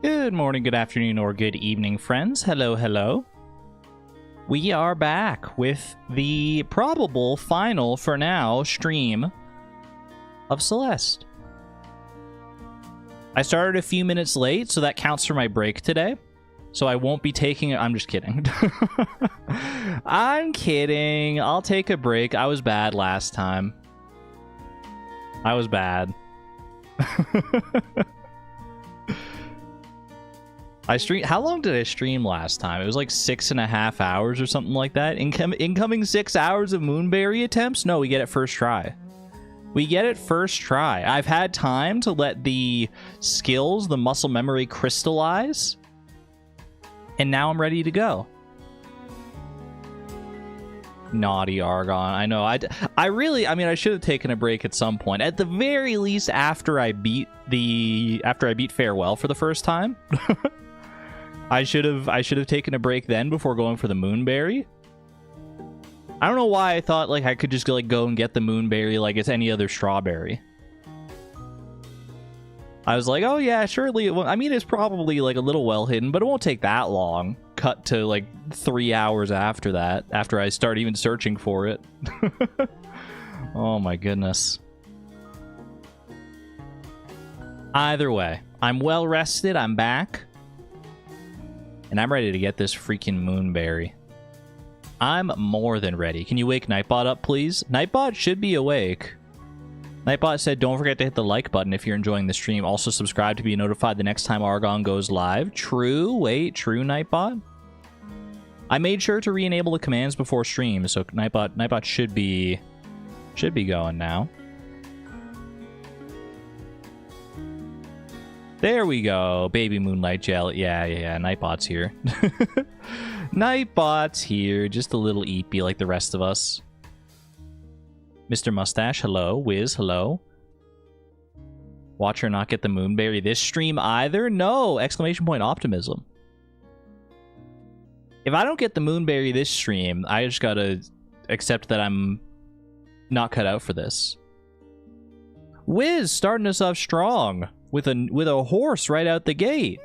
Good morning, good afternoon, or good evening, friends. Hello, hello. We are back with the probable final, for now, stream of Celeste. I started a few minutes late, so that counts for my break today. So I won't be taking it. I'm just kidding. I'm kidding. I'll take a break. I was bad last time. I was bad. How long did I stream last time? It was like 6.5 hours or something like that. Incoming 6 hours of Moonberry attempts? No, we get it first try. We get it first try. I've had time to let the skills, the muscle memory crystallize. And now I'm ready to go. Naughty Argon. I know. I really, I mean, I should have taken a break at some point. At the very least, after I beat Farewell for the first time. I should have taken a break then before going for the Moonberry. I don't know why I thought like I could just go and get the Moonberry like it's any other strawberry. I was like, oh yeah, surely. I mean, it's probably like a little well hidden, but it won't take that long. Cut to like 3 hours after that, after I start even searching for it. Oh my goodness. Either way, I'm well rested. I'm back. And I'm ready to get this freaking Moonberry. I'm more than ready. Can you wake Nightbot up, please? Nightbot should be awake. Nightbot said, don't forget to hit the like button if you're enjoying the stream. Also subscribe to be notified the next time Argon goes live. True. Wait, true, Nightbot? I made sure to re-enable the commands before stream, so Nightbot should be going now. There we go. Baby Moonlight Gel. Yeah. Nightbot's here. Nightbot's here. Just a little eepy like the rest of us. Mr. Mustache, hello. Wiz, hello. Watch her not get the Moonberry this stream either? No! Exclamation point optimism. If I don't get the Moonberry this stream, I just gotta accept that I'm not cut out for this. Wiz starting us off strong with a horse right out the gate.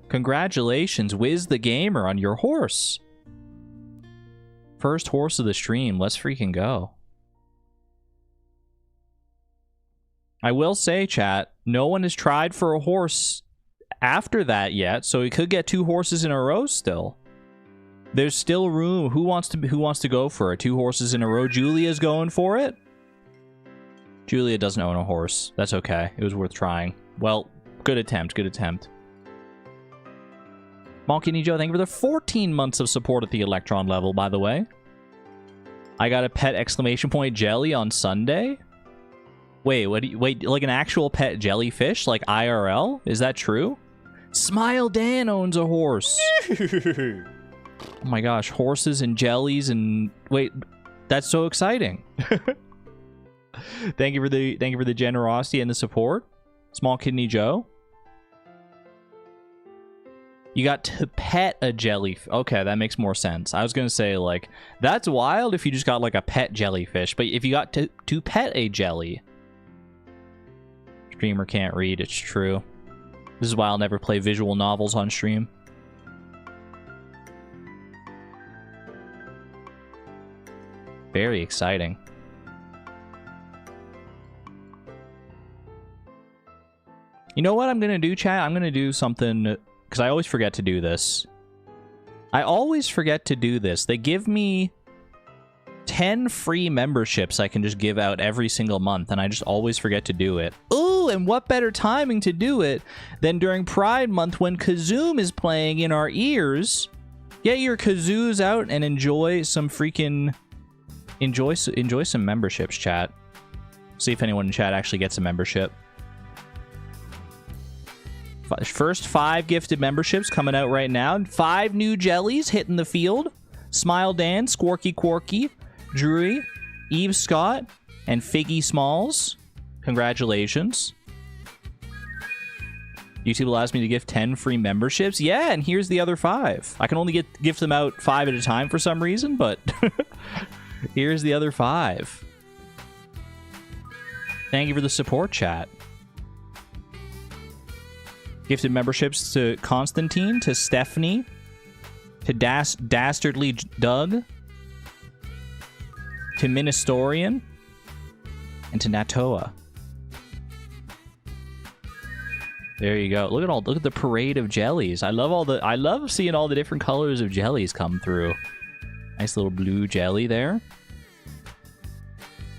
Congratulations, Wiz the Gamer, on your horse. First horse of the stream. Let's freaking go. I will say, chat, no one has tried for a horse after that yet, so we could get 2 horses in a row still. There's still room. Who wants to go for it? 2 horses in a row. Julia's going for it. Julia doesn't own a horse. That's okay. It was worth trying. Well, good attempt. Good attempt. Monkey Joe, thank you for the 14 months of support at the Electron level, by the way. I got a pet exclamation point jelly on Sunday. Wait, wait, like an actual pet jellyfish? Like IRL? Is that true? Smile Dan owns a horse. Oh my gosh, horses and jellies and... Wait, that's so exciting. Thank you for the generosity and the support. Small Kidney Joe. You got to pet a jellyfish. Okay, that makes more sense. I was going to say, like, that's wild if you just got, like, a pet jellyfish. But if you got to pet a jelly... Streamer can't read, it's true. This is why I'll never play visual novels on stream. Very exciting. You know what I'm going to do, chat? I'm going to do something... Because I always forget to do this. I always forget to do this. They give me 10 free memberships I can just give out every single month, and I just always forget to do it. Ooh, and what better timing to do it than during Pride Month when Kazoom is playing in our ears? Get your kazoos out and enjoy some freaking... Enjoy some memberships, chat. See if anyone in chat actually gets a membership. First 5 gifted memberships coming out right now. 5 new jellies hitting the field. Smile Dan, Squarky Quarky, Drury, Eve Scott, and Figgy Smalls. Congratulations. YouTube allows me to gift 10 free memberships. Yeah, and here's the other 5. I can only gift them out 5 at a time for some reason, but here's the other 5. Thank you for the support, chat. Gifted memberships to Constantine, to Stephanie, to Dastardly Doug, to Ministorian, and to Natoa. There you go. Look at the parade of jellies. I love seeing all the different colors of jellies come through. Nice little blue jelly there.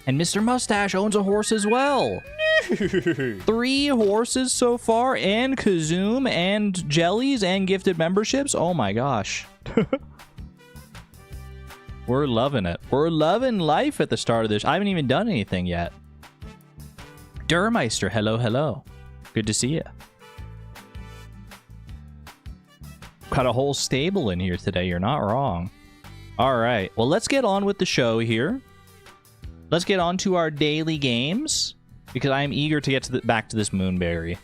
And Mr. Mustache owns a horse as well. 3 horses so far, and Kazoom, and jellies, and gifted memberships. Oh my gosh. We're loving it. We're loving life at the start of this. I haven't even done anything yet. Durmeister, hello, hello. Good to see you. Got a whole stable in here today. You're not wrong. All right. Well, let's get on with the show here. Let's get on to our daily games, because I am eager to get to back to this Moonberry.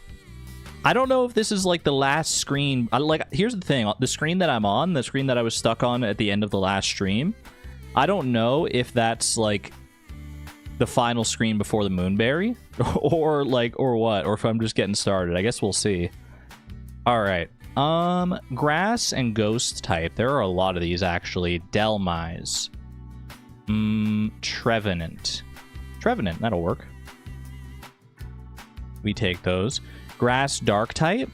I don't know if this is like the last screen. Here's the thing. The screen that I'm on, the screen that I was stuck on at the end of the last stream, I don't know if that's like the final screen before the Moonberry or what, or if I'm just getting started. I guess we'll see. All right. Grass and ghost type. There are a lot of these actually. Delmise. Trevenant. Trevenant, that'll work. We take those. Grass dark type.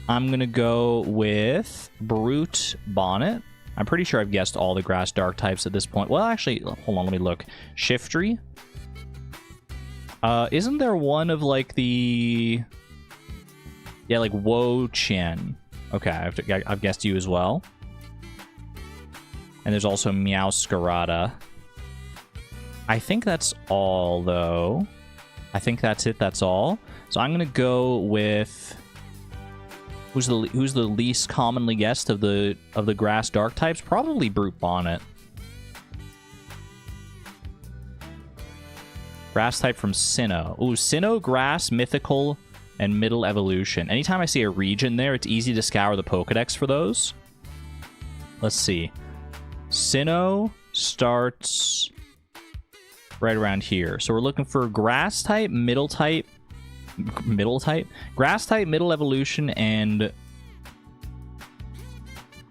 I'm gonna go with Brute Bonnet. I'm pretty sure I've guessed all the grass dark types at this point. Well, actually, hold on, let me look. Shiftry. Isn't there one of like the... Yeah, like Wo-Chien. Okay, I've guessed you as well. And there's also Meowscarada. I think that's all, though. I think that's it. That's all. So I'm gonna go with who's the least commonly guessed of the grass dark types? Probably Brute Bonnet. Grass type from Sinnoh. Ooh, Sinnoh, grass, mythical, and middle evolution. Anytime I see a region there, it's easy to scour the Pokedex for those. Let's see. Sinnoh starts right around here. So we're looking for grass type, grass type, middle evolution, and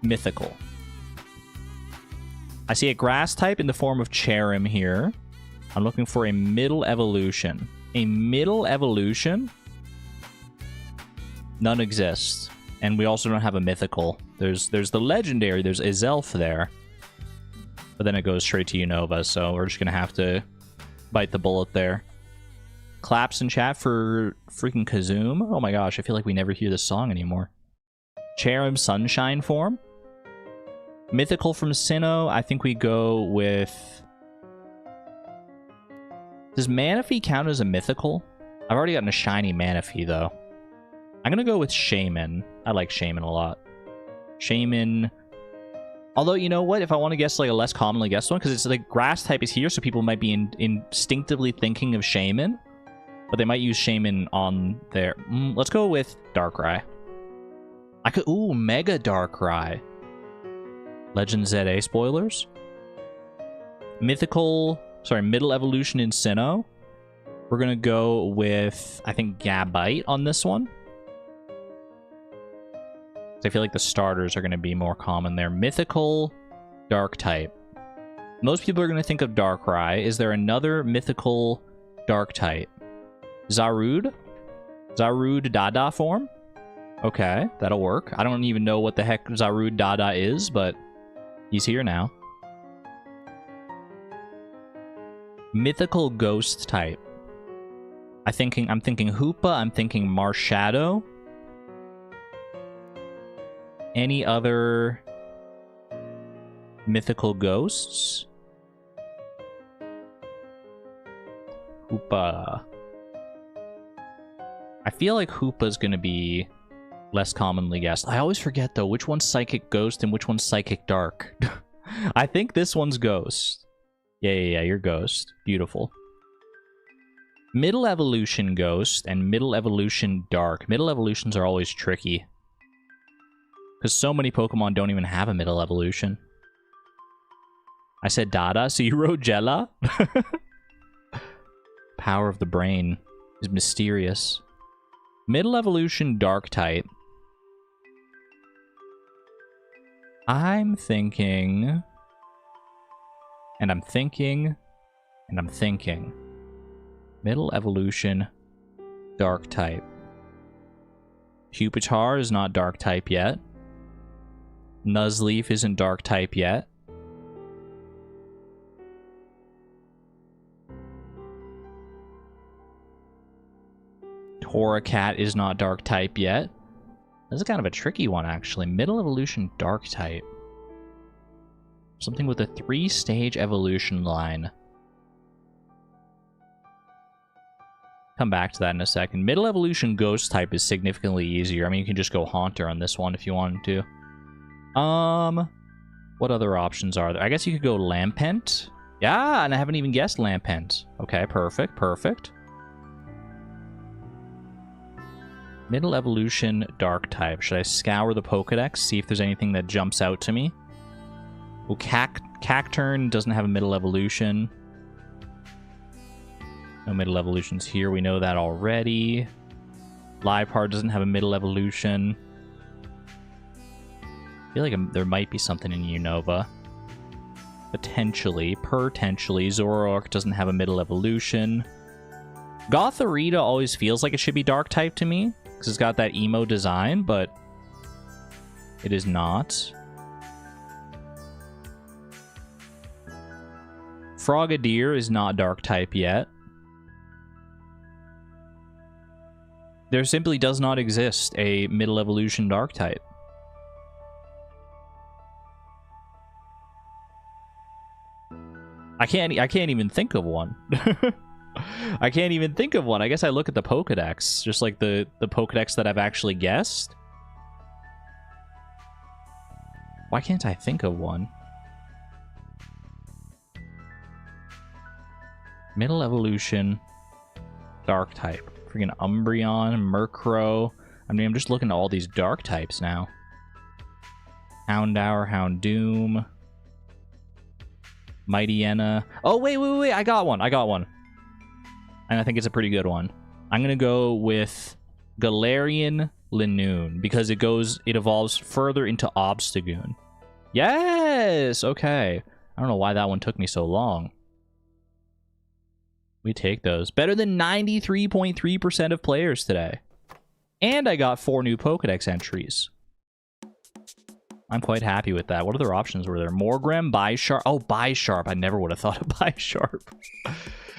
mythical. I see a grass type in the form of Cherim here. I'm looking for a middle evolution. A middle evolution? None exists. And we also don't have a mythical. There's the legendary, there's Azelf there. But then it goes straight to Unova, so we're just gonna have to bite the bullet there. Claps in chat for freaking Kazoom. Oh my gosh, I feel like we never hear this song anymore. Cherim Sunshine form. Mythical from Sinnoh. I think we go with... Does Manaphy count as a mythical? I've already gotten a shiny Manaphy, though. I'm gonna go with Shaman. I like Shaman a lot. Shaman... Although, you know what? If I want to guess like a less commonly guessed one, because it's like grass type is here, so people might be instinctively thinking of Shaman. But they might use Shaman on there. Let's go with Darkrai. Ooh, Mega Darkrai. Legend ZA spoilers. Mythical... Sorry, middle evolution in Sinnoh. We're gonna go with, I think, Gabite on this one. I feel like the starters are gonna be more common there. Mythical dark type. Most people are gonna think of Darkrai. Is there another mythical dark type? Zarude? Zarude Dada form? Okay, that'll work. I don't even know what the heck Zarude Dada is, but he's here now. Mythical ghost type. I'm thinking Hoopa, I'm thinking Marshadow. Any other mythical ghosts? Hoopa. I feel like Hoopa's gonna be less commonly guessed. I always forget, though, which one's Psychic Ghost and which one's Psychic Dark. I think this one's Ghost. Yeah, you're Ghost. Beautiful. Middle Evolution Ghost and Middle Evolution Dark. Middle Evolutions are always tricky. Because so many Pokemon don't even have a Middle Evolution. I said Dada, so you wrote Jella? Power of the brain is mysterious. Middle evolution dark type. I'm thinking... And I'm thinking... And I'm thinking. Middle evolution dark type. Pupitar is not dark type yet. Nuzleaf isn't dark type yet. Torracat is not dark type yet. This is kind of a tricky one, actually. Middle evolution dark type. Something with a 3-stage evolution line. Come back to that in a second. Middle evolution ghost type is significantly easier. I mean, you can just go Haunter on this one if you wanted to. What other options are there? I guess you could go Lampent. Yeah, and I haven't even guessed Lampent. Okay, perfect, perfect. Middle evolution dark type. Should I scour the Pokedex, see if there's anything that jumps out to me? Well, Cacturn doesn't have a middle evolution. No middle evolutions here, we know that already. Liepard doesn't have a middle evolution. I feel like there might be something in Unova. Potentially. Zoroark doesn't have a middle evolution. Gothorita always feels like it should be dark type to me, because it's got that emo design, but it is not. Frogadier is not dark type yet. There simply does not exist a middle evolution dark type. I can't even think of one. I can't even think of one. I guess I look at the Pokedex, just like the Pokedex that I've actually guessed. Why can't I think of one? Middle evolution dark type. Freaking Umbreon, Murkrow. I mean, I'm just looking at all these dark types now. Houndour, Houndoom. Mightyena. Oh, wait. I got one. And I think it's a pretty good one. I'm going to go with Galarian Linoone because it evolves further into Obstagoon. Yes! Okay. I don't know why that one took me so long. We take those. Better than 93.3% of players today. And I got 4 new Pokedex entries. I'm quite happy with that. What other options were there? Morgrem, Bisharp. Oh, Bisharp. I never would have thought of Bisharp.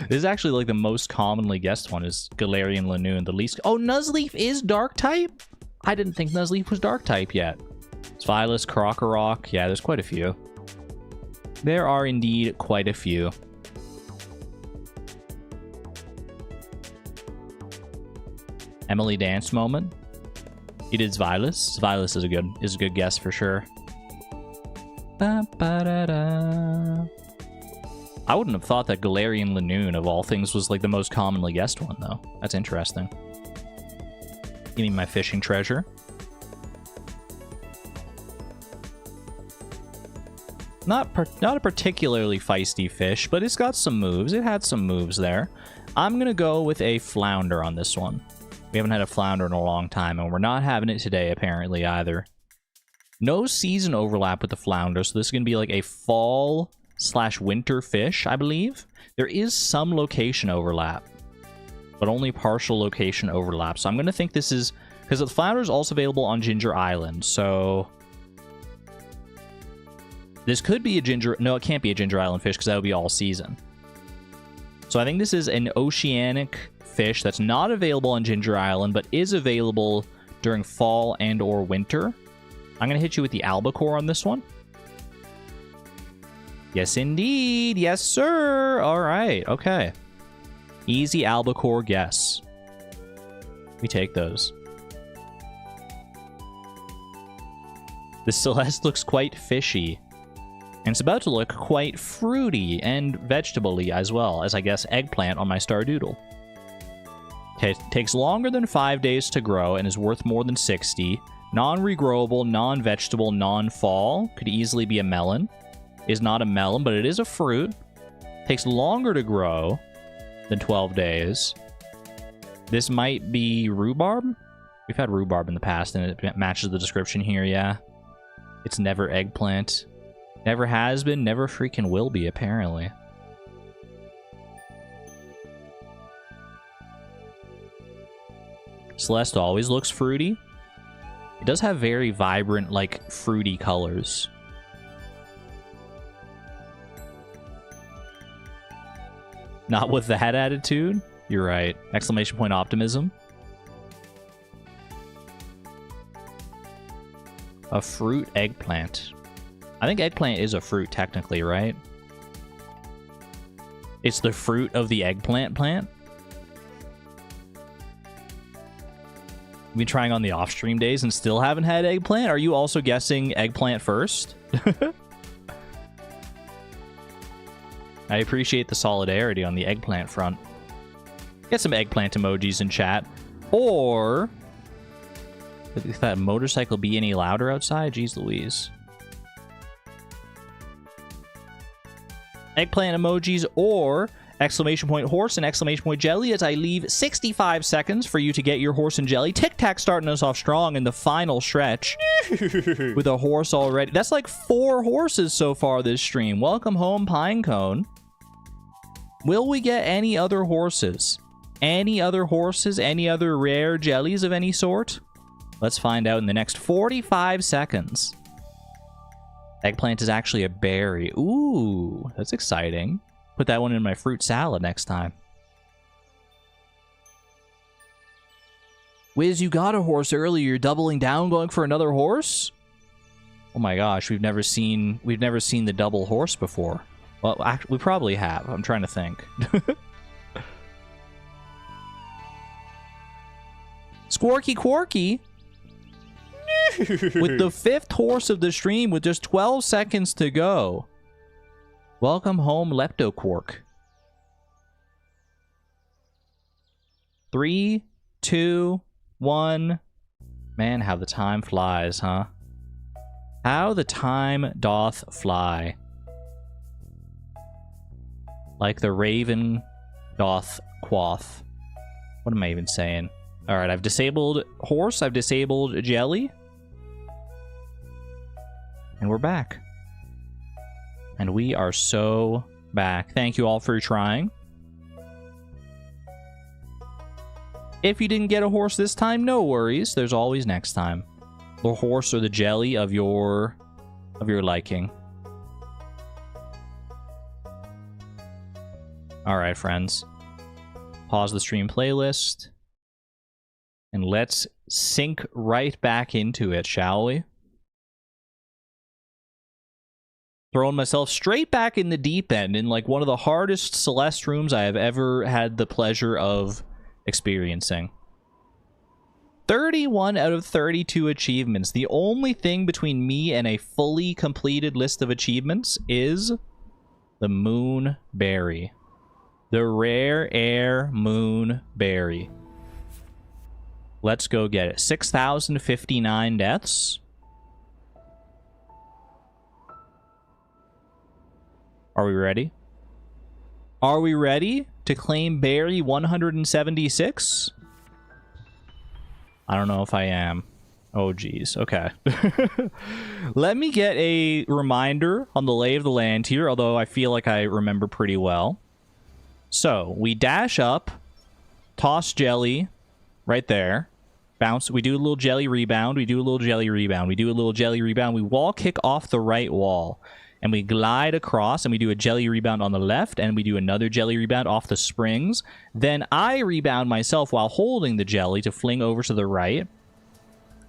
This is actually like the most commonly guessed one is Galarian Linoone. The least... Oh, Nuzleaf is dark type? I didn't think Nuzleaf was dark type yet. Svilas, Krokorok. Yeah, there's quite a few. There are indeed quite a few. Emily Dance moment. He did Svilas. Svilas is a good guess for sure. Ba-ba-da-da. I wouldn't have thought that Galarian Linoone of all things was like the most commonly guessed one though. That's interesting. Give me my fishing treasure. Not a particularly feisty fish, but it's got some moves. It had some moves there. I'm gonna go with a Flounder on this one. We haven't had a Flounder in a long time, and we're not having it today, apparently, either. No season overlap with the Flounder, so this is going to be like a fall/winter fish, I believe. There is some location overlap, but only partial location overlap. So I'm going to think this is... Because the Flounder is also available on Ginger Island, so... This could be a Ginger... No, it can't be a Ginger Island fish, because that would be all season. So I think this is an oceanic... fish that's not available on Ginger Island, but is available during fall and or winter. I'm going to hit you with the albacore on this one. Yes, indeed. Yes, sir. All right. Okay. Easy albacore guess. We take those. The Celeste looks quite fishy. And it's about to look quite fruity and vegetable-y as well, as I guess eggplant on my Stardoodle. Okay, takes longer than 5 days to grow and is worth more than 60. Non-regrowable, non-vegetable, non-fall. Could easily be a melon. Is not a melon, but it is a fruit. Takes longer to grow than 12 days. This might be rhubarb? We've had rhubarb in the past, and it matches the description here, yeah. It's never eggplant. Never has been, never freaking will be, apparently. Celeste always looks fruity. It does have very vibrant, like, fruity colors. Not with that attitude? You're right. Exclamation point optimism. A fruit eggplant. I think eggplant is a fruit, technically, right? It's the fruit of the eggplant plant? You've been trying on the off-stream days and still haven't had eggplant? Are you also guessing eggplant first? I appreciate the solidarity on the eggplant front. Get some eggplant emojis in chat. Or... If that motorcycle be any louder outside? Jeez Louise. Eggplant emojis or exclamation point horse and exclamation point jelly as I leave 65 seconds for you to get your horse and jelly. Tic Tac starting us off strong in the final stretch with a horse already. That's like 4 horses so far this stream. Welcome home, Pinecone. Will we get any other horses? Any other horses? Any other rare jellies of any sort? Let's find out in the next 45 seconds. Eggplant is actually a berry. Ooh, that's exciting. Put that one in my fruit salad next time. Wiz, you got a horse earlier. You're doubling down, going for another horse? Oh my gosh, we've never seen the double horse before. Well, actually, we probably have. I'm trying to think. Squarky Quarky. With the 5th horse of the stream with just 12 seconds to go. Welcome home, Leptoquark. 3, 2, 1. Man, how the time flies, huh? How the time doth fly. Like the raven doth quoth. What am I even saying? Alright, I've disabled horse, I've disabled jelly. And we're back. And we are so back. Thank you all for trying. If you didn't get a horse this time, no worries. There's always next time. The horse or the jelly of your liking. Alright, friends. Pause the stream playlist. And let's sink right back into it, shall we? Throwing myself straight back in the deep end in like one of the hardest Celeste rooms I have ever had the pleasure of experiencing. 31 out of 32 achievements. The only thing between me and a fully completed list of achievements is the moon berry. The rare air moon berry. Let's go get it. 6,059 deaths. Are we ready? Are we ready to claim Berry 176? I don't know if I am. Oh, geez. Okay. Let me get a reminder on the lay of the land here, although I feel like I remember pretty well. So, we dash up, toss jelly right there, bounce. We do a little jelly rebound. We do a little jelly rebound. We do a little jelly rebound. We wall kick off the right wall. And we glide across, and we do a jelly rebound on the left, and we do another jelly rebound off the springs. Then I rebound myself while holding the jelly to fling over to the right.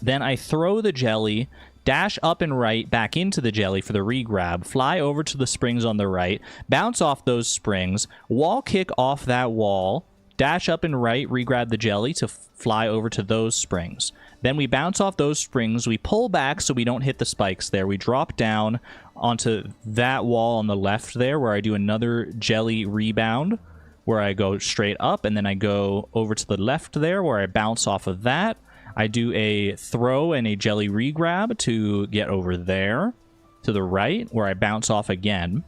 Then I throw the jelly, dash up and right back into the jelly for the regrab, fly over to the springs on the right, bounce off those springs, wall kick off that wall, dash up and right, regrab the jelly to fly over to those springs. Then we bounce off those springs, we pull back so we don't hit the spikes there. We drop down onto that wall on the left there where I do another jelly rebound where I go straight up, and then I go over to the left there where I bounce off of that. I do a throw and a jelly regrab to get over there to the right where I bounce off again.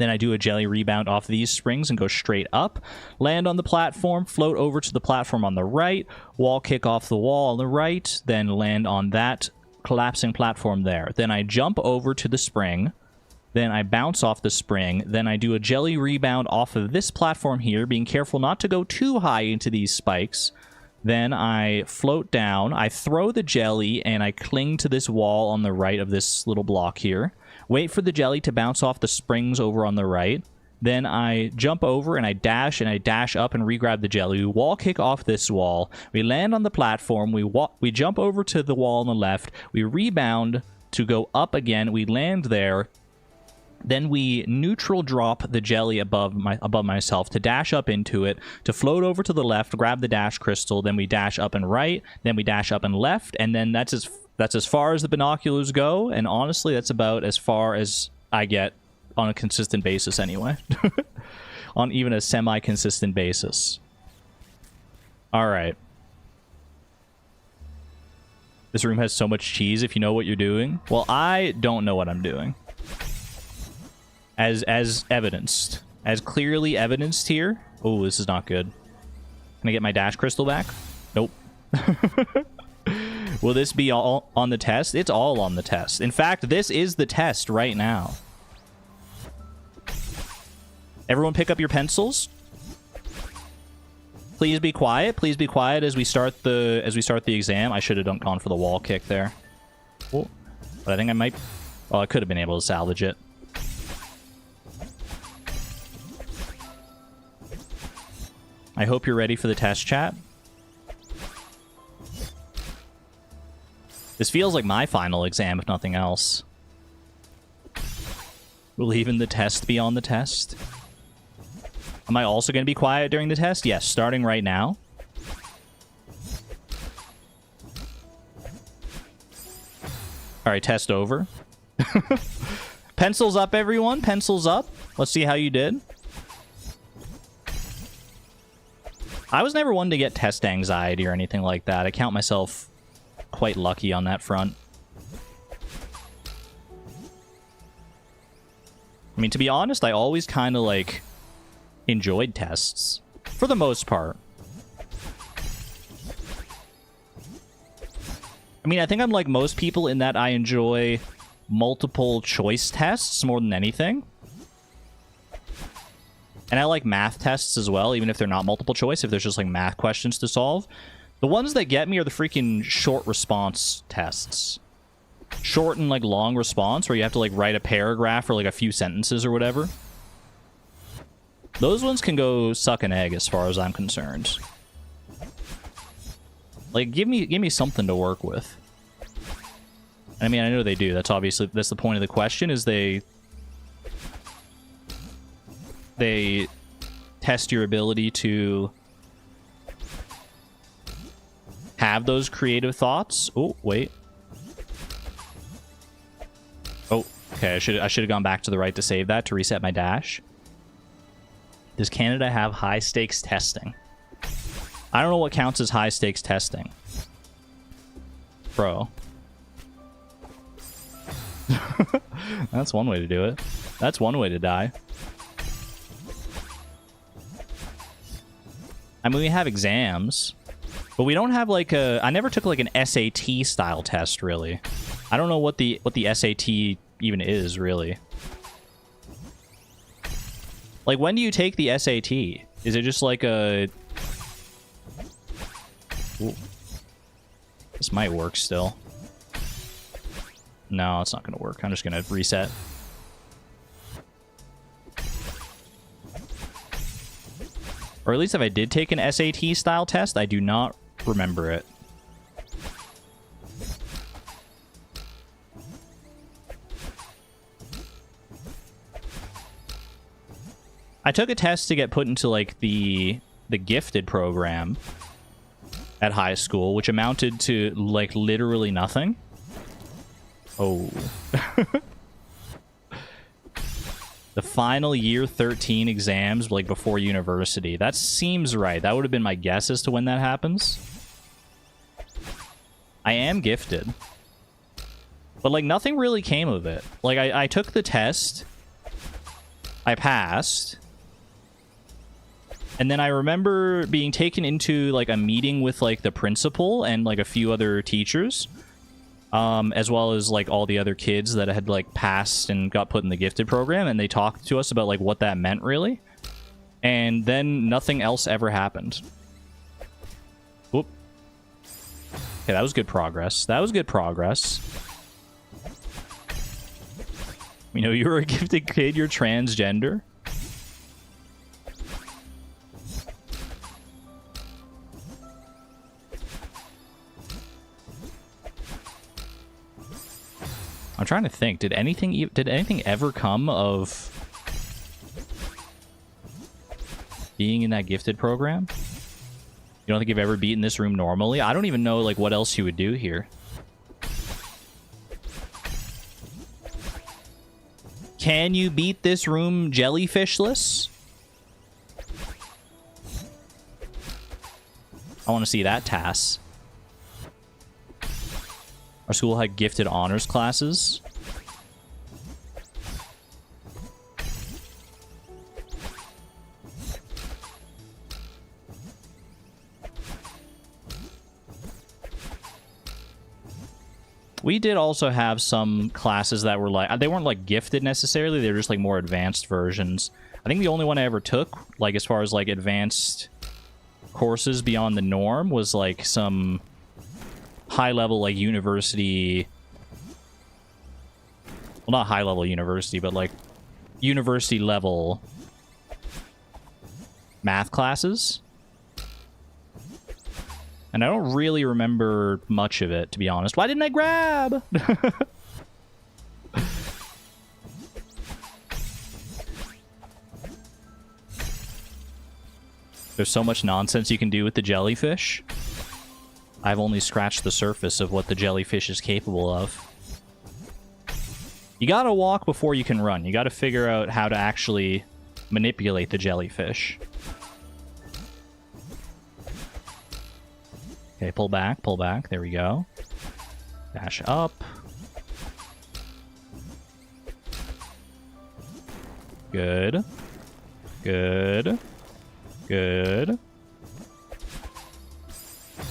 Then I do a jelly rebound off these springs and go straight up, land on the platform, float over to the platform on the right, wall kick off the wall on the right, then land on that collapsing platform there. Then I jump over to the spring, then I bounce off the spring, then I do a jelly rebound off of this platform here, being careful not to go too high into these spikes. Then I float down, I throw the jelly, and I cling to this wall on the right of this little block here. Wait for the jelly to bounce off the springs over on the right. Then I jump over and I dash up and re-grab the jelly. We wall kick off this wall. We land on the platform. We jump over to the wall on the left. We rebound to go up again. We land there. Then we neutral drop the jelly above myself to dash up into it, to float over to the left, grab the dash crystal. Then we dash up and right. Then we dash up and left. And then that's as far as the binoculars go, and honestly, that's about as far as I get on a consistent basis anyway. On even a semi-consistent basis. Alright. This room has so much cheese if you know what you're doing. Well, I don't know what I'm doing. As evidenced. As clearly evidenced here. Oh, this is not good. Can I get my dash crystal back? Nope. Will this be all on the test? It's all on the test. In fact, this is the test right now. Everyone pick up your pencils. Please be quiet. Please be quiet as we start the exam. I should have gone for the wall kick there. Oh, but I think I might... Oh, I could have been able to salvage it. I hope you're ready for the test, chat. This feels like my final exam, if nothing else. Will even the test be on the test? Am I also going to be quiet during the test? Yes, starting right now. Alright, test over. Pencils up, everyone. Pencils up. Let's see how you did. I was never one to get test anxiety or anything like that. I count myself quite lucky on that front. I mean, to be honest, I always kind of, like, enjoyed tests. For the most part. I mean, I think I'm like most people in that I enjoy multiple choice tests more than anything. And I like math tests as well, even if they're not multiple choice, if there's just, like, math questions to solve. The ones that get me are the freaking short response tests. Short and, like, long response, where you have to, like, write a paragraph or, like, a few sentences or whatever. Those ones can go suck an egg as far as I'm concerned. Like, give me something to work with. I mean, I know they do. That's the point of the question, is they test your ability to have those creative thoughts. Oh, wait. Oh, okay. I should have gone back to the right to save that, to reset my dash. Does Canada have high stakes testing? I don't know what counts as high stakes testing. Bro. That's one way to do it. That's one way to die. I mean, we have exams, but we don't have, like, a... I never took, like, an SAT-style test, really. I don't know what the SAT even is, really. Like, when do you take the SAT? Is it just, like, a... Ooh. This might work still. No, it's not going to work. I'm just going to reset. Or at least if I did take an SAT-style test, I do not remember it. I took a test to get put into, like, the gifted program at high school, which amounted to, like, literally nothing. Oh. The final year 13 exams, like, before university. That seems right. That would have been my guess as to when that happens. I am gifted. But, like, nothing really came of it. Like, I took the test. I passed. And then I remember being taken into, like, a meeting with, like, the principal and, like, a few other teachers. As well as, like, all the other kids that had, like, passed and got put in the gifted program. And they talked to us about, like, what that meant, really. And then nothing else ever happened. Whoop. Okay, that was good progress. That was good progress. We know you were a gifted kid. You're transgender. I'm trying to think. Did anything ever come of being in that gifted program? You don't think you've ever beaten this room normally? I don't even know, like, what else you would do here. Can you beat this room jellyfishless? I want to see that task. Our school had gifted honors classes. We did also have some classes that were like, they weren't like gifted necessarily, they were just like more advanced versions. I think the only one I ever took, like as far as like advanced courses beyond the norm, was like some high level like university, well, not high level university, but like university level math classes. And I don't really remember much of it, to be honest. Why didn't I grab? There's so much nonsense you can do with the jellyfish. I've only scratched the surface of what the jellyfish is capable of. You gotta walk before you can run. You gotta figure out how to actually manipulate the jellyfish. Okay, pull back, pull back. There we go. Dash up. Good. Good. Good.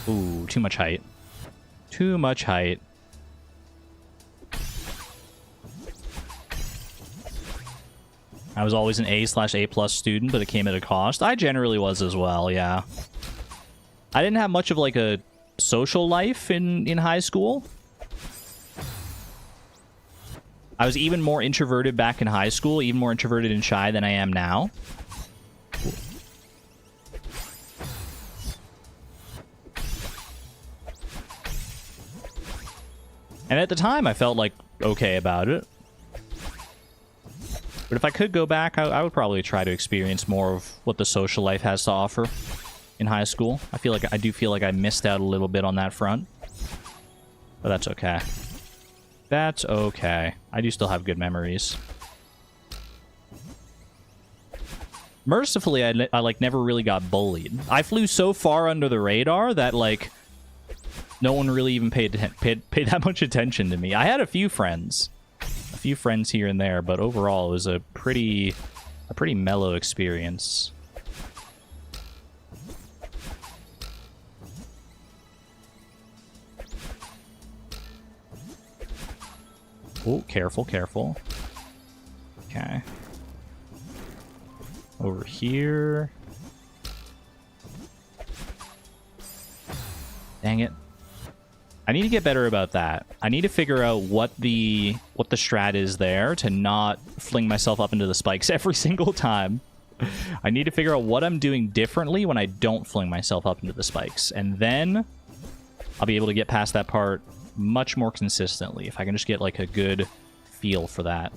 Ooh, too much height. Too much height. I was always an A/A+ student, but it came at a cost. I generally was as well, yeah. I didn't have much of like a social life in high school. I was even more introverted back in high school, even more introverted and shy than I am now. And at the time, I felt like okay about it. But if I could go back, I would probably try to experience more of what the social life has to offer in high school. I do feel like I missed out a little bit on that front. But that's okay. That's okay. I do still have good memories. Mercifully, I like never really got bullied. I flew so far under the radar that like no one really even paid that much attention to me. I had a few friends here and there, but overall it was a pretty mellow experience. Oh, careful, careful. Okay. Over here. Dang it. I need to get better about that. I need to figure out what the strat is there to not fling myself up into the spikes every single time. I need to figure out what I'm doing differently when I don't fling myself up into the spikes. And then I'll be able to get past that part much more consistently if I can just get like a good feel for that.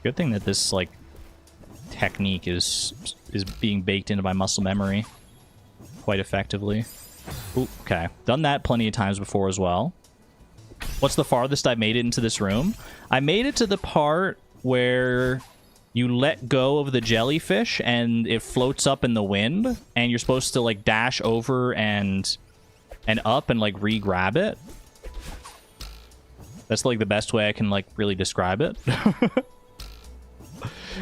Good thing that this like technique is being baked into my muscle memory quite effectively. Ooh, okay, done that plenty of times before as well. What's the farthest I've made it into this room? I made it to the part where you let go of the jellyfish and it floats up in the wind, and you're supposed to like dash over and up and like re-grab it. That's like the best way I can like really describe it.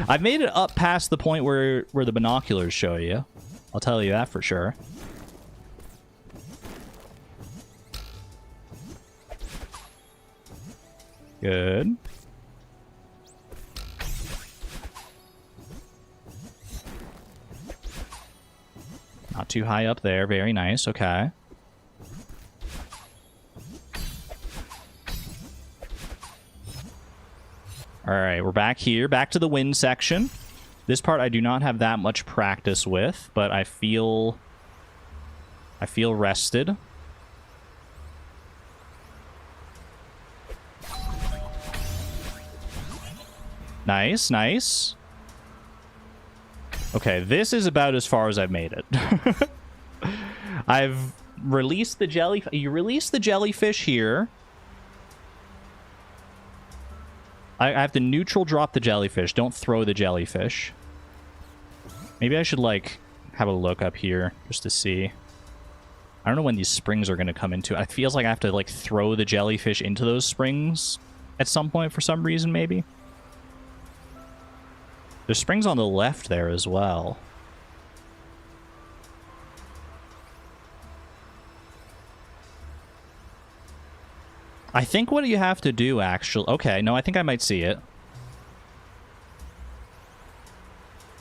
I've made it up past the point where the binoculars show you. I'll tell you that for sure. Good. Not too high up there. Very nice. Okay. All right, we're back here. Back to the wind section. This part I do not have that much practice with, but I feel rested. Nice, nice. Okay, this is about as far as I've made it. I've released the jellyfish. You release the jellyfish here. I have to neutral drop the jellyfish. Don't throw the jellyfish. Maybe I should, like, have a look up here just to see. I don't know when these springs are going to come into it. It feels like I have to, like, throw the jellyfish into those springs at some point for some reason, maybe. There's springs on the left there as well. I think what you have to do, actually... Okay, no, I think I might see it.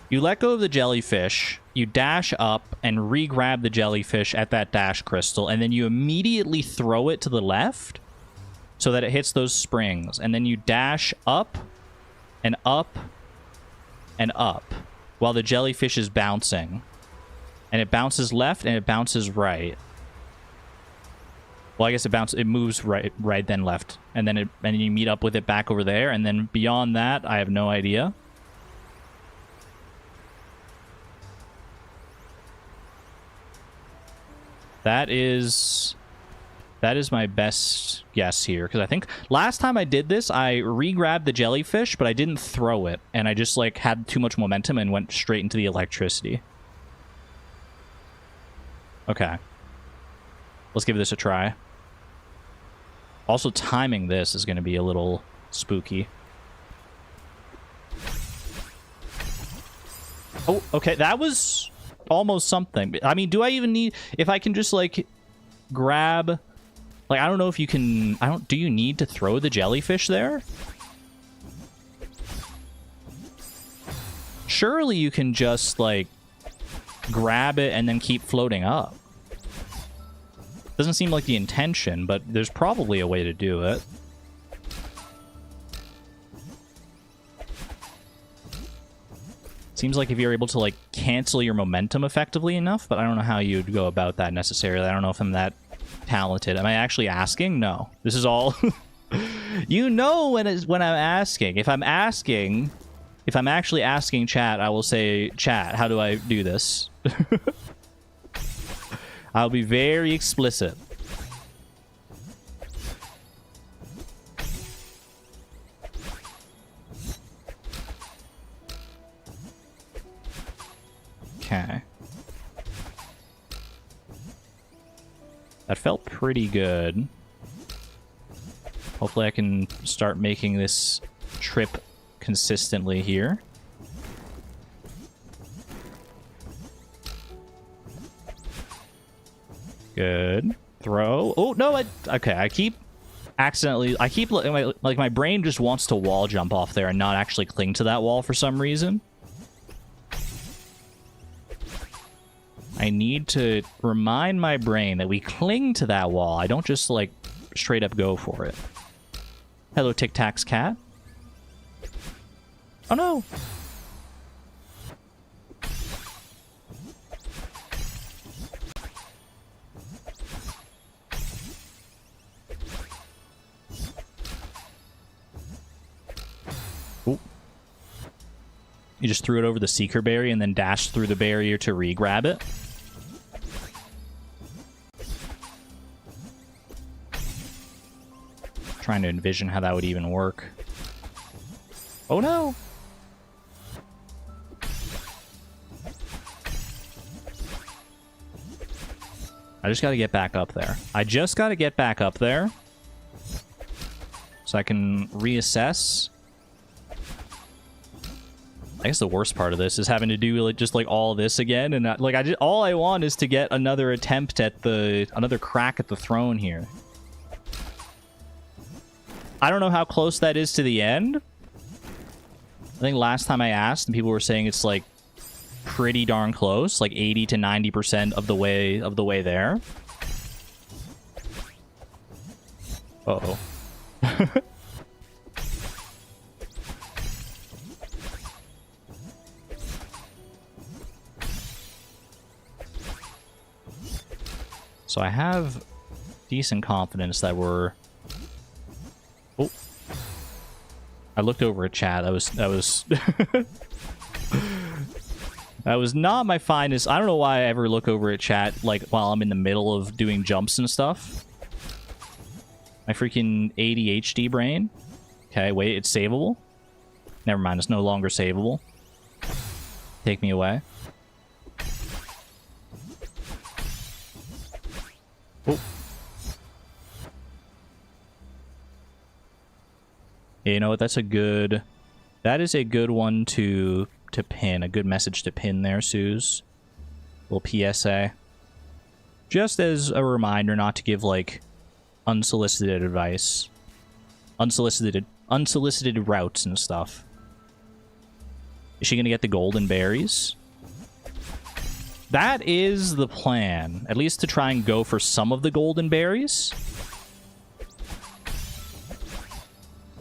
You let go of the jellyfish, you dash up and re-grab the jellyfish at that dash crystal, and then you immediately throw it to the left so that it hits those springs. And then you dash up and up and up while the jellyfish is bouncing. And it bounces left and it bounces right. Well, I guess it moves right then left, and then you meet up with it back over there, and then beyond that, I have no idea. That is my best guess here, because I think last time I did this, I re-grabbed the jellyfish, but I didn't throw it, and I just like had too much momentum and went straight into the electricity. Okay. Let's give this a try. Also, timing this is going to be a little spooky. Oh, okay. That was almost something. I mean, do I even need... If I can just, like, grab... Like, I don't know if you can... Do you need to throw the jellyfish there? Surely you can just, like, grab it and then keep floating up. Doesn't seem like the intention, but there's probably a way to do it. Seems like if you're able to, like, cancel your momentum effectively enough, but I don't know how you'd go about that necessarily. I don't know if I'm that talented. Am I actually asking? No. This is all... You know when I'm asking. If I'm actually asking chat, I will say, chat, how do I do this? I'll be very explicit. Okay. That felt pretty good. Hopefully I can start making this trip consistently here. Good. Throw. Oh, no, okay, I keep like, my brain just wants to wall jump off there and not actually cling to that wall for some reason. I need to remind my brain that we cling to that wall. I don't just, like, straight up go for it. Hello, Tic Tac's cat. Oh, no. Ooh. You just threw it over the seeker berry and then dashed through the barrier to re-grab it. Trying to envision how that would even work. Oh no! I just gotta get back up there. I just gotta get back up there. so I can reassess. I guess the worst part of this is having to do like just like all this again, and all I want is to get another attempt at another crack at the throne here. I don't know how close that is to the end. I think last time I asked, and people were saying it's like pretty darn close, like 80 to 90% of the way there. Uh-oh. So I have decent confidence that we're... Oh. I looked over at chat. That was that was not my finest. I don't know why I ever look over at chat like while I'm in the middle of doing jumps and stuff. My freaking ADHD brain. Okay, wait, it's savable. Never mind, it's no longer savable. Take me away. Oh. Yeah, you know what? That is a good one to pin. A good message to pin there, Suze. Little PSA. Just as a reminder not to give, like, unsolicited advice. Unsolicited routes and stuff. Is she gonna get the golden berries? That is the plan. At least to try and go for some of the golden berries.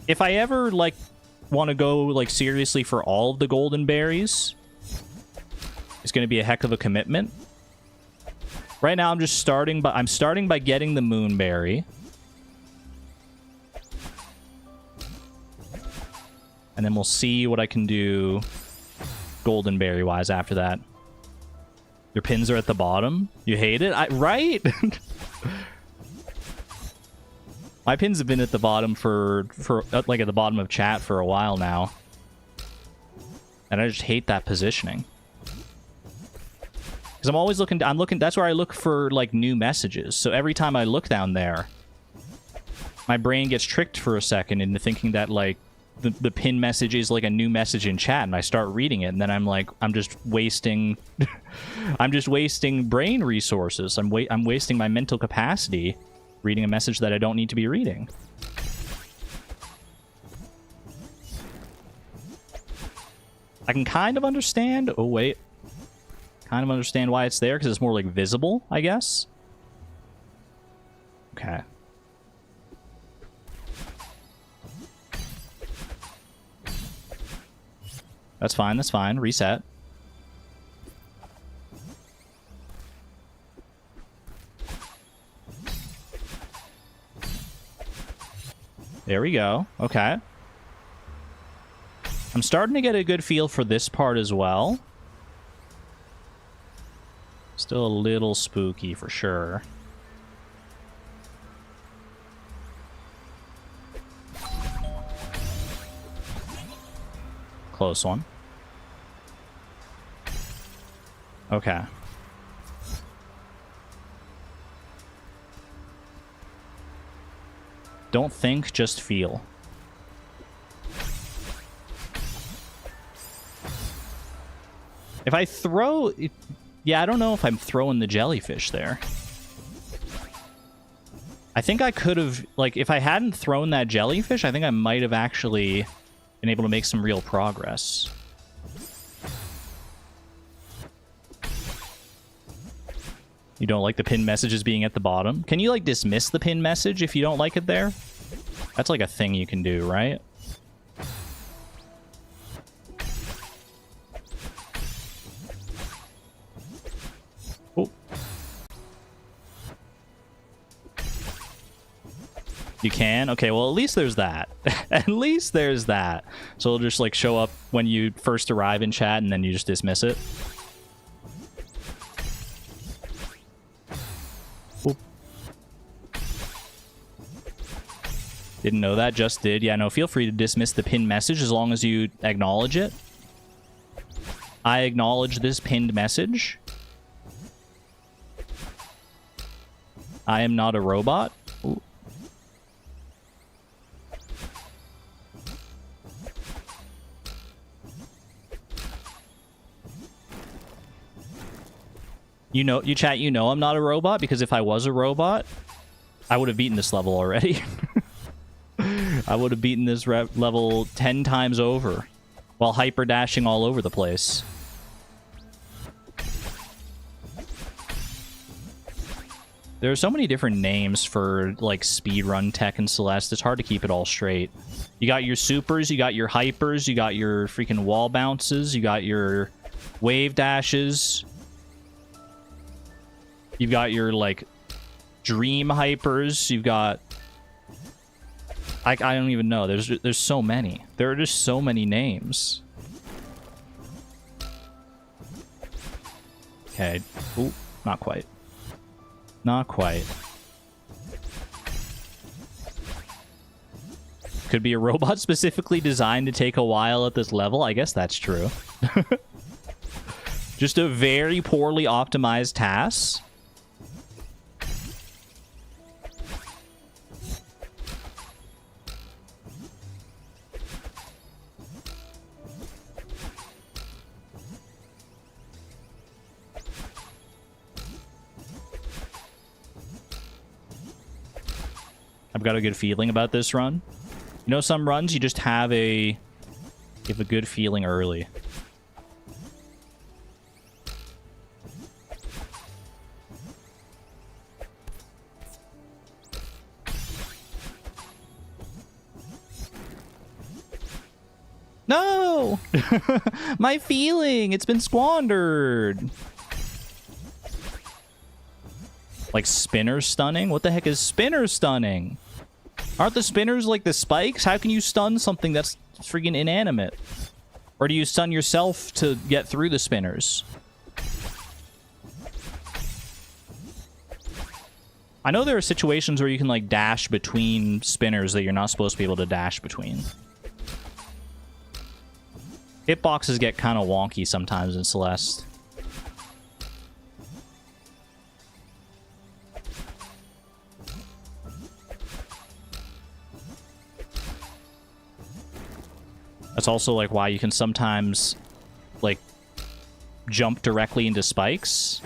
If I ever, like, want to go, like, seriously for all of the golden berries, it's going to be a heck of a commitment. Right now, I'm just starting by getting the moonberry. And then we'll see what I can do golden berry-wise after that. Your pins are at the bottom? You hate it? Right? My pins have been at the bottom for like at the bottom of chat for a while now. And I just hate that positioning. Because I'm always looking, that's where I look for like new messages. So every time I look down there, my brain gets tricked for a second into thinking that like the pin message is like a new message in chat, and I start reading it, and then I'm like, I'm just wasting I'm just wasting brain resources. I'm wasting my mental capacity reading a message that I don't need to be reading. I can kind of understand. Oh, wait. Kind of understand why it's there, because it's more like visible, I guess. Okay. That's fine, that's fine. Reset. There we go. Okay. I'm starting to get a good feel for this part as well. Still a little spooky for sure. Close one. Okay. Don't think, just feel. If I throw... Yeah, I don't know if I'm throwing the jellyfish there. I think I could have... Like, if I hadn't thrown that jellyfish, I think I might have actually been able to make some real progress. You don't like the pin messages being at the bottom? Can you, like, dismiss the pin message if you don't like it there? That's, like, a thing you can do, right? Oh. You can? Okay, well, at least there's that. At least there's that. So it'll just, like, show up when you first arrive in chat, and then you just dismiss it. Didn't know that, just did. Yeah, no, feel free to dismiss the pinned message as long as you acknowledge it. I acknowledge this pinned message. I am not a robot. Ooh. You chat, I'm not a robot, because if I was a robot, I would have beaten this level already. I would have beaten this level 10 times over while hyper dashing all over the place. There are so many different names for, like, speedrun tech in Celeste. It's hard to keep it all straight. You got your supers, you got your hypers, you got your freaking wall bounces, you got your wave dashes. You've got your, like, dream hypers. You've got... I don't even know. There's so many. There are just so many names. Okay. Ooh, not quite. Not quite. Could be a robot specifically designed to take a while at this level. I guess that's true. Just a very poorly optimized task. I've got a good feeling about this run. You know, some runs you just have a good feeling early. No! My feeling! It's been squandered! Like spinner stunning? What the heck is spinner stunning? Aren't the spinners like the spikes? How can you stun something that's freaking inanimate? Or do you stun yourself to get through the spinners? I know there are situations where you can, like, dash between spinners that you're not supposed to be able to dash between. Hitboxes get kind of wonky sometimes in Celeste. That's also, like, why you can sometimes, like, jump directly into spikes.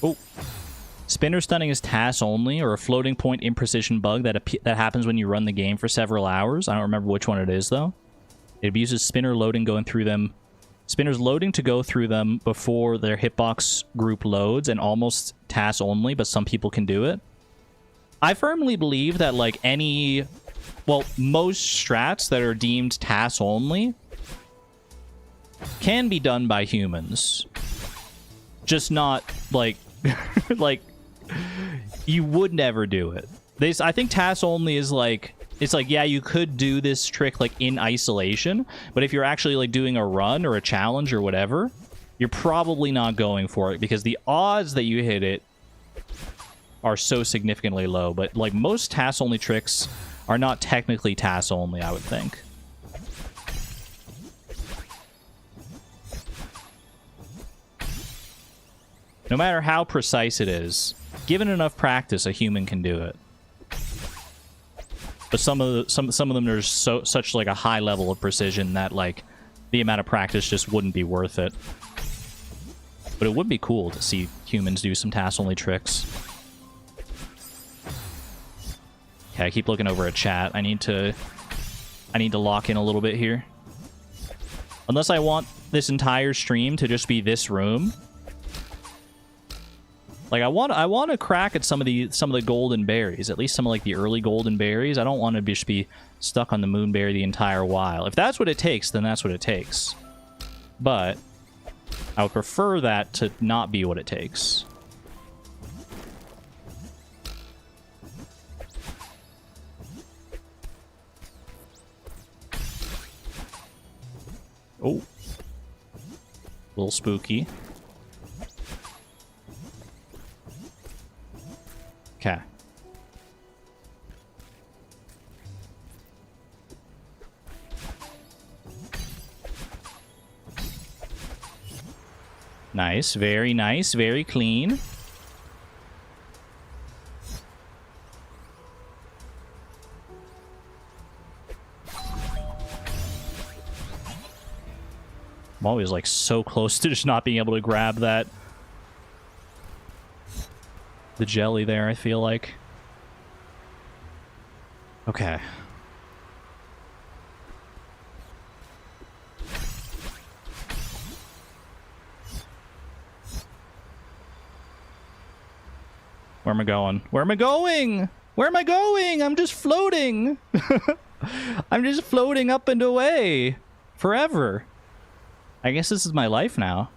Oh. Spinner stunning is TAS only, or a floating point imprecision bug that happens when you run the game for several hours. I don't remember which one it is, though. It abuses spinner loading going through them. Spinners loading to go through them before their hitbox group loads, and almost TAS only, but some people can do it. I firmly believe that, like, most strats that are deemed TAS only can be done by humans. Just not, like... like... You would never do it. I think TAS only is like... It's like, yeah, you could do this trick, like, in isolation, but if you're actually, like, doing a run or a challenge or whatever, you're probably not going for it, because the odds that you hit it are so significantly low. But, like, most TAS only tricks are not technically TAS only, I would think. No matter how precise it is, given enough practice, a human can do it. But some of them are such like a high level of precision that, like, the amount of practice just wouldn't be worth it. But it would be cool to see humans do some TAS only tricks. Okay, I keep looking over at chat. I need to lock in a little bit here. Unless I want this entire stream to just be this room. Like, I want to crack at some of the golden berries, at least some of, like, the early golden berries. I don't want to just be stuck on the moonberry the entire while. If that's what it takes, then that's what it takes. But I would prefer that to not be what it takes. Oh. A little spooky. Okay. Nice, very clean. I'm always like so close to just not being able to grab that. The jelly there, I feel like. Okay. Where am I going? Where am I going? Where am I going? I'm just floating. I'm just floating up and away. Forever. I guess this is my life now.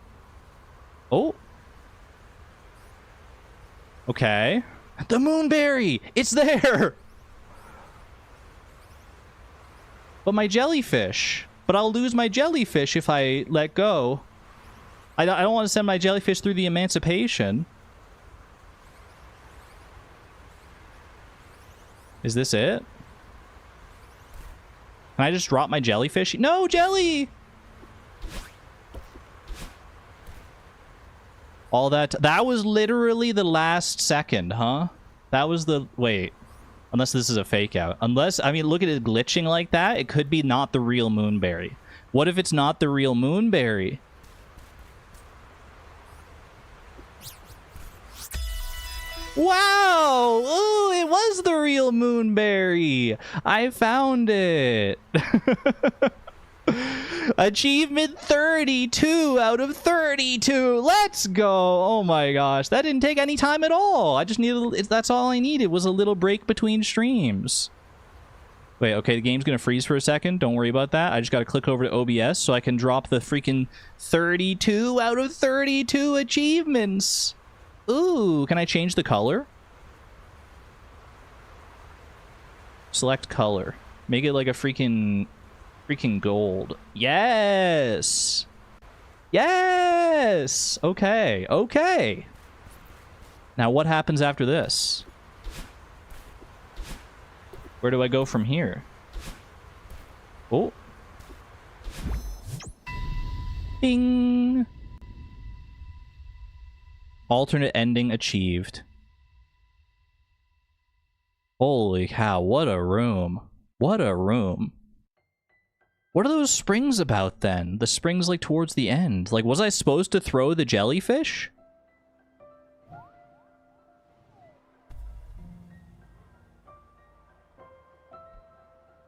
Oh. Okay. The moonberry! It's there! But my jellyfish. But I'll lose my jellyfish if I let go. I don't want to send my jellyfish through the emancipation. Is this it? Can I just drop my jellyfish? No, jelly! All that was literally the last second, huh? That was the... Wait. Unless this is a fake out. Unless... I mean, look at it glitching like that. It could be not the real moonberry. What if it's not the real moonberry? Wow! Ooh, it was the real moonberry! I found it! Achievement 32 out of 32. Let's go. Oh my gosh. That didn't take any time at all. I just needed... That's all I needed was a little break between streams. Wait, okay, the game's gonna freeze for a second. Don't worry about that. I just gotta click over to OBS so I can drop the freaking 32 out of 32 achievements. Ooh, can I change the color? Select color. Make it like a freaking gold. Yes! Yes! Okay, okay. Now what happens after this? Where do I go from here? Oh. Bing! Alternate ending achieved. Holy cow, what a room. What a room. What are those springs about then? The springs like towards the end. Like, was I supposed to throw the jellyfish?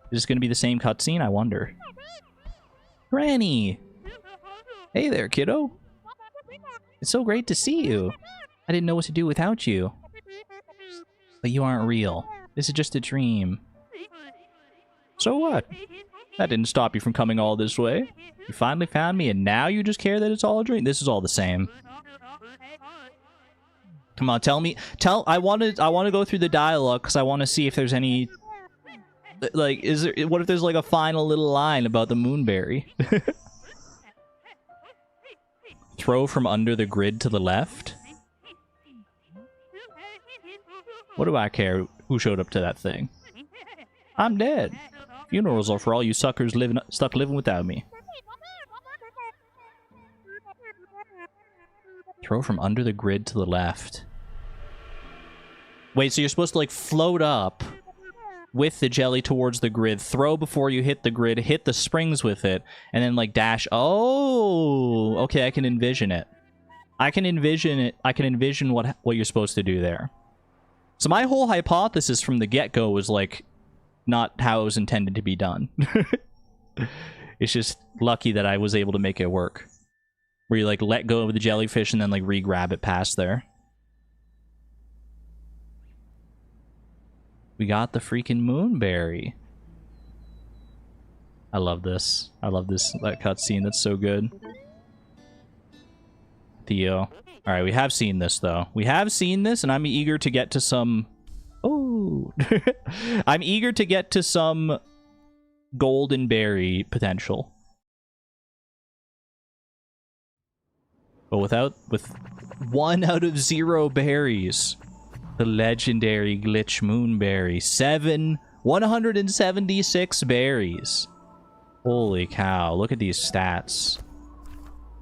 Is this going to be the same cutscene? I wonder. Granny! Hey there, kiddo. It's so great to see you. I didn't know what to do without you. But you aren't real. This is just a dream. So what? That didn't stop you from coming all this way. You finally found me, and now you just care that it's all a dream? This is all the same. Come on, tell me. I want to go through the dialogue because I want to see if there's any... Like, what if there's like a final little line about the moonberry? Throw from under the grid to the left? What do I care who showed up to that thing? I'm dead. Funerals are for all you suckers stuck living without me. Throw from under the grid to the left. Wait, so you're supposed to like float up with the jelly towards the grid, throw before you hit the grid, hit the springs with it, and then like dash. Oh, okay, I can envision it. I can envision it. I can envision what you're supposed to do there. So my whole hypothesis from the get-go was like not how it was intended to be done. It's just lucky that I was able to make it work. Where you like let go of the jellyfish and then like re-grab it past there. We got the freaking moonberry. I love this. I love that cutscene. That's so good. Theo. Alright, we have seen this, though. We have seen this, and I'm eager to get to some... Oh! I'm eager to get to some golden berry potential. But with 1 out of 0 berries. The legendary glitch moonberry. 176 berries. Holy cow. Look at these stats.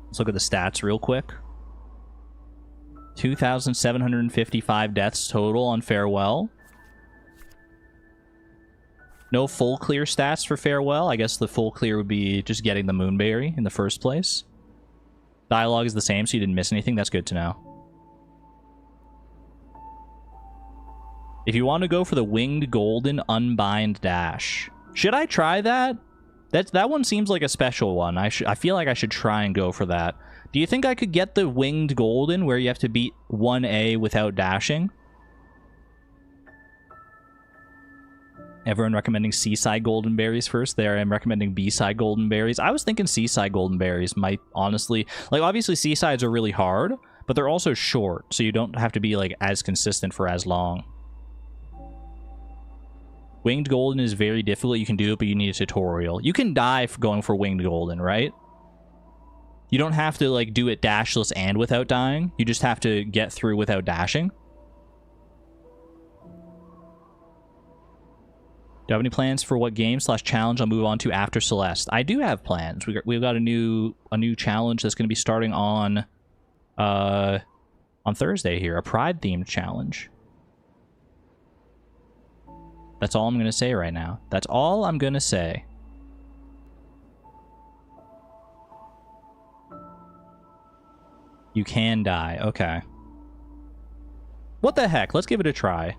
Let's look at the stats real quick. 2,755 deaths total on Farewell. No full clear stats for Farewell. I guess the full clear would be just getting the Moonberry in the first place. Dialogue is the same, so you didn't miss anything. That's good to know. If you want to go for the Winged Golden Unbind Dash. Should I try that? That one seems like a special one. I feel like I should try and go for that. Do you think I could get the Winged Golden where you have to beat 1A without dashing? Everyone recommending Seaside Golden Berries first. There I am recommending B-Side Golden Berries. I was thinking Seaside Golden Berries might honestly... Like, obviously Seasides are really hard, but they're also short, so you don't have to be, like, as consistent for as long. Winged Golden is very difficult. You can do it, but you need a tutorial. You can die for going for Winged Golden, right? You don't have to, like, do it dashless and without dying. You just have to get through without dashing. Do you have any plans for what game / challenge I'll move on to after Celeste? I do have plans. We've got a new challenge that's going to be starting on Thursday here. A Pride-themed challenge. That's all I'm going to say right now. That's all I'm going to say. You can die. Okay. What the heck? Let's give it a try.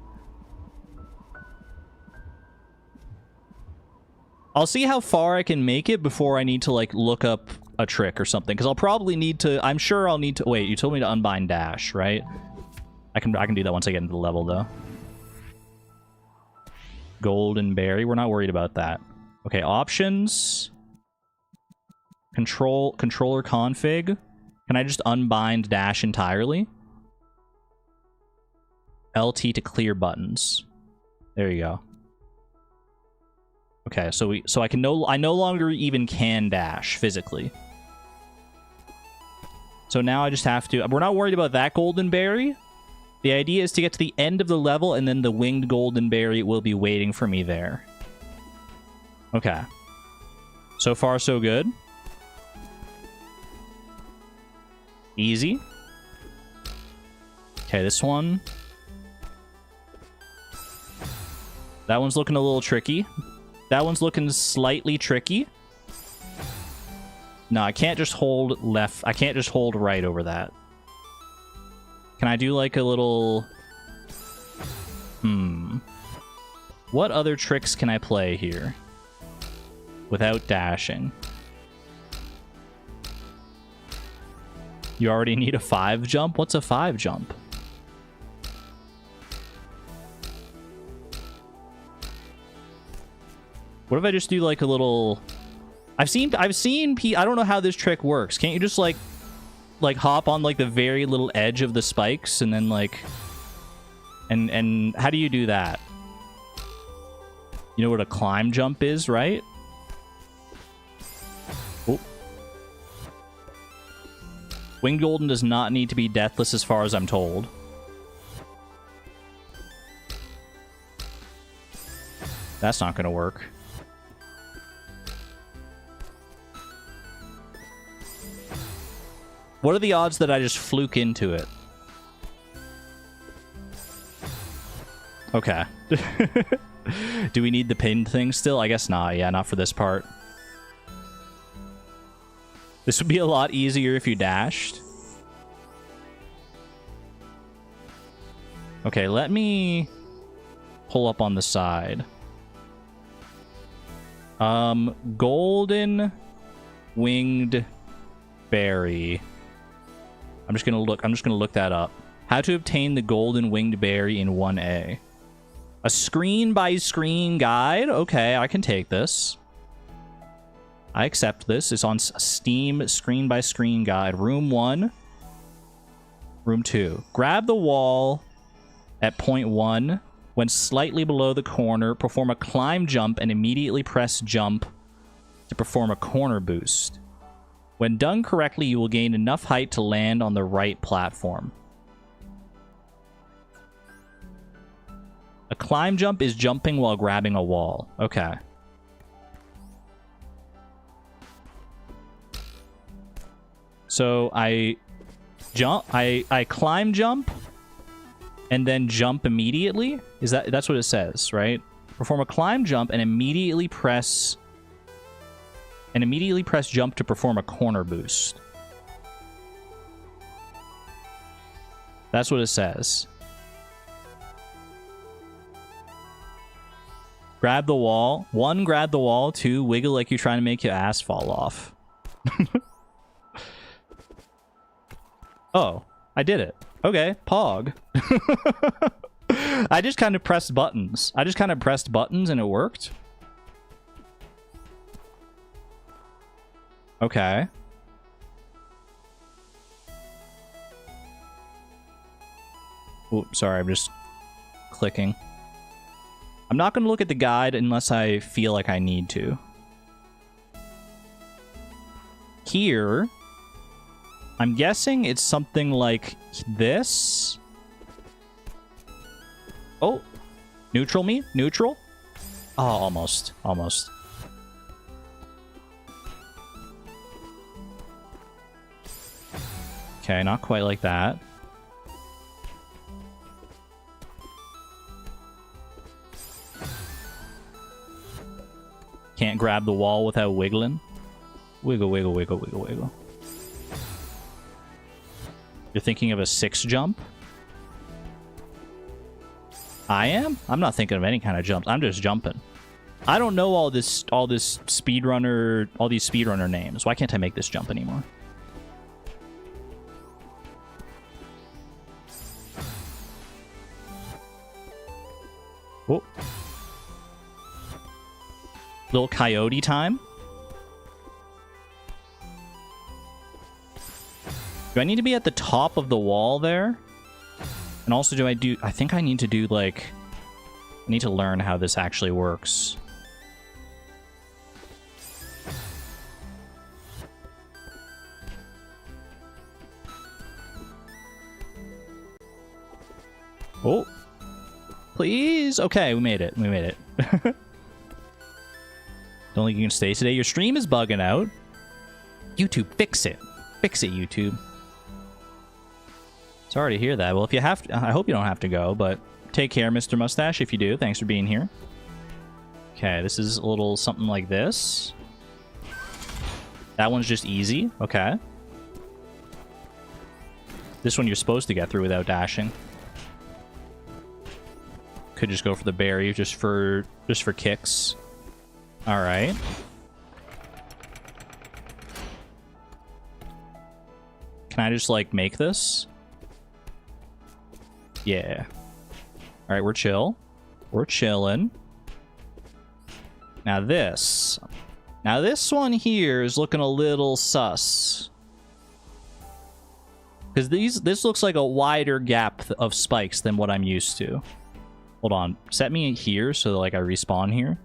I'll see how far I can make it before I need to, like, look up a trick or something. Because I'll probably need to... I'm sure I'll need to... Wait, you told me to unbind dash, right? I can do that once I get into the level, though. Golden Berry. We're not worried about that. Okay, options. Controller config. Can I just unbind dash entirely? LT to clear buttons. There you go. Okay, so I no longer even can dash physically. So now I just have to... We're not worried about that Golden Berry. The idea is to get to the end of the level, and then the Winged Golden Berry will be waiting for me there. Okay. So far, so good. Easy. Okay, this one. That one's looking a little tricky. That one's looking slightly tricky. No, I can't just hold left. I can't just hold right over that. Can I do like a little... What other tricks can I play here without dashing? You already need a 5 jump? What's a 5 jump? What if I just do like a little... I've seen I don't know how this trick works. Can't you just like hop on like the very little edge of the spikes and then like... And how do you do that? You know what a climb jump is, right? Oh. Winged Golden does not need to be deathless as far as I'm told. That's not going to work. What are the odds that I just fluke into it? Okay. Do we need the pinned thing still? I guess not. Yeah, not for this part. This would be a lot easier if you dashed. Okay, let me pull up on the side. Golden Winged Berry. I'm just gonna look that up. How to obtain the Golden Winged Berry in 1A. A screen-by-screen guide? Okay, I can take this. I accept this. It's on Steam screen-by-screen guide. Room 1. Room 2. Grab the wall at point 1. When slightly below the corner, perform a climb jump and immediately press jump to perform a corner boost. When done correctly, you will gain enough height to land on the right platform. A climb jump is jumping while grabbing a wall. Okay. So Jump. I climb jump and then jump immediately. That's what it says, right? Perform a climb jump and immediately press jump to perform a corner boost. That's what it says. Grab the wall. 1, grab the wall. 2, wiggle like you're trying to make your ass fall off. Oh, I did it. Okay, pog. I just kind of pressed buttons. And it worked. Okay. Oops, sorry, I'm just clicking. I'm not going to look at the guide unless I feel like I need to. Here, I'm guessing it's something like this. Oh, neutral me? Neutral? Oh, almost. Almost. Okay, not quite like that. Can't grab the wall without wiggling. Wiggle, wiggle, wiggle, wiggle, wiggle. You're thinking of a 6 jump? I am? I'm not thinking of any kind of jumps. I'm just jumping. I don't know all these speedrunner names. Why can't I make this jump anymore? Whoa. Little coyote time. Do I need to be at the top of the wall there? And also I think I need to do like... I need to learn how this actually works. Oh. Please. Okay, we made it. We made it. Don't think you can stay today. Your stream is bugging out. YouTube, fix it. Fix it, YouTube. Sorry to hear that. Well, if you have to, I hope you don't have to go, but take care, Mr. Mustache, if you do. Thanks for being here. Okay, this is a little something like this. That one's just easy. Okay. This one you're supposed to get through without dashing. Could just go for the berry just for kicks. All right. Can I just like make this? Yeah. All right, we're chill. We're chilling. Now this one here is looking a little sus. Because this looks like a wider gap of spikes than what I'm used to. Hold on. Set me here so that, like, I respawn here.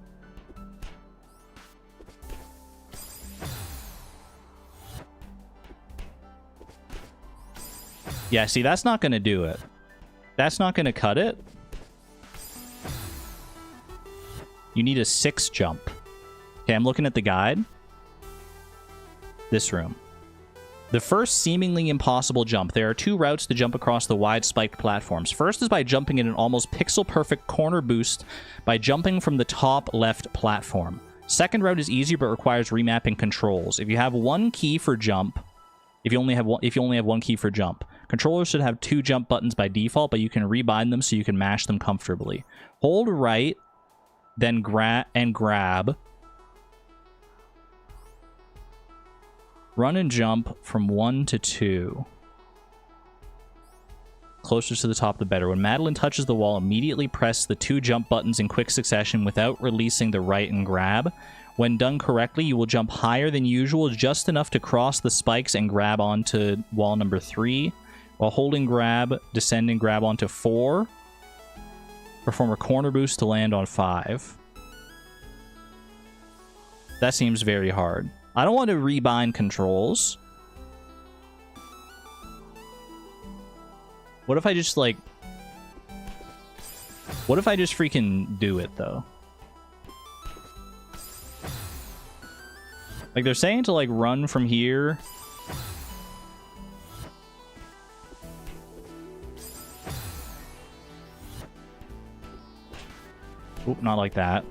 Yeah, see, that's not going to do it. That's not going to cut it. You need a 6 jump. Okay, I'm looking at the guide. This room. The first seemingly impossible jump. There are 2 routes to jump across the wide spiked platforms. First is by jumping in an almost pixel-perfect corner boost by jumping from the top left platform. Second route is easier but requires remapping controls. If you have 1 key for jump, if you only have one key for jump, controllers should have 2 jump buttons by default, but you can rebind them so you can mash them comfortably. Hold right, then grab. Run and jump from 1 to 2. Closer to the top, the better. When Madeline touches the wall, immediately press the 2 jump buttons in quick succession without releasing the right and grab. When done correctly, you will jump higher than usual, just enough to cross the spikes and grab onto wall number 3. While holding grab, descend and grab onto 4. Perform a corner boost to land on 5. That seems very hard. I don't want to rebind controls. What if I just, like... What if I just freaking do it, though? Like, they're saying to, like, run from here. Oop, not like that.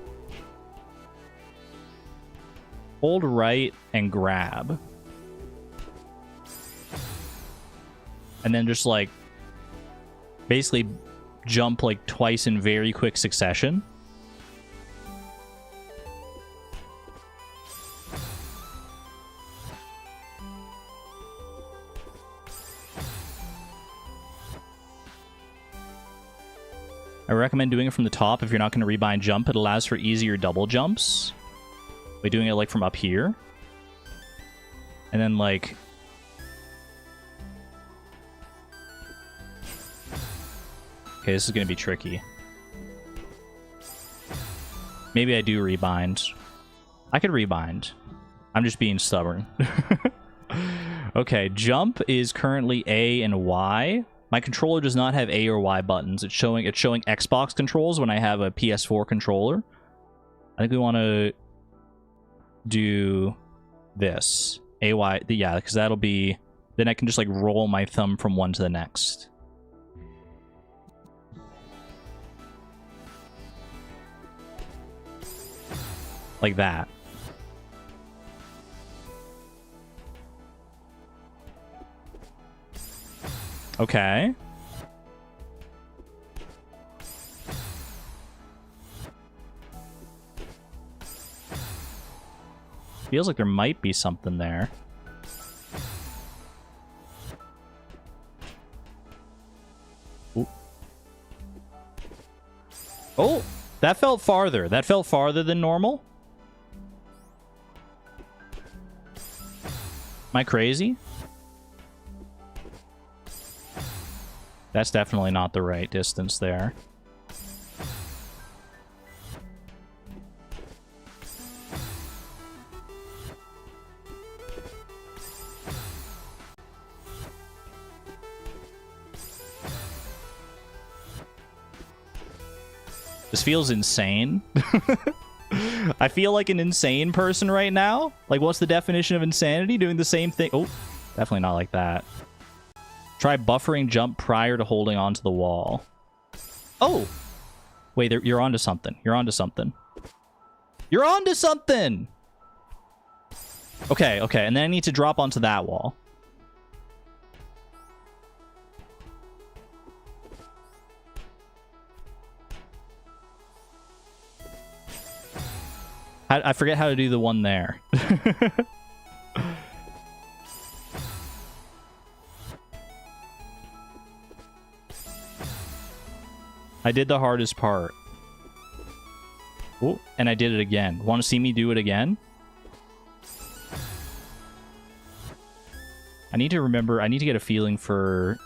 Hold right and grab. And then just like basically jump like twice in very quick succession. I recommend doing it from the top if you're not going to rebind jump. It allows for easier double jumps by doing it like from up here. And then like... Okay, this is going to be tricky. Maybe I do rebind. I could rebind. I'm just being stubborn. Okay, jump is currently A and Y. My controller does not have A or Y buttons. It's showing Xbox controls when I have a PS4 controller. I think we want to do this. A, Y, yeah, because that'll be... Then I can just like roll my thumb from one to the next. Like that. Okay. Feels like there might be something there. Ooh. Oh, that felt farther. That felt farther than normal. Am I crazy? That's definitely not the right distance there. This feels insane. I feel like an insane person right now. Like, what's the definition of insanity? Doing the same thing. Oh, definitely not like that. Try buffering jump prior to holding onto the wall. Oh! Wait, you're onto something. You're onto something. You're onto something! Okay, okay. And then I need to drop onto that wall. I forget how to do the one there. I did the hardest part. Oh, and I did it again. Want to see me do it again? I need to remember, I need to get a feeling for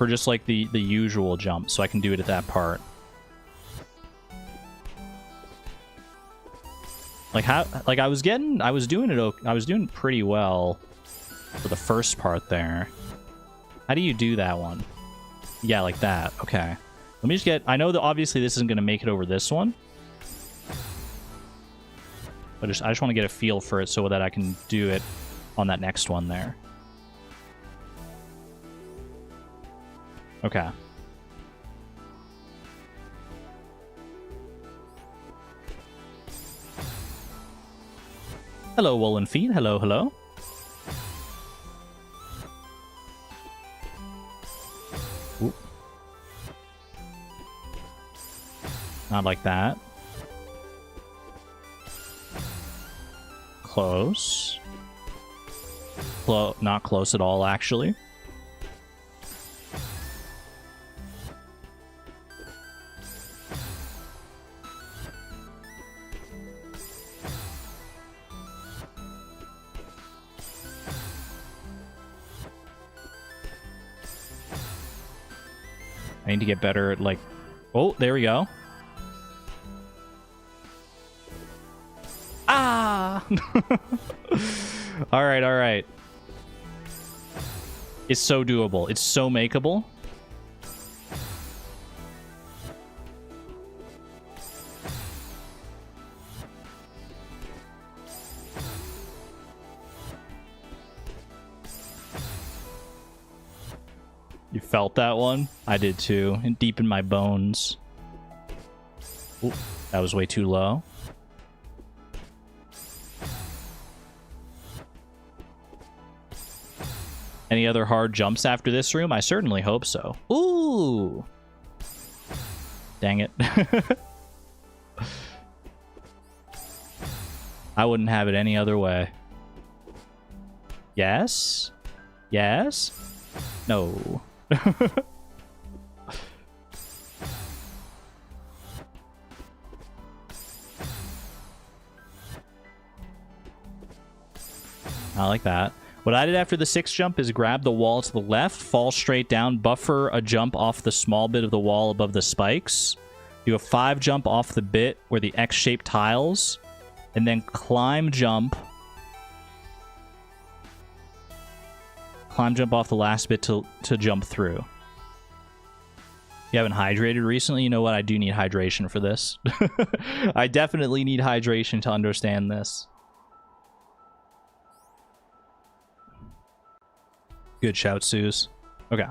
just like the usual jump so I can do it at that part. Like how, like I was doing pretty well for the first part there. How do you do that one? Yeah, like that. Okay. Let me just get, I know that obviously this isn't going to make it over this one. But I just want to get a feel for it so that I can do it on that next one there. Okay. Hello, Woolen Feet. Hello, hello. Ooh. Not like that. Close. Not close at all, actually. I need to get better at, like... Oh, there we go. Ah! Alright, alright. It's so doable. It's so makeable. You felt that one? I did too. And deep in my bones. Ooh, that was way too low. Any other hard jumps after this room? I certainly hope so. Ooh! Dang it. I wouldn't have it any other way. Yes? Yes? No. I like that. What I did after the 6 jump is grab the wall to the left, fall straight down, buffer a jump off the small bit of the wall above the spikes, do a 5 jump off the bit where the X-shaped tiles, and then climb jump off the last bit to jump through. You haven't hydrated recently? You know what? I do need hydration for this. I definitely need hydration to understand this. Good shout, Suze. Okay.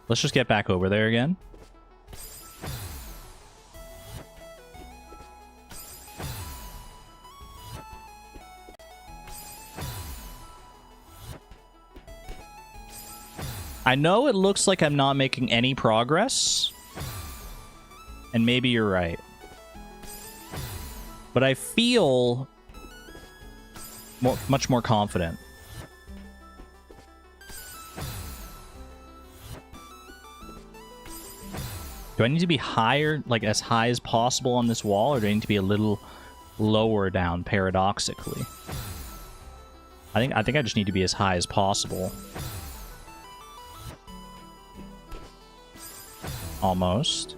Let's just get back over there again. I know it looks like I'm not making any progress. And maybe you're right. But I feel much more confident. Do I need to be higher, like as high as possible on this wall, or do I need to be a little lower down, paradoxically? I think I just need to be as high as possible. Almost.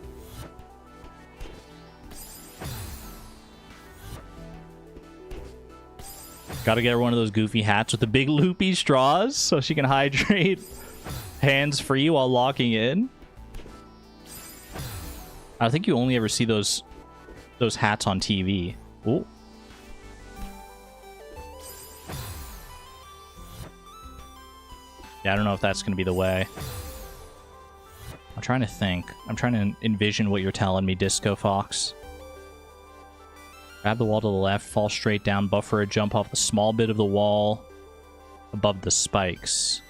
Gotta get her one of those goofy hats with the big loopy straws so she can hydrate hands-free while locking in. I think you only ever see those hats on TV. Ooh. Yeah, I don't know if that's gonna be the way. I'm trying to think. I'm trying to envision what you're telling me, Disco Fox. Grab the wall to the left, fall straight down, buffer a jump off the small bit of the wall above the spikes.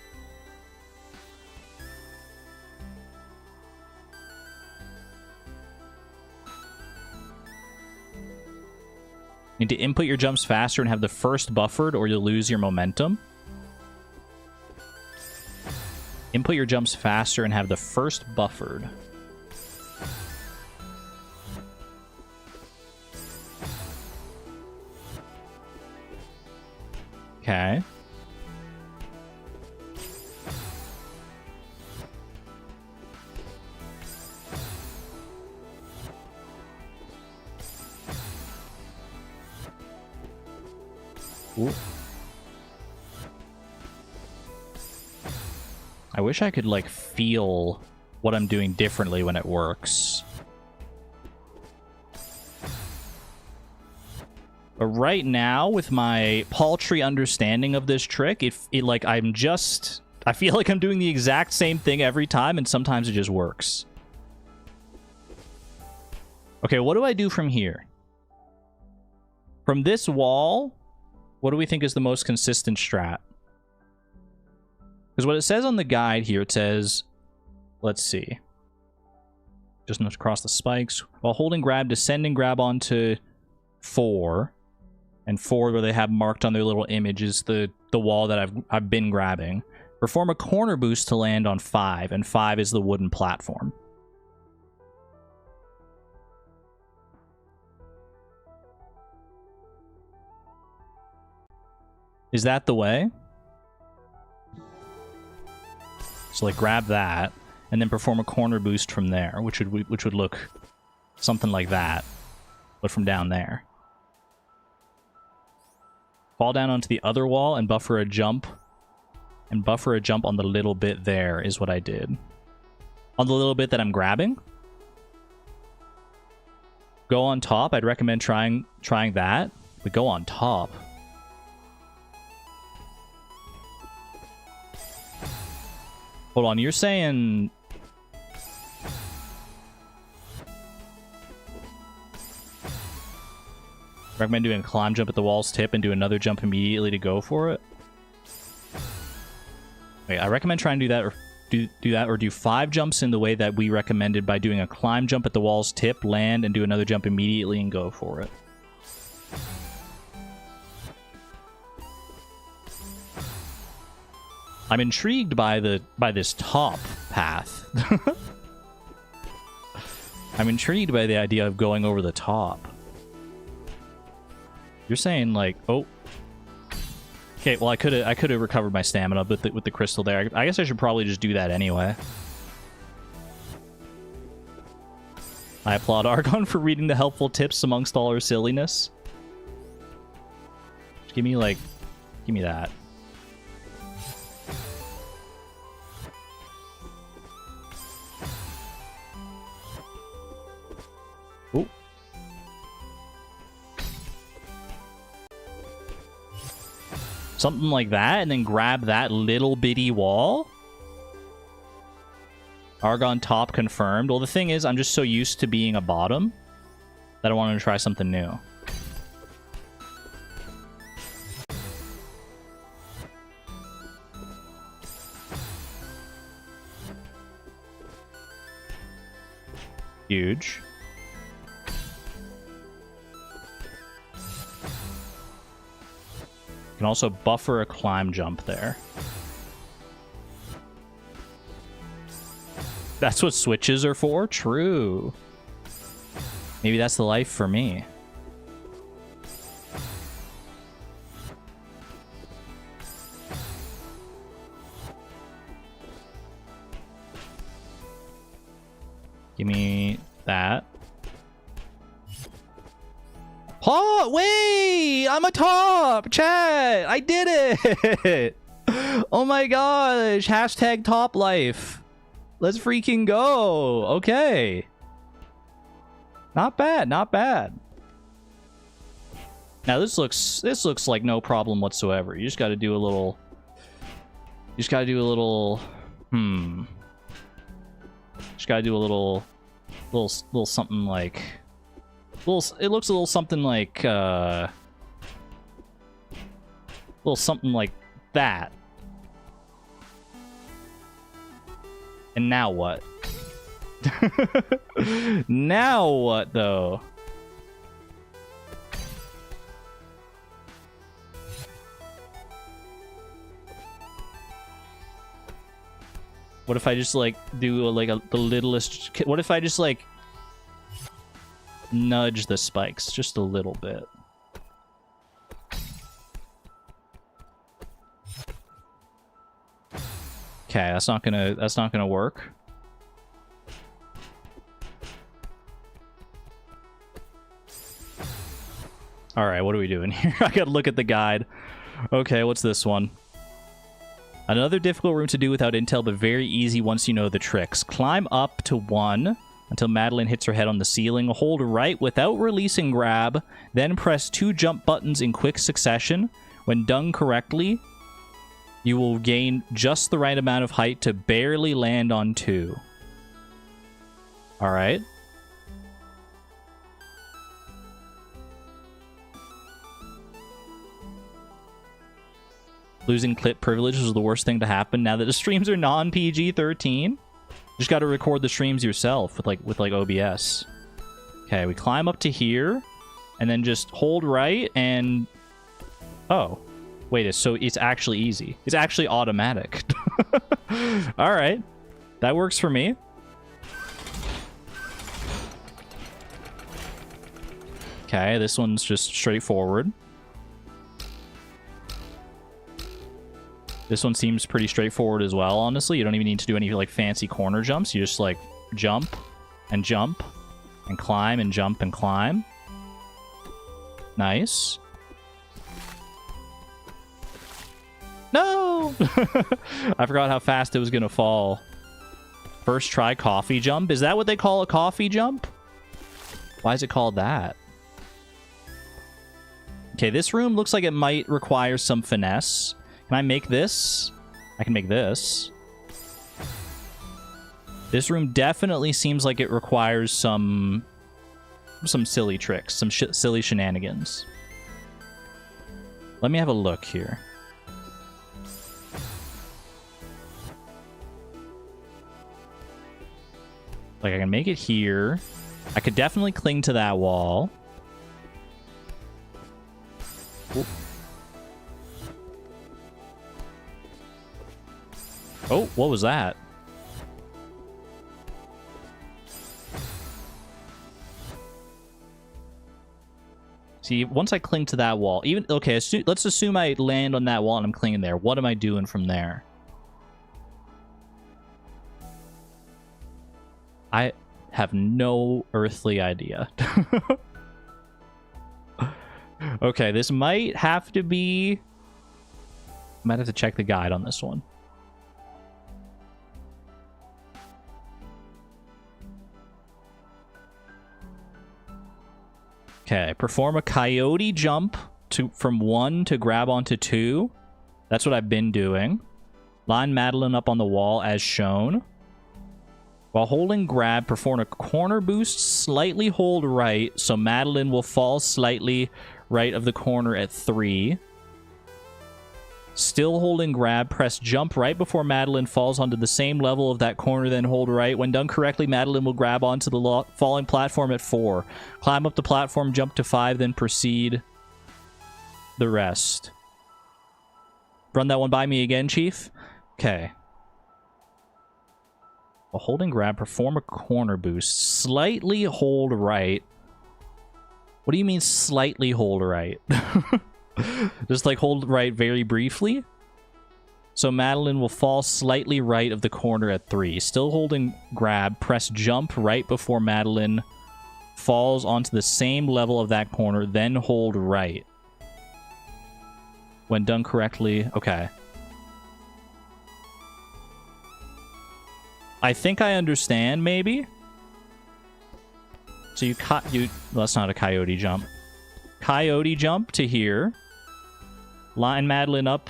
Need to input your jumps faster and have the first buffered, or you'll lose your momentum. Input your jumps faster and have the first buffered. Okay. Ooh. I wish I could, like, feel what I'm doing differently when it works. But right now, with my paltry understanding of this trick, it like, I feel like I'm doing the exact same thing every time, and sometimes it just works. Okay, what do I do from here? From this wall, what do we think is the most consistent strat? Because what it says on the guide here, it says, let's see. Just across the spikes. While holding grab, descend and grab onto 4. And 4, where they have marked on their little image, is the wall that I've been grabbing. Perform a corner boost to land on 5, and 5 is the wooden platform. Is that the way? So, like, grab that, and then perform a corner boost from there, which would look something like that, but from down there. Fall down onto the other wall and buffer a jump. And buffer a jump on the little bit there is what I did. On the little bit that I'm grabbing. Go on top. I'd recommend trying that. But go on top. Hold on, you're saying Recommend doing a climb jump at the wall's tip and do another jump immediately to go for it. Wait, I recommend trying to do that, or do 5 jumps in the way that we recommended by doing a climb jump at the wall's tip, land, and do another jump immediately and go for it. I'm intrigued by this top path. I'm intrigued by the idea of going over the top. You're saying like, oh, okay. Well, I could have recovered my stamina with the crystal there. I guess I should probably just do that anyway. I applaud Argon for reading the helpful tips amongst all her silliness. Just give me that. Ooh. Something like that, and then grab that little bitty wall. Argon top confirmed. Well, the thing is, I'm just so used to being a bottom that I wanted to try something new. Huge. Can also buffer a climb jump there. That's what switches are for? True. Maybe that's the life for me. Give me that. Oh, wait! I'm a top! Chat! I did it! Oh my gosh! Hashtag top life. Let's freaking go! Okay. Not bad, not bad. Now this looks like no problem whatsoever. You just gotta do a little... Just gotta do a little something like... it looks a little something like that. And now what? Now what though? What if I just like do the littlest? What if I just like nudge the spikes just a little bit? Okay, that's not gonna work. All right, what are we doing here? I gotta look at the guide. Okay, what's this one? Another difficult room to do without intel, but very easy once you know the tricks. Climb up to 1 until Madeline hits her head on the ceiling. Hold right without releasing grab, then press 2 jump buttons in quick succession. When done correctly, you will gain just the right amount of height to barely land on 2. All right. Losing clip privileges was the worst thing to happen now that the streams are non-PG-13. Just got to record the streams yourself with like OBS. Okay, we climb up to here and then just hold right and... Oh. Wait, so it's actually easy. It's actually automatic. All right. That works for me. Okay, this one's just straightforward. This one seems pretty straightforward as well, honestly. You don't even need to do any like fancy corner jumps. You just like jump and climb and jump and climb. Nice. No! I forgot how fast it was gonna fall. First try coffee jump. Is that what they call a coffee jump? Why is it called that? Okay, this room looks like it might require some finesse. Can I make this? I can make this. This room definitely seems like it requires some some silly tricks, some silly shenanigans. Let me have a look here. Like, I can make it here. I could definitely cling to that wall. Oop. Oh, what was that? See, once I cling to that wall, even... Okay, let's assume I land on that wall and I'm clinging there. What am I doing from there? I have no earthly idea. Okay, this might have to be... Might have to check the guide on this one. Okay, perform a coyote jump from 1 to grab onto 2. That's what I've been doing. Line Madeline up on the wall as shown. While holding grab, perform a corner boost, slightly hold right, so Madeline will fall slightly right of the corner at 3. Still holding grab, press jump right before Madeline falls onto the same level of that corner, then hold right. When done correctly, Madeline will grab onto the falling platform at 4. Climb up the platform, jump to 5, then proceed the rest. Run that one by me again, Chief. Okay. While holding grab, perform a corner boost. Slightly hold right. What do you mean slightly hold right? Just like hold right very briefly. So Madeline will fall slightly right of the corner at 3. Still holding grab, press jump right before Madeline falls onto the same level of that corner, then hold right. When done correctly, okay. I think I understand, maybe. So well, that's not a coyote jump. Coyote jump to here. Line Madeline up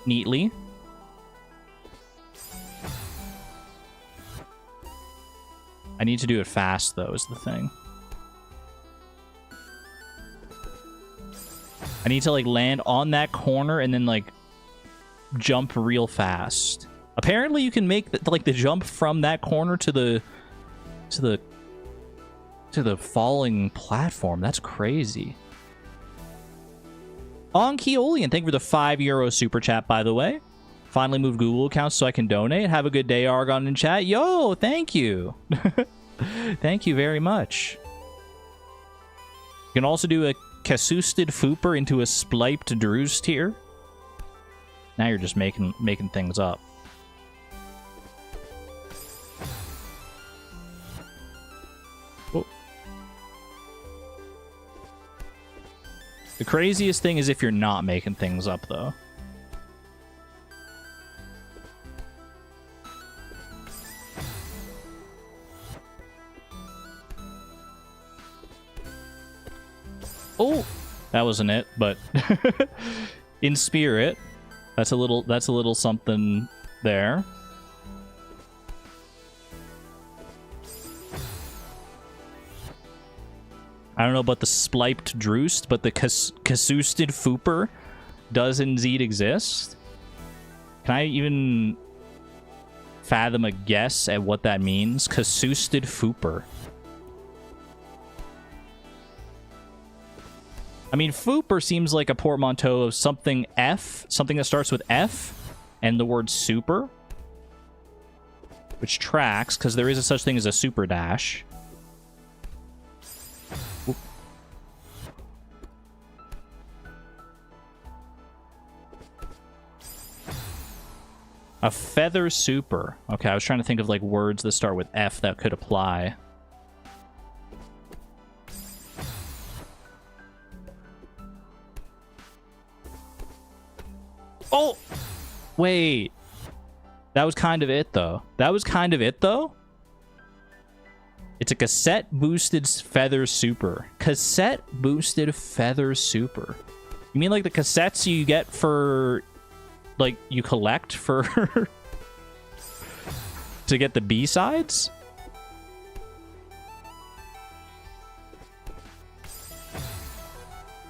neatly. I need to do it fast, though, is the thing. I need to, like, land on that corner and then, like, jump real fast. Apparently, you can make, the jump from that corner to the falling platform. That's crazy. On Keolian, thank you for the €5 super chat, by the way. Finally moved Google accounts so I can donate. Have a good day, Argon in chat. Yo, thank you. Thank you very much. You can also do a Casusted Fooper into a Spliped Droost here. Now you're just making things up. Oh. The craziest thing is if you're not making things up, though. Oh, that wasn't it, but in spirit, that's a little something there. I don't know about the Spliped Droost, but the Casusted Fooper does indeed exist. Can I even fathom a guess at what that means? Casusted Fooper. I mean, Fooper seems like a portmanteau of something something that starts with F, and the word super, which tracks, because there is a such thing as a super dash. Oop. A feather super. Okay, I was trying to think of, like, words that start with F that could apply. Oh! Wait. That was kind of it, though. It's a cassette-boosted feather super. Cassette-boosted feather super. You mean like the cassettes you get for... like, you collect for... to get the B-sides?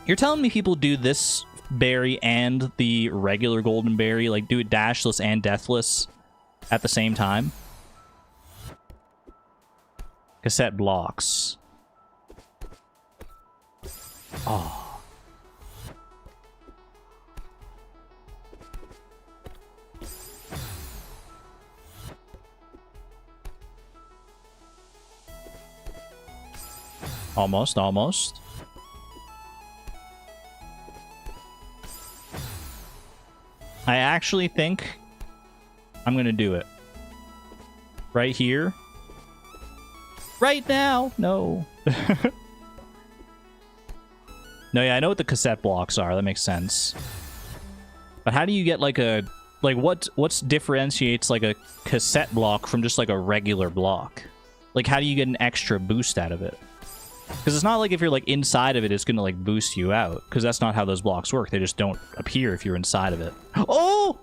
You're telling me people do this berry and the regular golden berry, like do it dashless and deathless at the same time? Cassette blocks. Oh. Almost, almost. I actually think I'm gonna do it. Right here. Right now! No. No, yeah, I know what the cassette blocks are. That makes sense. But how do you get like a... Like, what's differentiates like a cassette block from just like a regular block? Like, how do you get an extra boost out of it? Because it's not like if you're like inside of it, it's gonna like boost you out. Because that's not how those blocks work. They just don't appear if you're inside of it. Oh!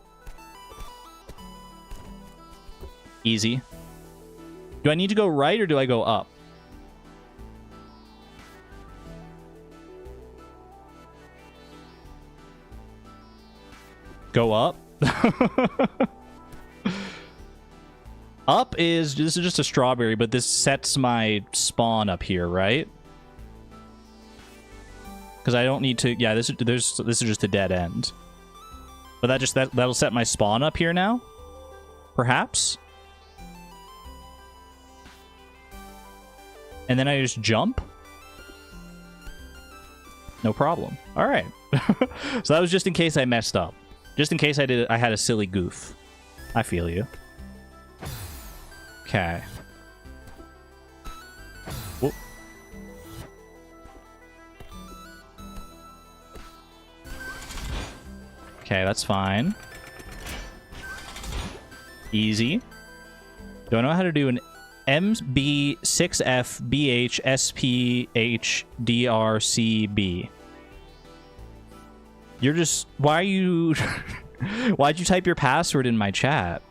Easy. Do I need to go right or do I go up? Go up? Up is... This is just a strawberry, but this sets my spawn up here, right? Because I don't need to... Yeah, this is just a dead end. But that'll set my spawn up here now? Perhaps? And then I just jump? No problem. Alright. So that was just in case I messed up. Just in case I had a silly goof. I feel you. Okay. Whoop. Okay, that's fine. Easy. Do I know how to do an MB6FBHSPHDRCB? You're just... Why are you... Why'd you type your password in my chat?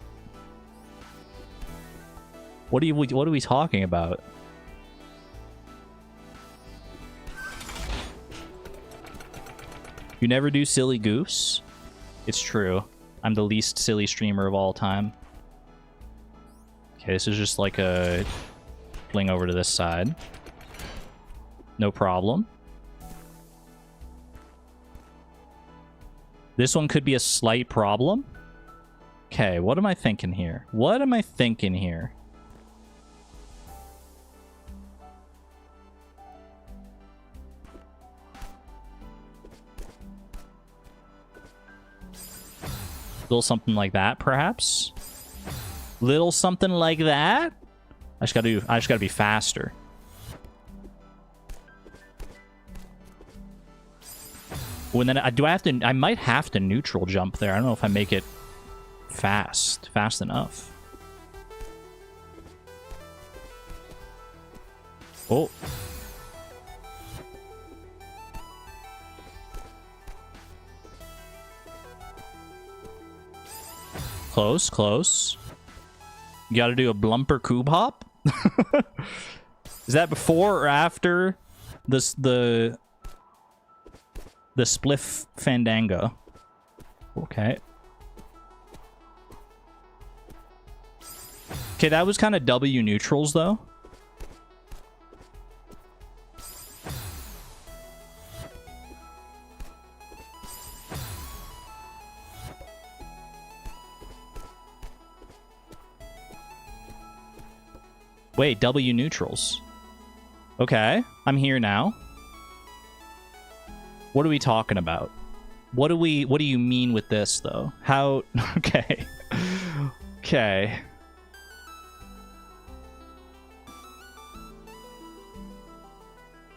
What are we talking about? You never do silly goofs? It's true. I'm the least silly streamer of all time. Okay, this is just like a fling over to this side. No problem. This one could be a slight problem. Okay, what am I thinking here? What am I thinking here? Little something like that, perhaps? Little something like that? I just gotta be faster. And then I might have to neutral jump there. I don't know if I make it fast enough. Oh. Close, close. You gotta do a blumper coob hop? Is that before or after the spliff fandango? Okay. Okay, that was kind of W neutrals, though. Wait, W neutrals. Okay, I'm here now. What are we talking about? What do you mean with this, though? How... Okay. Okay.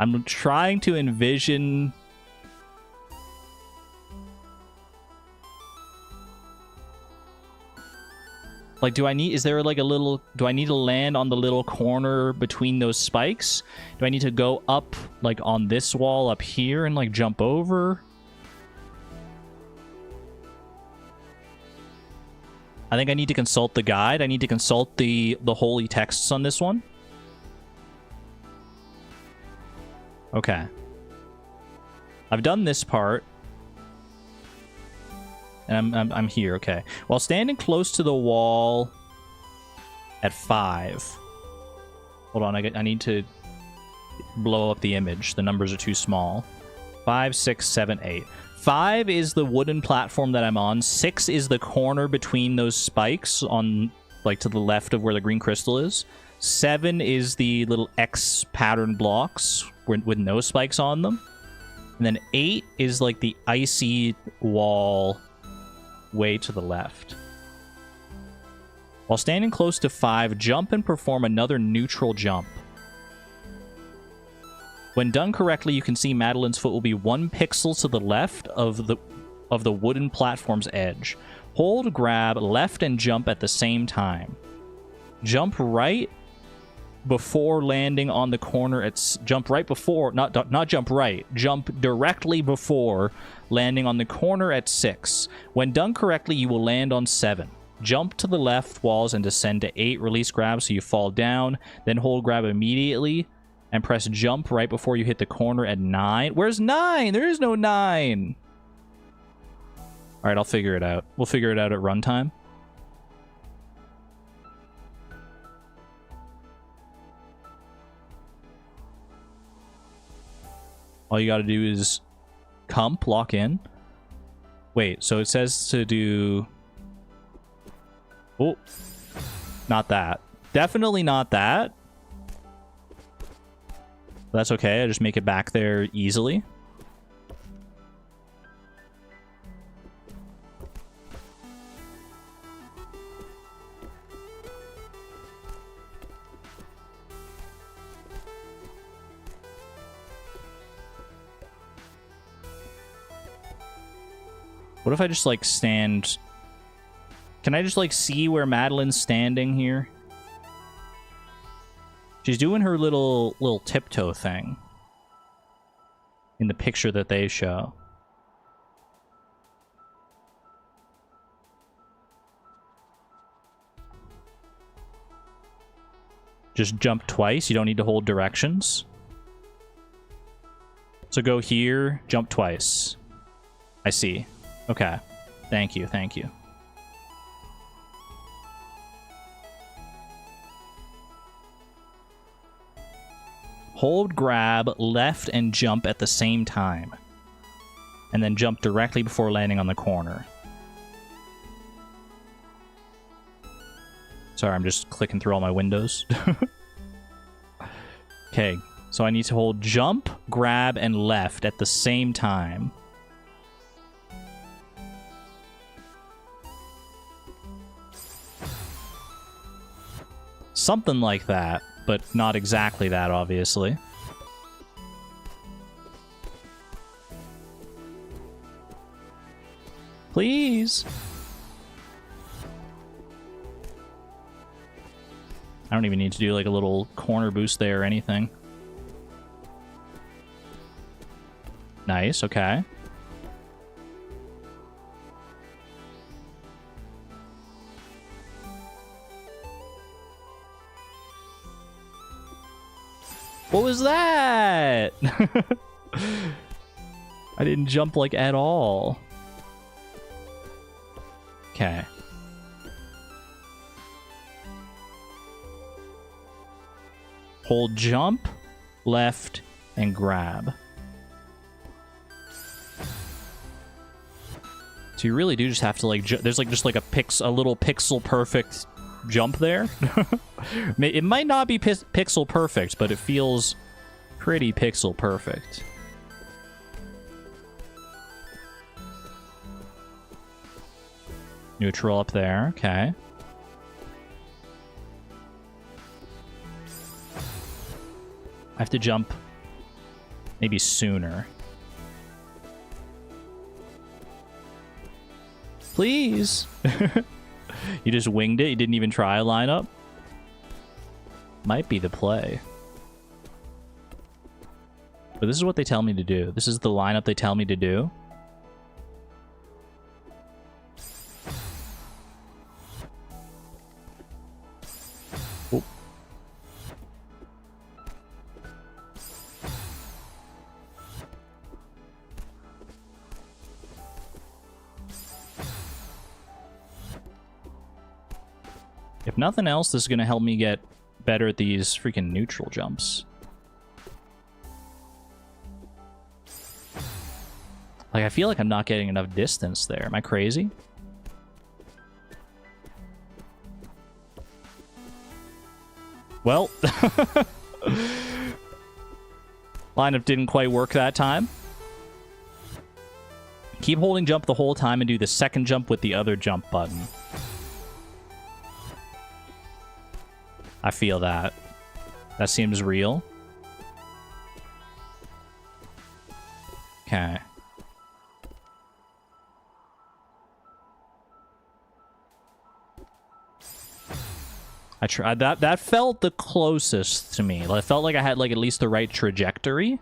I'm trying to envision... Like, is there like a little... Do I need to land on the little corner between those spikes? Do I need to go up, like, on this wall up here and, like, jump over? I think I need to consult the guide. I need to consult the holy texts on this one. Okay. I've done this part. And I'm here, okay. While standing close to the wall at 5. Hold on, I need to blow up the image. The numbers are too small. 5, 6, 7, 8. 5 is the wooden platform that I'm on. 6 is the corner between those spikes on, like, to the left of where the green crystal is. 7 is the little X pattern blocks with no spikes on them. And then 8 is, like, the icy wall way to the left. While standing close to 5, jump and perform another neutral jump. When done correctly, you can see Madeline's foot will be 1 pixel to the left of the wooden platform's edge. Hold, grab, left, and jump at the same time. Jump right before landing on the corner at... Jump right before... Not jump right. Jump directly before landing on the corner at 6. When done correctly, you will land on 7. Jump to the left walls and descend to 8. Release grab so you fall down. Then hold grab immediately. And press jump right before you hit the corner at 9. Where's 9? There is no 9. Alright, I'll figure it out. We'll figure it out at runtime. All you gotta do is comp, lock in. Wait, so it says to do... Oh. Not that. Definitely not that. That's okay, I just make it back there easily. What if I just, like, stand... Can I just, like, see where Madeline's standing here? She's doing her little tiptoe thing in the picture that they show. Just jump twice. You don't need to hold directions. So go here, jump twice. I see. Okay. Thank you, thank you. Hold, grab, left, and jump at the same time. And then jump directly before landing on the corner. Sorry, I'm just clicking through all my windows. Okay, so I need to hold jump, grab, and left at the same time. Something like that. But not exactly that, obviously. Please! I don't even need to do, like, a little corner boost there or anything. Nice, okay. What was that? I didn't jump, like, at all. Okay. Hold jump, left, and grab. So you really do just have to, like, there's, like, just, like, a little pixel perfect jump there. It might not be pixel perfect, but it feels pretty pixel perfect. Neutral up there, okay. I have to jump maybe sooner. Please! You just winged it? You didn't even try a lineup? Might be the play. But this is what they tell me to do. This is the lineup they tell me to do. Oh. If nothing else, this is going to help me get better at these freaking neutral jumps. Like, I feel like I'm not getting enough distance there. Am I crazy? Well, lineup didn't quite work that time. Keep holding jump the whole time and do the second jump with the other jump button. I feel that. That seems real. Okay. I tried that. That felt the closest to me. I felt like I had like at least the right trajectory.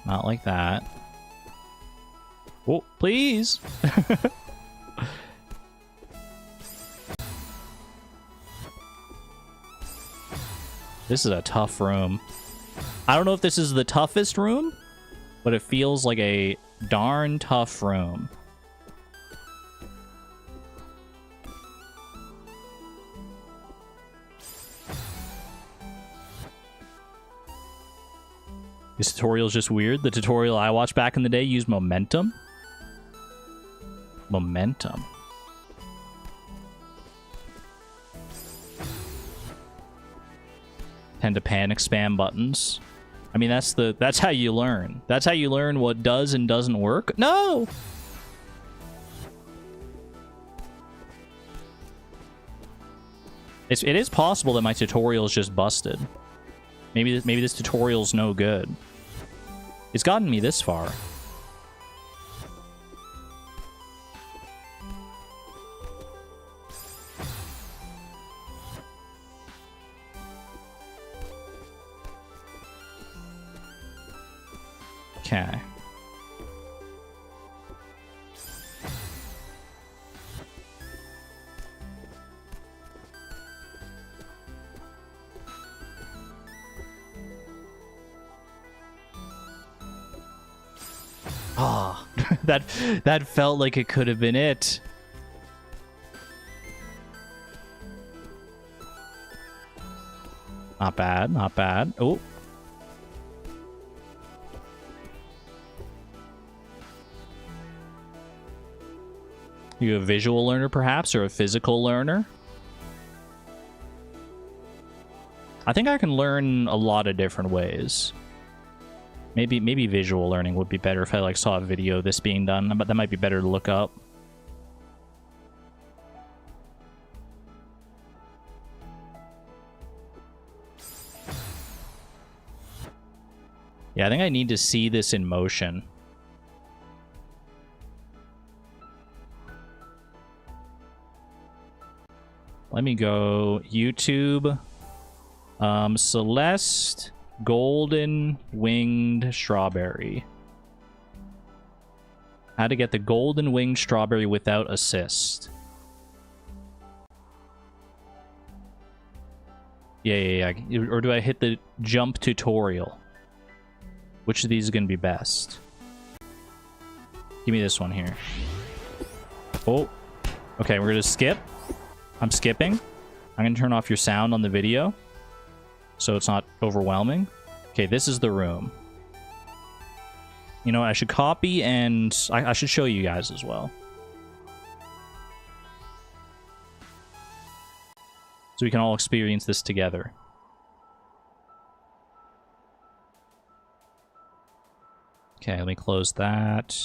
Not like that. Oh, please. This is a tough room. I don't know if this is the toughest room, but it feels like a darn tough room. This tutorial is just weird. The tutorial I watched back in the day used momentum. Momentum. Tend to panic spam buttons. I mean, that's how you learn. That's how you learn what does and doesn't work. No! It is possible that my tutorial is just busted. Maybe this tutorial's no good. It's gotten me this far. Okay. Ah, that felt like it could have been it. Not bad, not bad. Oh. You a visual learner, perhaps, or a physical learner? I think I can learn a lot of different ways. Maybe visual learning would be better if I like saw a video of this being done, but that might be better to look up. Yeah, I think I need to see this in motion. Let me go YouTube. Celeste golden winged strawberry. How to get the golden winged strawberry without assist. Yeah. Or do I hit the jump tutorial? Which of these is going to be best? Give me this one here. Oh. Okay, we're going to skip. I'm skipping. I'm going to turn off your sound on the video so it's not overwhelming. Okay, this is the room. You know, I should copy and I should show you guys as well. So we can all experience this together. Okay, let me close that.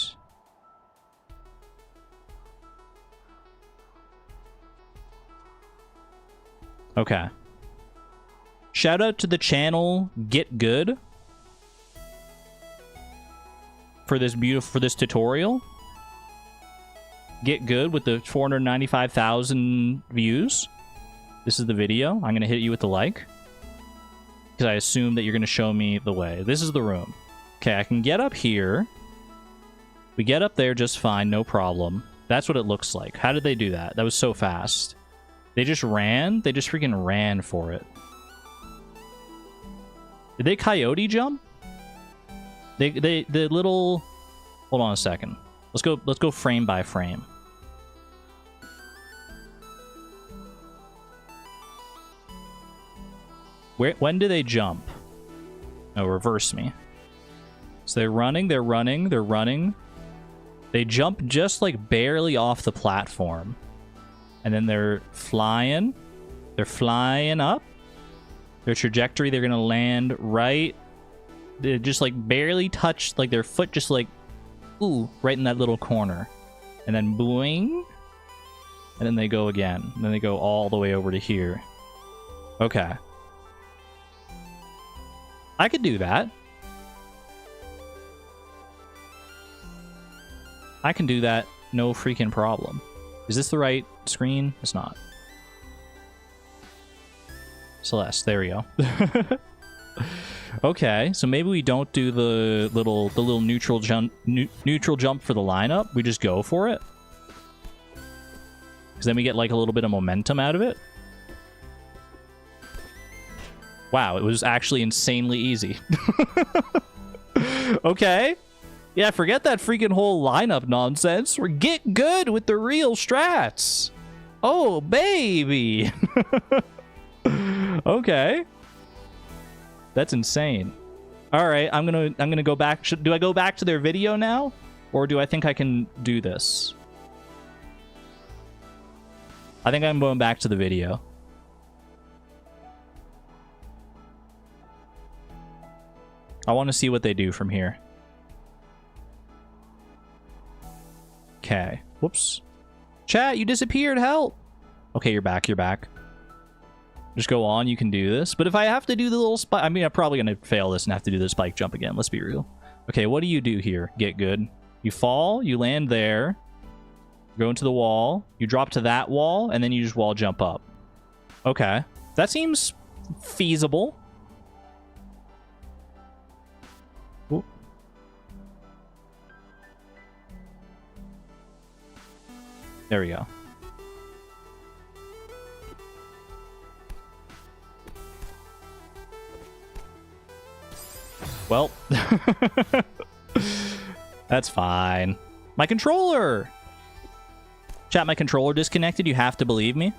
Okay. Shout out to the channel Get Good for this tutorial. Get Good with the 495,000 views. This is the video. I'm going to hit you with the like because I assume that you're going to show me the way. This is the room. Okay, I can get up here. We get up there just fine, no problem. That's what it looks like. How did they do that? That was so fast. They just ran. They just freaking ran for it. Did they coyote jump? The little... Hold on a second. Let's go frame by frame. When do they jump? Oh, reverse me. So they're running, they're running, they're running. They jump just like barely off the platform. And then they're flying. They're flying up. Their trajectory, they're gonna land right. They just like barely touch, like their foot just like, ooh, right in that little corner. And then boing. And then they go again. And then they go all the way over to here. Okay. I could do that. I can do that, no freaking problem. Is this the right screen? It's not. Celeste, there we go. Okay, so maybe we don't do the little neutral jump for the lineup. We just go for it. Because then we get like a little bit of momentum out of it. Wow, it was actually insanely easy. Okay. Yeah, forget that freaking whole lineup nonsense. We're get good with the real strats. Oh, baby. Okay. That's insane. All right, I'm gonna go back. Do I go back to their video now, or do I think I can do this? I think I'm going back to the video. I want to see what they do from here. Okay. Whoops. Chat, you disappeared. Help. Okay, you're back. You're back. Just go on. You can do this. But if I have to do the little spike... I mean, I'm probably going to fail this and have to do the spike jump again. Let's be real. Okay, what do you do here? Get good. You fall. You land there. Go into the wall. You drop to that wall. And then you just wall jump up. Okay. That seems feasible. Ooh. There we go. Well, that's fine. My controller! Chat, my controller disconnected. You have to believe me.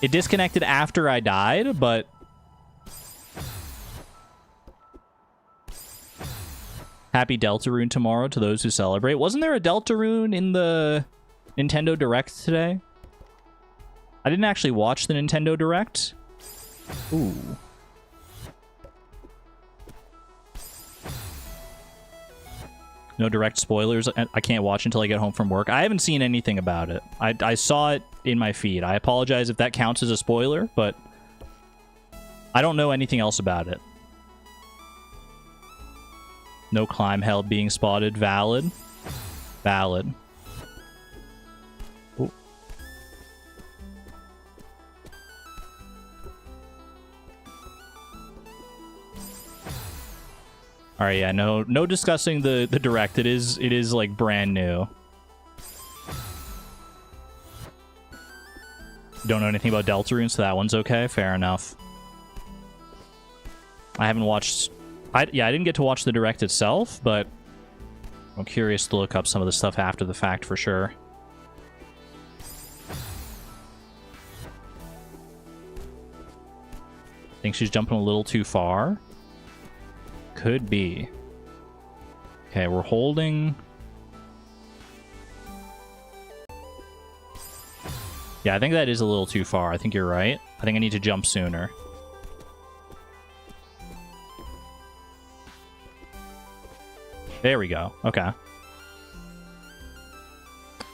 It disconnected after I died, but... Happy Deltarune tomorrow to those who celebrate. Wasn't there a Deltarune in the Nintendo Direct today? I didn't actually watch the Nintendo Direct. Ooh. No direct spoilers. I can't watch until I get home from work. I haven't seen anything about it. I saw it in my feed. I apologize if that counts as a spoiler, but I don't know anything else about it. No climb held being spotted. Valid. Valid. Ooh. All right, yeah, no discussing the direct. It is like brand new. Don't know anything about Deltarune, so that one's okay. Fair enough. I haven't watched. I didn't get to watch the direct itself, but I'm curious to look up some of the stuff after the fact for sure. Think she's jumping a little too far. Could be. Okay, we're holding. Yeah, I think that is a little too far. I think you're right. I think I need to jump sooner. There we go. Okay.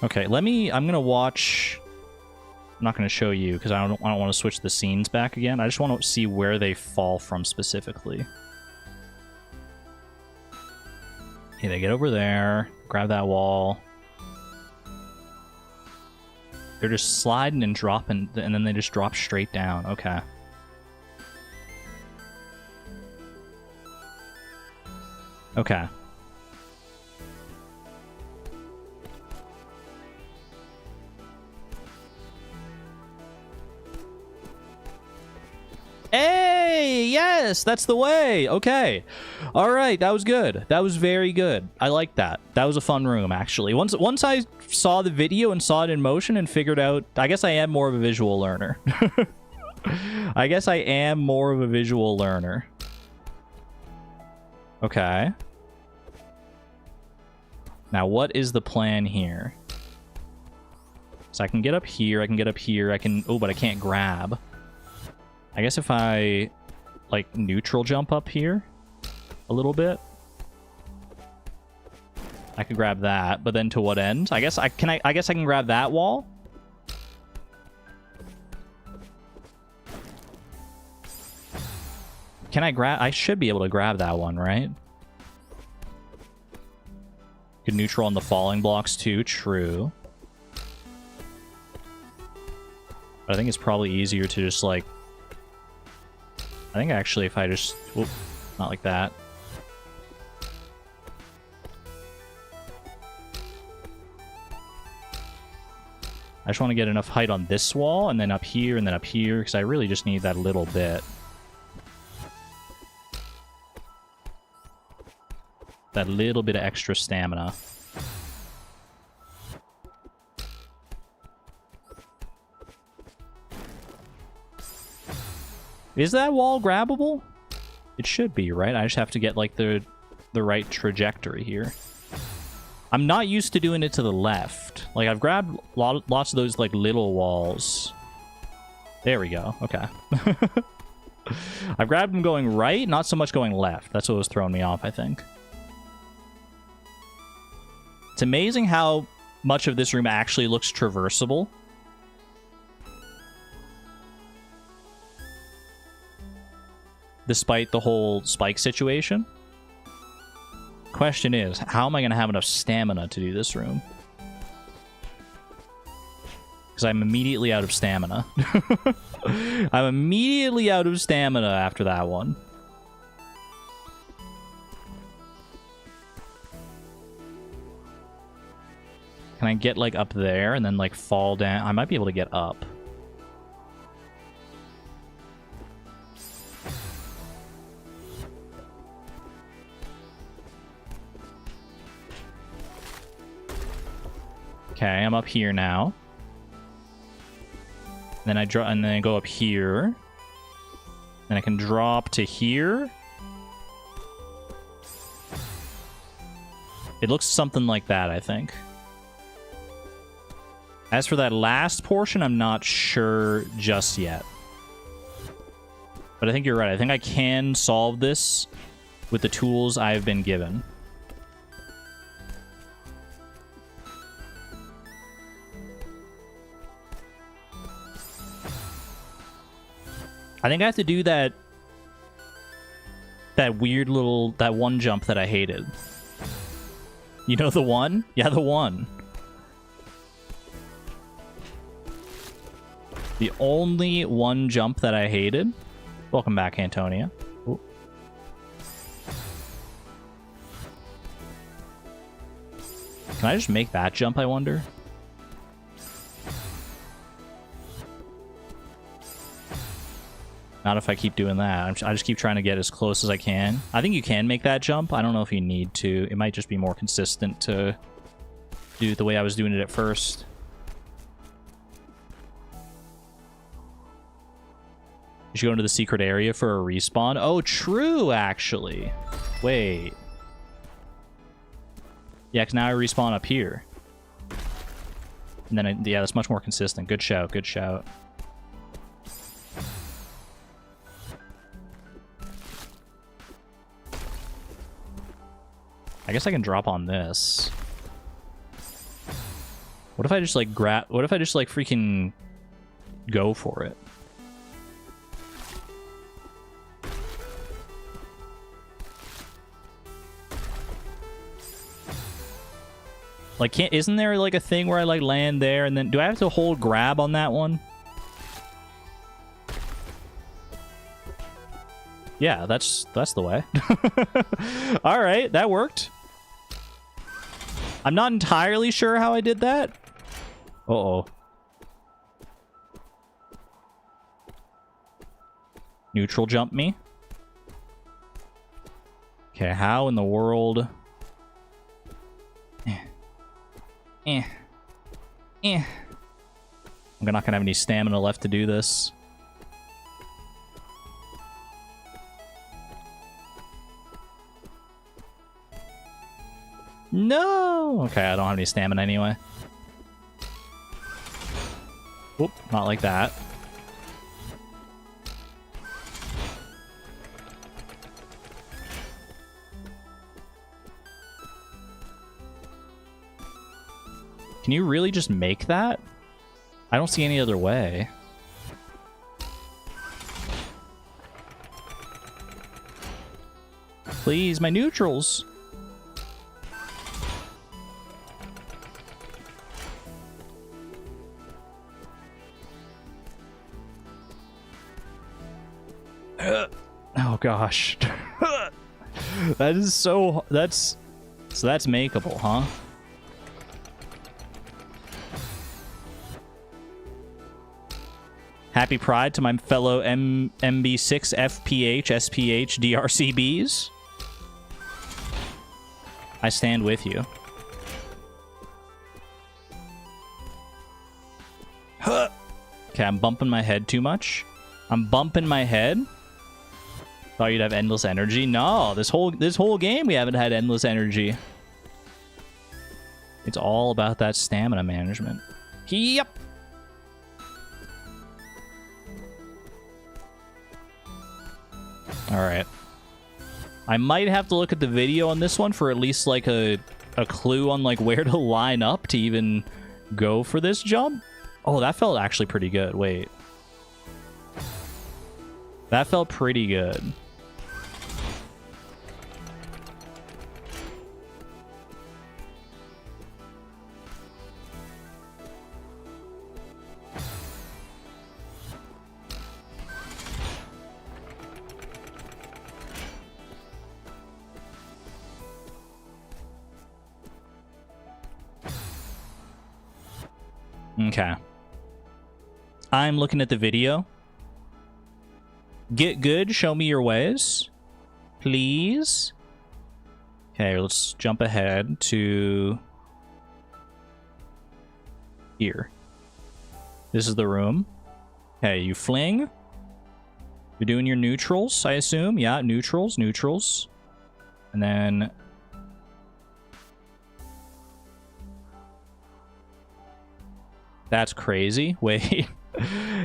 Okay, I'm gonna watch. I'm not gonna show you because I don't want to switch the scenes back again. I just want to see where they fall from specifically. Okay, they get over there, grab that wall. They're just sliding and dropping, and then they just drop straight down. Okay. Okay. Yes, that's the way. Okay. All right, that was good. That was very good. I like that. That was a fun room, actually. Once I saw the video and saw it in motion and figured out... I guess I am more of a visual learner. I guess I am more of a visual learner. Okay. Now, what is the plan here? So I can get up here, I can get up here, I can... Oh, but I can't grab. I guess if I, like, neutral jump up here a little bit, I could grab that, but then to what end? I guess I can grab that wall. Can I grab... I should be able to grab that one, right? Could neutral on the falling blocks too, true. But I think it's probably easier to just, like... I think actually if I just... Whoop, not like that. I just want to get enough height on this wall, and then up here, and then up here, because I really just need that little bit. That little bit of extra stamina. Is that wall grabbable? It should be, right? I just have to get, like, the right trajectory here. I'm not used to doing it to the left. Like, I've grabbed lots of those, like, little walls. There we go. Okay. I've grabbed them going right, not so much going left. That's what was throwing me off, I think. It's amazing how much of this room actually looks traversable. Despite the whole spike situation. Question is, how am I going to have enough stamina to do this room? Because I'm immediately out of stamina. I'm immediately out of stamina after that one. Can I get, like, up there and then, like, fall down? I might be able to get up. Okay, I'm up here now. Then I drop, and then I go up here. Then I can drop to here. It looks something like that, I think. As for that last portion, I'm not sure just yet. But I think you're right. I think I can solve this with the tools I've been given. I think I have to do that weird little, that one jump that I hated. You know the one? Yeah, the one. The only one jump that I hated. Welcome back, Antonia. Ooh. Can I just make that jump, I wonder? Not if I keep doing that. I just keep trying to get as close as I can. I think you can make that jump. I don't know if you need to. It might just be more consistent to do it the way I was doing it at first. You should go into the secret area for a respawn. Oh, true, actually. Wait. Yeah, because now I respawn up here. And then, yeah, that's much more consistent. Good shout, good shout. I guess I can drop on this. What if I just, like, what if I just, like, freaking go for it? Like, isn't there, like, a thing where I, like, land there and then... Do I have to hold grab on that one? Yeah, that's the way. Alright, that worked. I'm not entirely sure how I did that. Uh-oh. Neutral jump me. Okay, how in the world? I'm not gonna have any stamina left to do this. No! Okay, I don't have any stamina anyway. Oop, not like that. Can you really just make that? I don't see any other way. Please, my neutrals. Oh gosh. That is so that's makeable, huh? Happy Pride to my fellow MB6 FPH SPH DRCBs. I stand with you. Okay, I'm bumping my head too much. I'm bumping my head. Thought you'd have endless energy. No, this whole game we haven't had endless energy. It's all about that stamina management. Yep. All right. I might have to look at the video on this one for at least like a clue on like where to line up to even go for this jump. Oh, that felt actually pretty good. Wait. That felt pretty good. Okay. I'm looking at the video. Get good, show me your ways. Please. Okay, let's jump ahead to here. This is the room. Okay, you fling. You're doing your neutrals, I assume. Yeah, neutrals, neutrals. And then... That's crazy. Wait.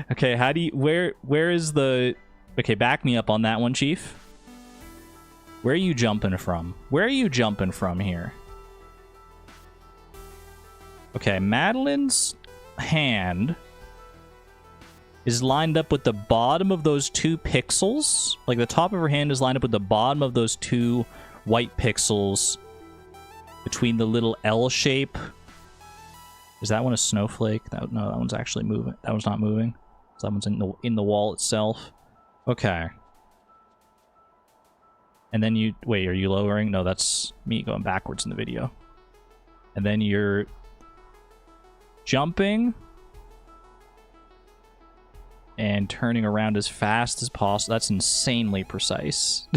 Okay, how do you... Where is the... Okay, back me up on that one, Chief. Where are you jumping from? Where are you jumping from here? Okay, Madeline's hand is lined up with the bottom of those 2 pixels. Like, the top of her hand is lined up with the bottom of those 2 white pixels between the little L shape. Is that one a snowflake? No, that one's actually moving. That one's not moving. So that one's in the wall itself. Okay. And then you... Wait, are you lowering? No, that's me going backwards in the video. And then you're... jumping. And turning around as fast as possible. That's insanely precise.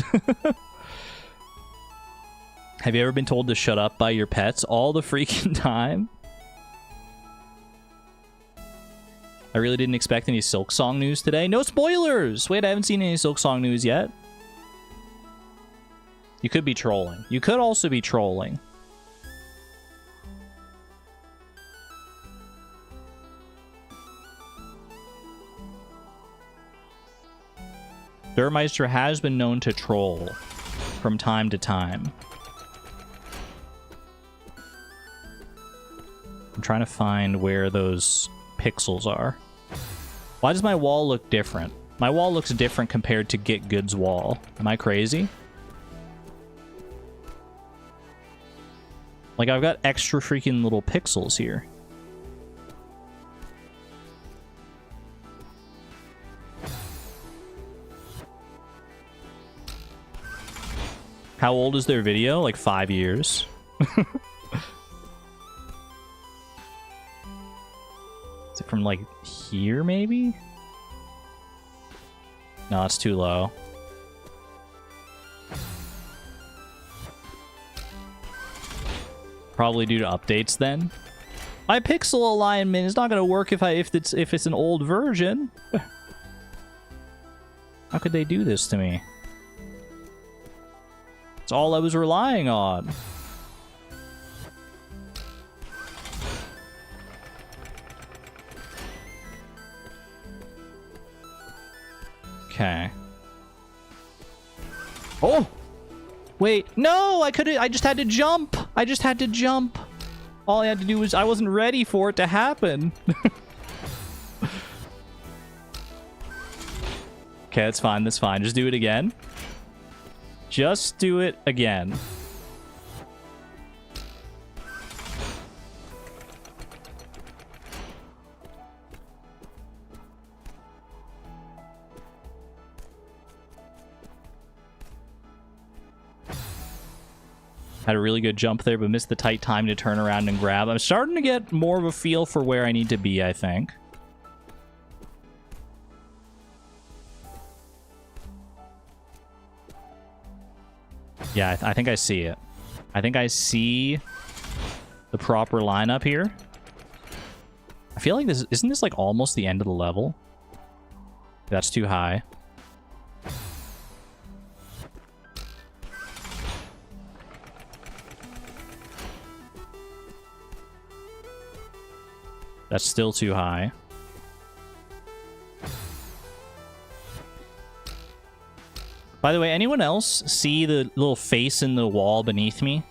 Have you ever been told to shut up by your pets all the freaking time? I really didn't expect any Silk Song news today. No spoilers! Wait, I haven't seen any Silk Song news yet. You could be trolling. You could also be trolling. Durmeister has been known to troll from time to time. I'm trying to find where those pixels are. Why does my wall look different? My wall looks different compared to Get Good's wall. Am I crazy? Like, I've got extra freaking little pixels here. How old is their video? Like 5 years. Is it from like here maybe? No, it's too low. Probably due to updates then. My pixel alignment is not going to work if it's an old version. How could they do this to me? It's all I was relying on. Okay. Oh! Wait, no! I just had to jump! I just had to jump! All I had to do was... I wasn't ready for it to happen. Okay, that's fine, that's fine. Just do it again. Just do it again. Had a really good jump there, but missed the tight time to turn around and grab. I'm starting to get more of a feel for where I need to be, I think. Yeah, I think I see it. I think I see the proper lineup here. I feel like this... Isn't this like almost the end of the level? That's too high. That's still too high. By the way, anyone else see the little face in the wall beneath me?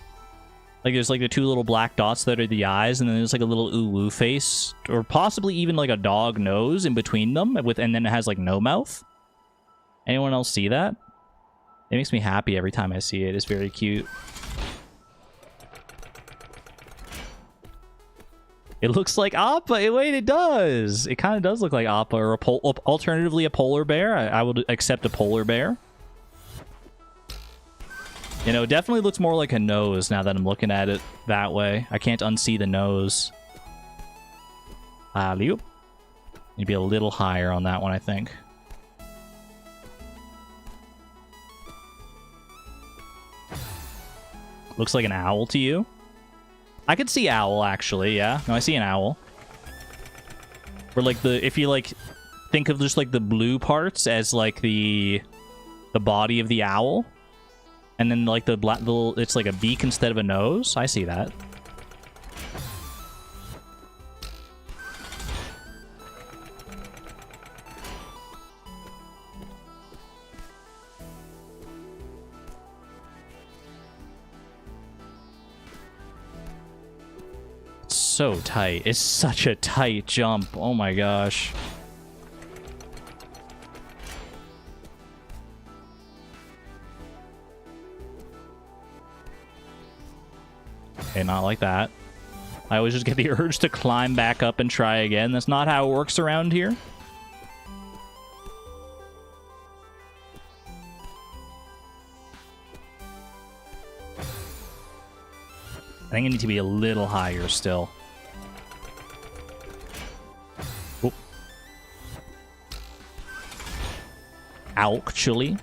Like, there's like the two little black dots that are the eyes, and then there's like a little ooh-woo face, or possibly even like a dog nose in between them, and then it has like no mouth. Anyone else see that? It makes me happy every time I see it. It's very cute. It looks like Appa. Wait, it does. It kind of does look like Appa, or alternatively a polar bear. I would accept a polar bear. You know, it definitely looks more like a nose now that I'm looking at it that way. I can't unsee the nose. Need to be a little higher on that one, I think. Looks like an owl to you? I could see owl, actually, yeah. No, I see an owl. Or like if you like think of just like the blue parts as like the body of the owl, and then like the black little, it's like a beak instead of a nose. I see that. So tight. It's such a tight jump. Oh my gosh. Okay, not like that. I always just get the urge to climb back up and try again. That's not how it works around here. I think I need to be a little higher still. Oh. Actually.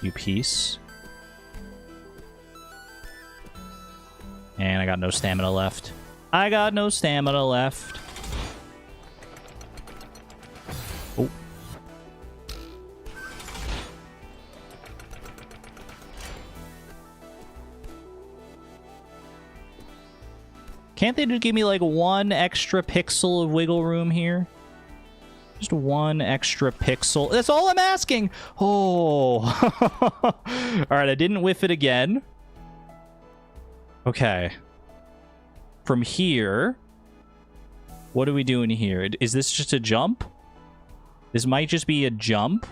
You piece. And I got no stamina left. I got no stamina left. Oh. Can't they just give me like one extra pixel of wiggle room here? Just one extra pixel. That's all I'm asking. Oh. All right, I didn't whiff it again. Okay. From here, what are we doing here? Is this just a jump? This might just be a jump.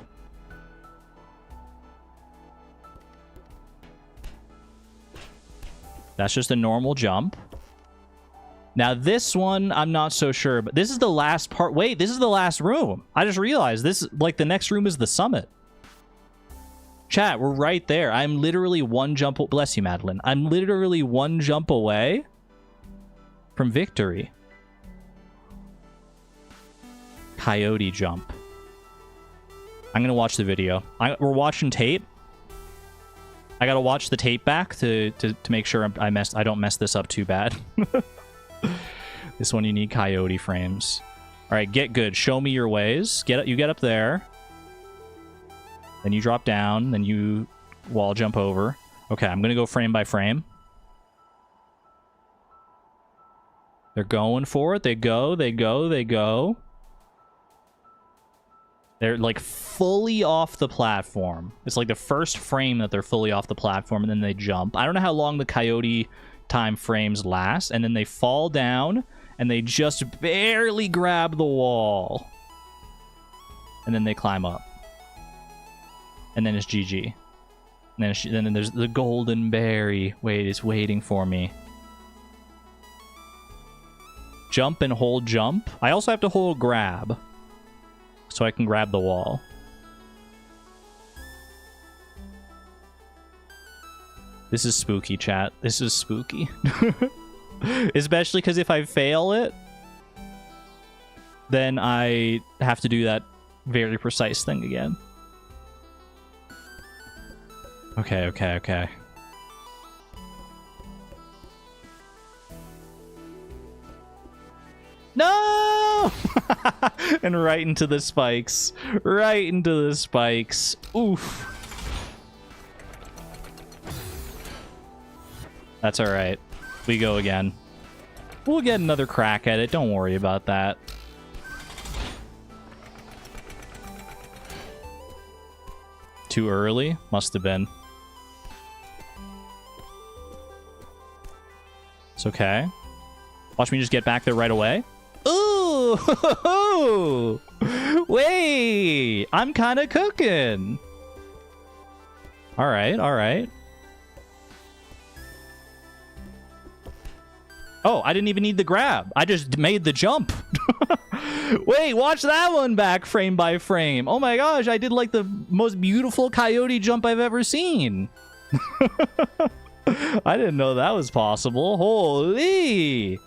That's just a normal jump. Now this one, I'm not so sure, but this is the last part. Wait, this is the last room. I just realized this, like, the next room is the summit. Chat, we're right there. I'm literally one jump. Bless you, Madeline. I'm literally one jump away from victory. Coyote jump. I'm gonna watch the video. We're watching tape. I gotta watch the tape back to make sure I don't mess this up too bad. This one you need coyote frames. All right, get good. Show me your ways. You get up there. Then you drop down. Then you wall jump over. Okay, I'm gonna go frame by frame. They're going for it. They go. They go. They go. They're like fully off the platform. It's like the first frame that they're fully off the platform, and then they jump. I don't know how long the coyote time frames last, and then they fall down, and they just barely grab the wall. And then they climb up. And then it's GG. And then there's the golden berry. Wait, it's waiting for me. Jump and hold jump. I also have to hold grab, so I can grab the wall. This is spooky, chat. This is spooky. Especially because if I fail it, then I have to do that very precise thing again. Okay, okay, okay. No! And right into the spikes. Right into the spikes. Oof. That's alright. We go again. We'll get another crack at it. Don't worry about that. Too early? Must have been. It's okay. Watch me just get back there right away. Ooh! Wait! I'm kind of cooking. All right, all right. Oh, I didn't even need the grab. I just made the jump. Wait, watch that one back frame by frame. Oh my gosh, I did like the most beautiful coyote jump I've ever seen. I didn't know that was possible. Holy!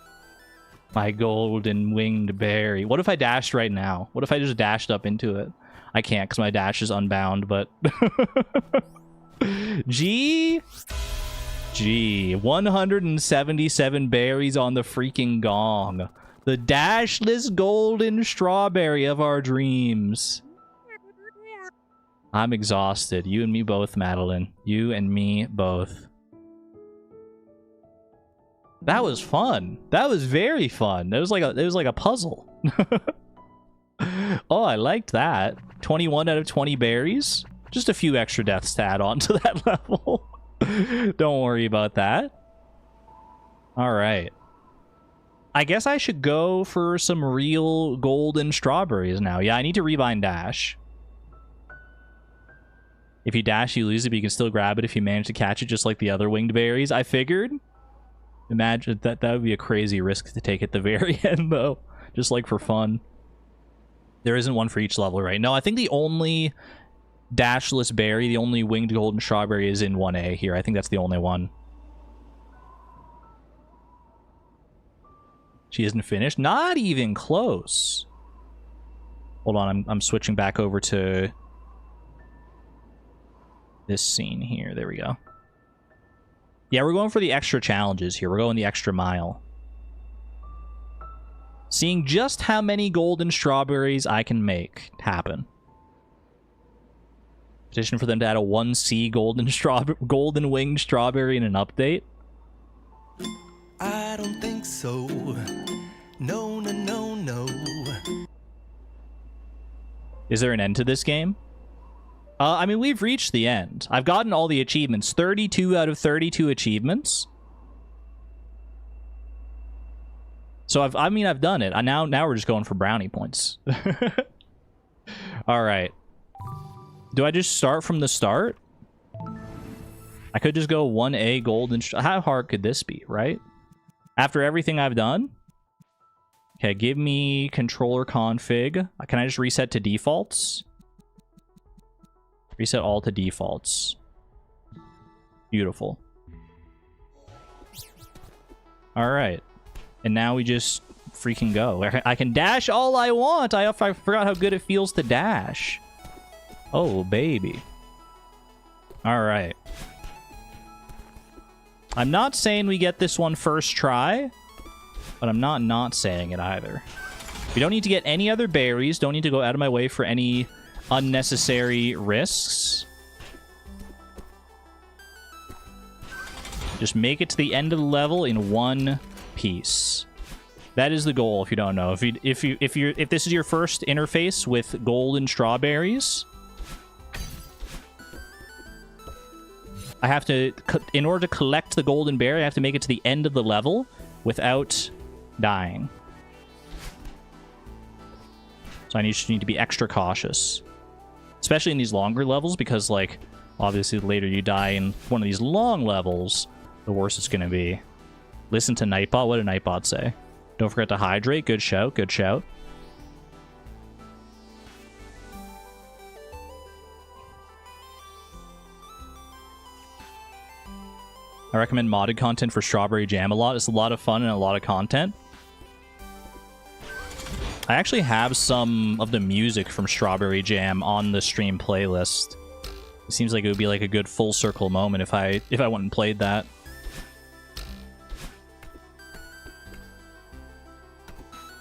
My golden winged berry. What if I dashed right now? What if I just dashed up into it? I can't because my dash is unbound, but... G... 177 berries on the freaking gong. The dashless golden strawberry of our dreams. I'm exhausted. You and me both, Madeline. You and me both. That was fun. That was very fun. It was like a puzzle. Oh, I liked that. 21 out of 20 berries. Just a few extra deaths to add on to that level. Don't worry about that. All right. I guess I should go for some real golden strawberries now. Yeah, I need to rebind dash. If you dash, you lose it, but you can still grab it if you manage to catch it, just like the other winged berries. I figured. Imagine that would be a crazy risk to take at the very end, though. Just like for fun. There isn't one for each level, right? No, I think the only dashless berry, the only winged golden strawberry is in 1A here. I think that's the only one. She isn't finished? Not even close. Hold on, I'm switching back over to this scene here. There we go. Yeah, we're going for the extra challenges here. We're going the extra mile. Seeing just how many golden strawberries I can make happen. Petition for them to add a 1C golden winged strawberry in an update. I don't think so. No, no, no, no. Is there an end to this game? I mean, we've reached the end. I've gotten all the achievements. 32 out of 32 achievements. So I've done it. Now we're just going for brownie points. All right. Do I just start from the start? I could just go 1A golden. How hard could this be, right? After everything I've done? Okay, give me controller config. Can I just reset to defaults? Reset all to defaults. Beautiful. All right. And now we just freaking go. I can dash all I want. I forgot how good it feels to dash. Oh, baby. All right. I'm not saying we get this one first try, but I'm not saying it either. We don't need to get any other berries. Don't need to go out of my way for any unnecessary risks. Just make it to the end of the level in one piece. That is the goal. If you don't know, if this is your first interface with golden strawberries, I have to, in order to collect the golden berry, I have to make it to the end of the level without dying. So I just need to be extra cautious, especially in these longer levels, because like obviously the later you die in one of these long levels, the worse it's going to be. Listen to Nightbot. What did Nightbot say? Don't forget to hydrate. Good shout. Good shout. I recommend modded content for Strawberry Jam a lot. It's a lot of fun and a lot of content. I actually have some of the music from Strawberry Jam on the stream playlist. It seems like it would be like a good full circle moment if I went and played that.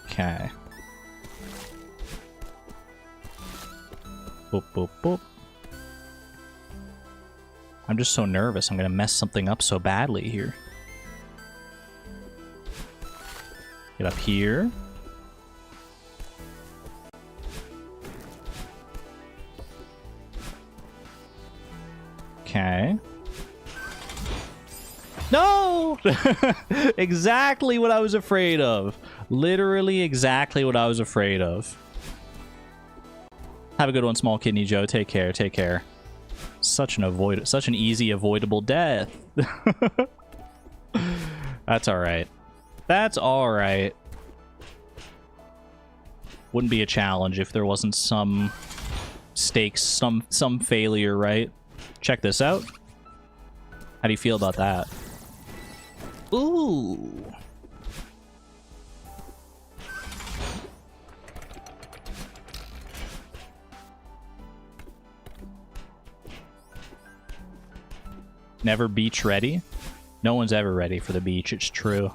Okay. Boop, boop, boop. I'm just so nervous. I'm going to mess something up so badly here. Get up here. Okay. No! Exactly what I was afraid of. Literally exactly what I was afraid of. Have a good one, Small Kidney Joe. Take care. Take care. Such an easy avoidable death. That's all right. That's all right. Wouldn't be a challenge if there wasn't some stakes, some failure, right? Check this out. How do you feel about that? Ooh. Never beach ready? No one's ever ready for the beach, it's true.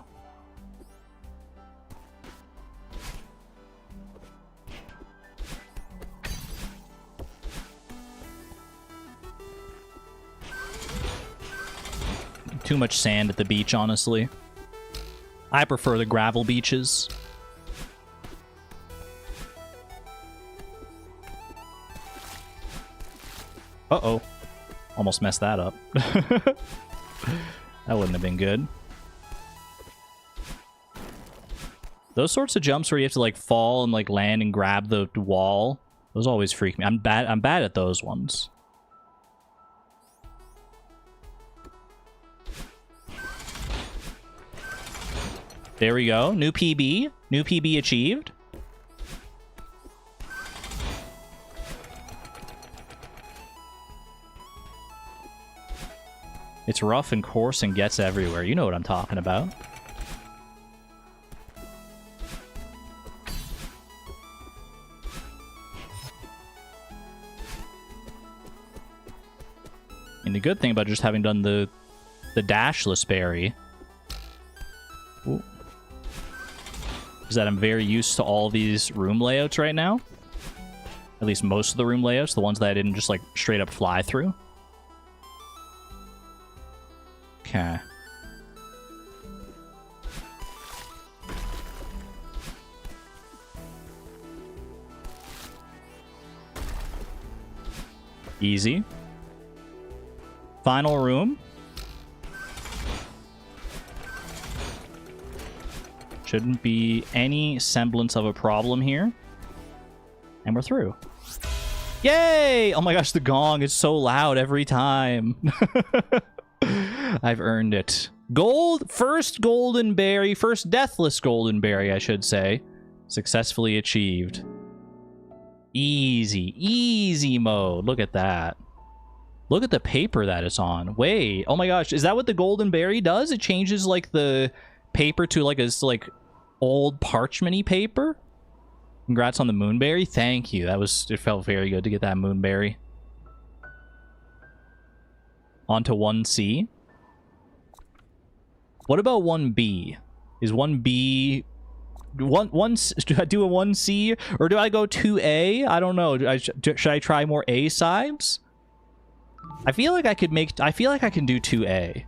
Too much sand at the beach, honestly. I prefer the gravel beaches. Uh-oh. Almost messed that up. That wouldn't have been good. Those sorts of jumps where you have to like fall and like land and grab the wall, those always freak me. I'm bad at those ones. There we go. New PB. New PB achieved. It's rough and coarse and gets everywhere. You know what I'm talking about. And the good thing about just having done the dashless berry is that I'm very used to all these room layouts right now. At least most of the room layouts, the ones that I didn't just like straight up fly through. Okay. Easy. Final room. Shouldn't be any semblance of a problem here. And we're through. Yay! Oh my gosh, the gong is so loud every time. I've earned it. Gold, first golden berry, first deathless golden berry, I should say, successfully achieved. Easy, easy mode. Look at that. Look at the paper that it's on. Wait, oh my gosh, is that what the golden berry does? It changes like the paper to like a Old parchment-y paper? Congrats on the moonberry. Thank you. It felt very good to get that moonberry. Onto 1C. What about 1B? Is 1B... do I do a 1C? Or do I go 2A? I don't know. Should I try more A sides? I feel like I can do 2A.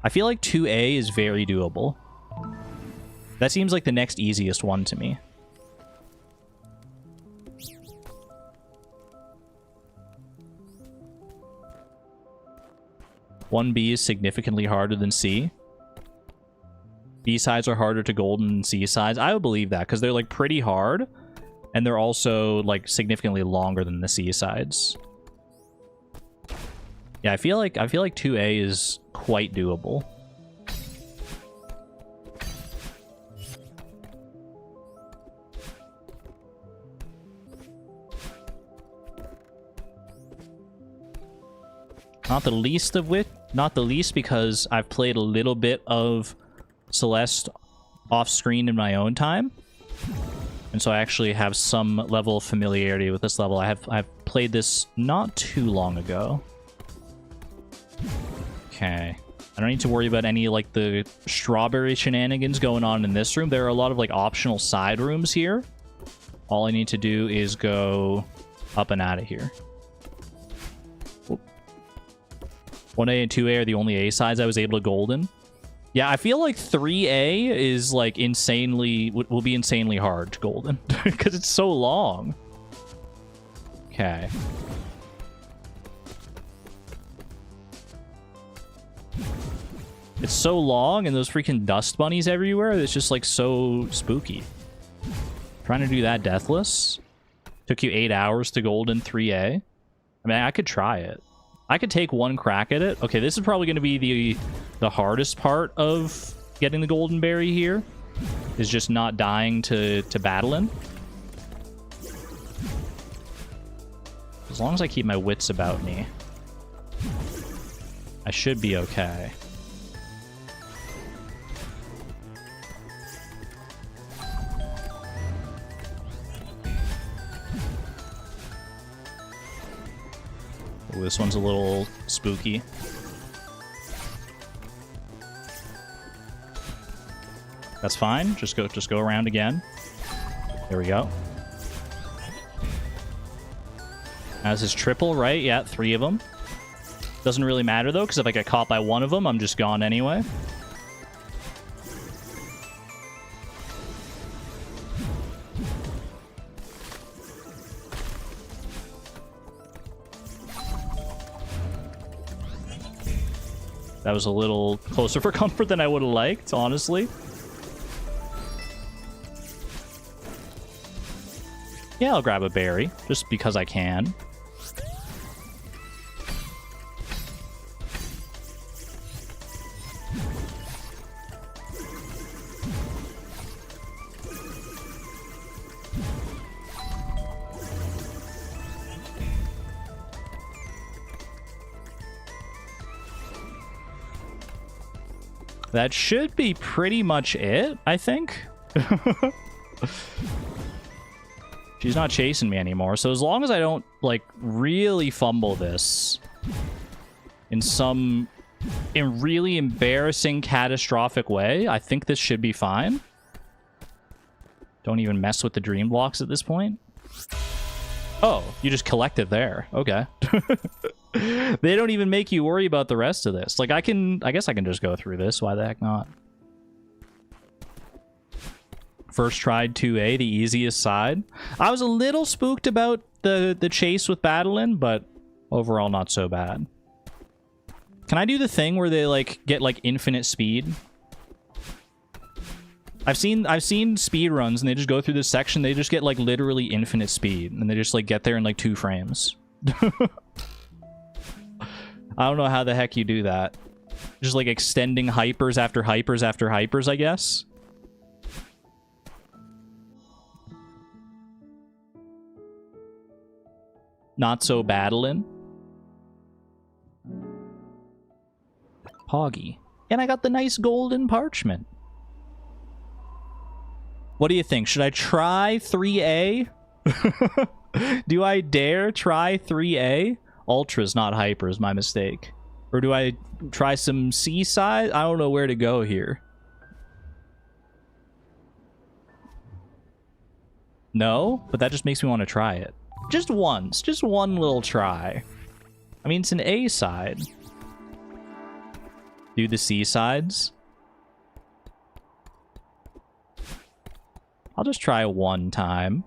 I feel like 2A is very doable. That seems like the next easiest one to me. One B is significantly harder than C. B sides are harder to golden than C sides. I would believe that because they're like pretty hard, and they're also like significantly longer than the C sides. Yeah, I feel like 2A is quite doable. Not the least because I've played a little bit of Celeste off screen in my own time. And so I actually have some level of familiarity with this level. I've played this not too long ago. Okay. I don't need to worry about any like the strawberry shenanigans going on in this room. There are a lot of like optional side rooms here. All I need to do is go up and out of here. 1A and 2A are the only A sides I was able to golden. Yeah, I feel like 3A is like will be insanely hard to golden because it's so long. Okay. It's so long and those freaking dust bunnies everywhere. It's just like so spooky. Trying to do that deathless. Took you 8 hours to golden 3A. I mean, I could try it. I could take one crack at it. Okay, this is probably going to be the hardest part of getting the golden berry here. Is just not dying to battling. As long as I keep my wits about me, I should be okay. Ooh, this one's a little spooky. That's fine. Just go around again. There we go. Now this is triple, right? Yeah, 3 of them. Doesn't really matter though, because if I get caught by one of them, I'm just gone anyway. That was a little closer for comfort than I would have liked, honestly. Yeah, I'll grab a berry, just because I can. That should be pretty much it, I think. She's not chasing me anymore, so as long as I don't, like, really fumble this in really embarrassing, catastrophic way, I think this should be fine. Don't even mess with the dream blocks at this point. Oh, you just collect it there. Okay. They don't even make you worry about the rest of this. Like, I guess I can just go through this. Why the heck not? First tried 2A, the easiest side. I was a little spooked about the chase with Battlein, but overall not so bad. Can I do the thing where they like get like infinite speed? I've seen speed runs and they just go through this section, they just get like literally infinite speed and they just like get there in like 2 frames. I don't know how the heck you do that. Just like extending hypers after hypers after hypers, I guess. Not so Battlein. Poggy. And I got the nice golden parchment. What do you think? Should I try 3A? Do I dare try 3A? Ultras, not hypers, my mistake. Or do I try some seaside? I don't know where to go here. No, but that just makes me want to try it. Just once. Just one little try. I mean, it's an A side. Do the C sides. I'll just try one time.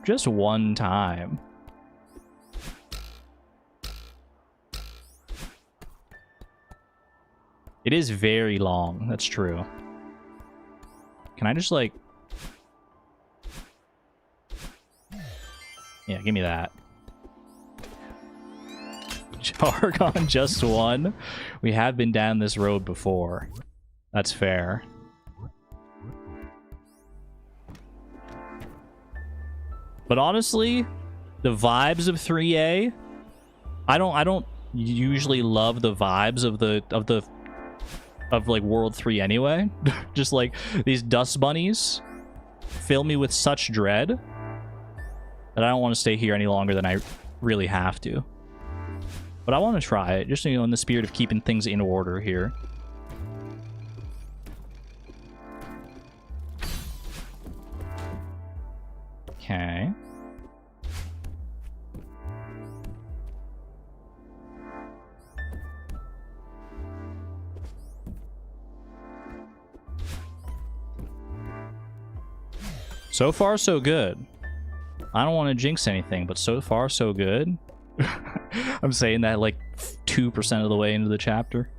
Just one time. It is very long. That's true. Can I just, like... Yeah, give me that. Jargon just one. We have been down this road before. That's fair. But honestly, the vibes of 3A, I don't usually love the vibes of like World 3 anyway. Just like these dust bunnies fill me with such dread that I don't want to stay here any longer than I really have to. But I want to try it, just, you know, in the spirit of keeping things in order here. Okay. So far, so good. I don't want to jinx anything, but so far, so good. I'm saying that like 2% of the way into the chapter.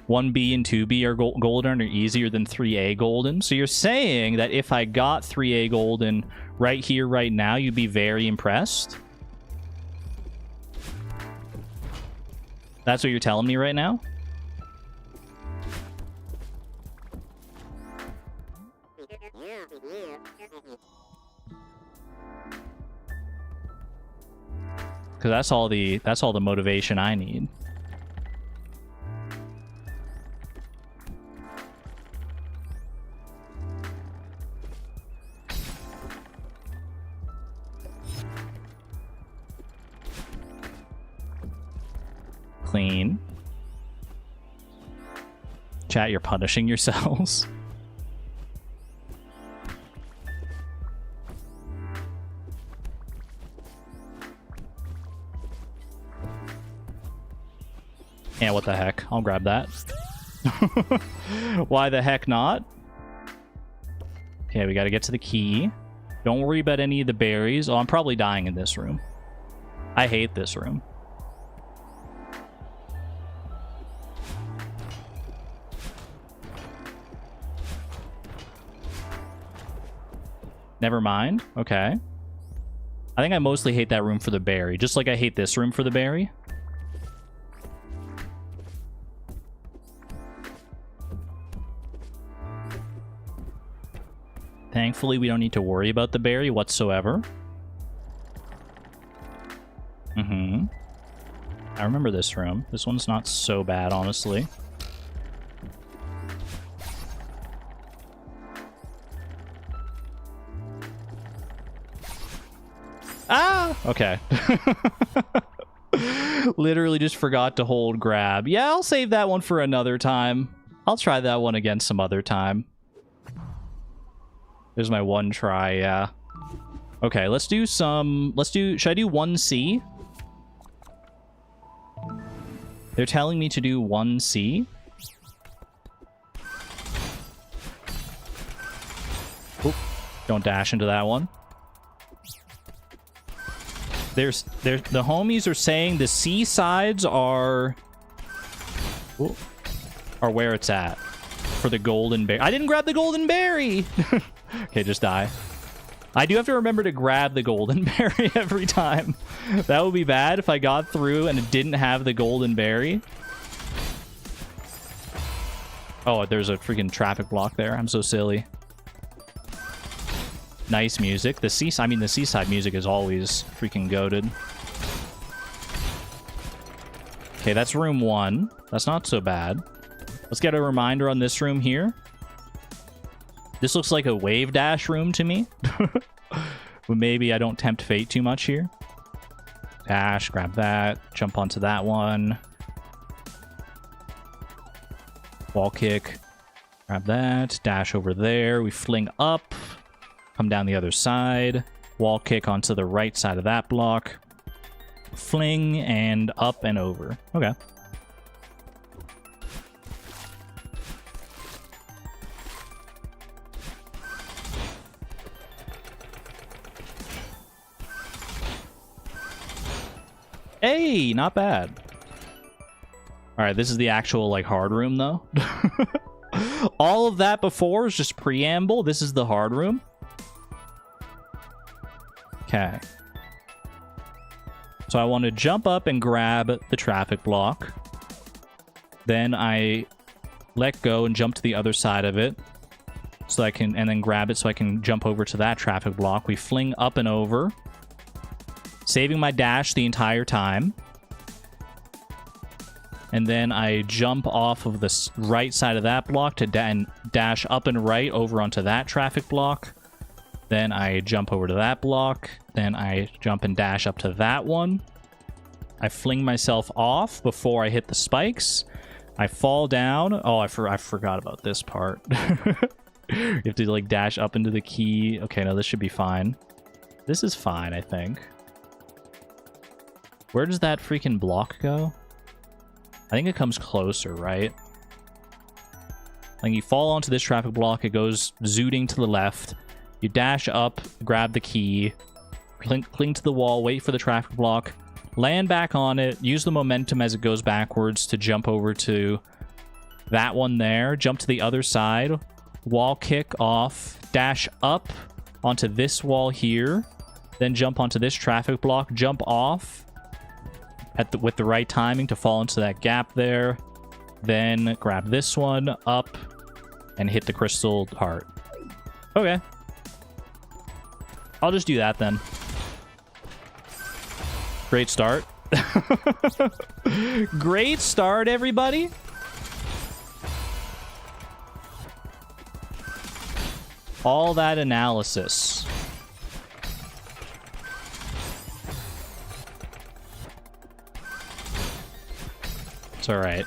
"1B and 2B are golden are easier than 3A golden." So you're saying that if I got 3A golden right here, right now, you'd be very impressed? That's what you're telling me right now? Because that's all the motivation I need. Clean. Chat, you're punishing yourselves. Yeah, what the heck? I'll grab that. Why the heck not? Okay, we gotta get to the key. Don't worry about any of the berries. Oh, I'm probably dying in this room. I hate this room. Never mind. Okay. I think I mostly hate that room for the berry, just like I hate this room for the berry. Thankfully, we don't need to worry about the berry whatsoever. I remember this room. This one's not so bad, honestly. Ah! Okay. Literally just forgot to hold grab. Yeah, I'll save that one for another time. I'll try that one again some other time. There's my one try, yeah. Okay, let's do some... Should I do 1C? They're telling me to do 1C. Oop, don't dash into that one. The homies are saying the C sides are where it's at for the golden berry. I didn't grab the golden berry. Okay, just die. I do have to remember to grab the golden berry every time. That would be bad if I got through and it didn't have the golden berry. Oh, there's a freaking traffic block there. I'm so silly. Nice music. The seaside music is always freaking goated. Okay, that's room 1. That's not so bad. Let's get a reminder on this room here. This looks like a wave dash room to me. But maybe I don't tempt fate too much here. Dash, grab that, jump onto that one. Wall kick, grab that, dash over there. We fling up, come down the other side. Wall kick onto the right side of that block. Fling and up and over. Okay. Hey, not bad. All right, this is the actual, like, hard room, though. All of that before is just preamble. This is the hard room. Okay. So I want to jump up and grab the traffic block. Then I let go and jump to the other side of it. So I can, and then grab it so I can jump over to that traffic block. We fling up and over. Saving my dash the entire time. And then I jump off of the right side of that block to dash up and right over onto that traffic block. Then I jump over to that block. Then I jump and dash up to that one. I fling myself off before I hit the spikes. I fall down. Oh, I forgot about this part. You have to, like, dash up into the key. Okay, no, this should be fine. This is fine, I think. Where does that freaking block go? I think it comes closer, right? Like, you fall onto this traffic block, it goes zooting to the left. You dash up, grab the key, cling to the wall, wait for the traffic block, land back on it, use the momentum as it goes backwards to jump over to that one there, jump to the other side, wall kick off, dash up onto this wall here, then jump onto this traffic block, jump off with the right timing to fall into that gap there, then grab this one up and hit the crystal heart. Okay. I'll just do that then. Great start. Great start, everybody. All that analysis. It's all right.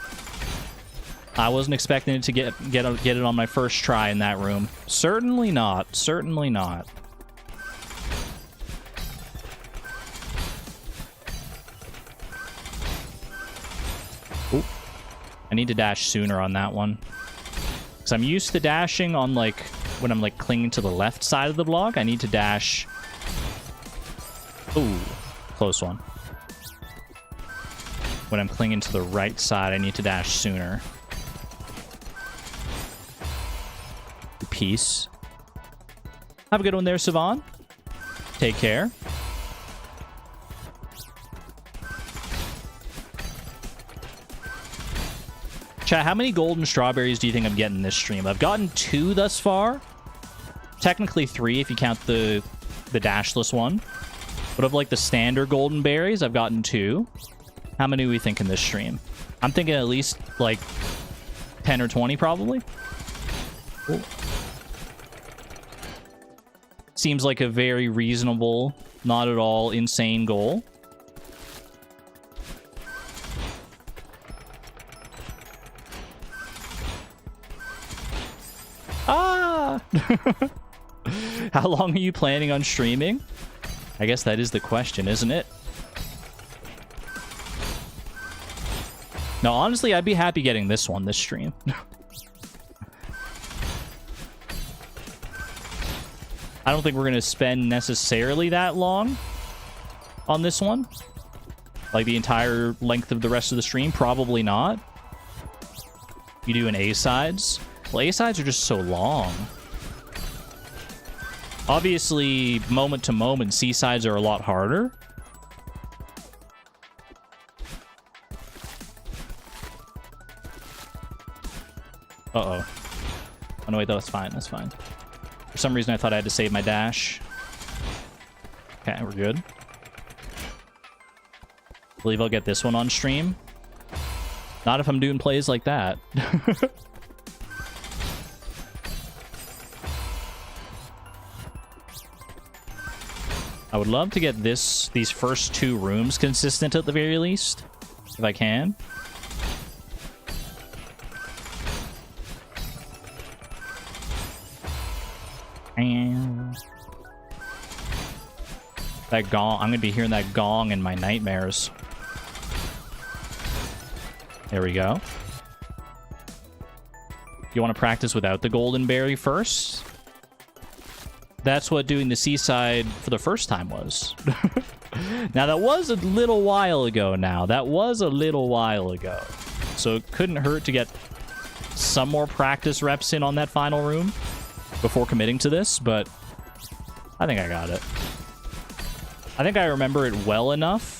I wasn't expecting it to get it on my first try in that room. Certainly not. Certainly not. Ooh. I need to dash sooner on that one. Because I'm used to dashing on, like, when I'm, like, clinging to the left side of the block. I need to dash... Ooh. Close one. When I'm clinging to the right side, I need to dash sooner. Peace. Have a good one there, Savon. Take care. Chat, how many golden strawberries do you think I'm getting this stream? I've gotten 2 thus far. Technically 3 if you count the dashless one. But of, like, the standard golden berries, I've gotten 2. How many are we thinking this stream? I'm thinking at least, like, 10 or 20, probably. Cool. Seems like a very reasonable, not at all insane goal. Ah! How long are you planning on streaming? I guess that is the question, isn't it? No, honestly, I'd be happy getting this stream. I don't think we're going to spend necessarily that long on this one. Like the entire length of the rest of the stream. Probably not. You do an A-sides. Well, A-sides are just so long. Obviously, moment to moment, C-sides are a lot harder. Uh-oh. Oh, no, wait, that's fine. That's fine. For some reason, I thought I had to save my dash. Okay, we're good. I believe I'll get this one on stream. Not if I'm doing plays like that. I would love to get these first 2 rooms consistent at the very least, if I can. And that gong, I'm gonna be hearing that gong in my nightmares. There we go. You want to practice without the golden berry first? That's what doing the seaside for the first time was. Now, that was a little while ago now. That was a little while ago. So it couldn't hurt to get some more practice reps in on that final room before committing to this, but I think I got it. I think I remember it well enough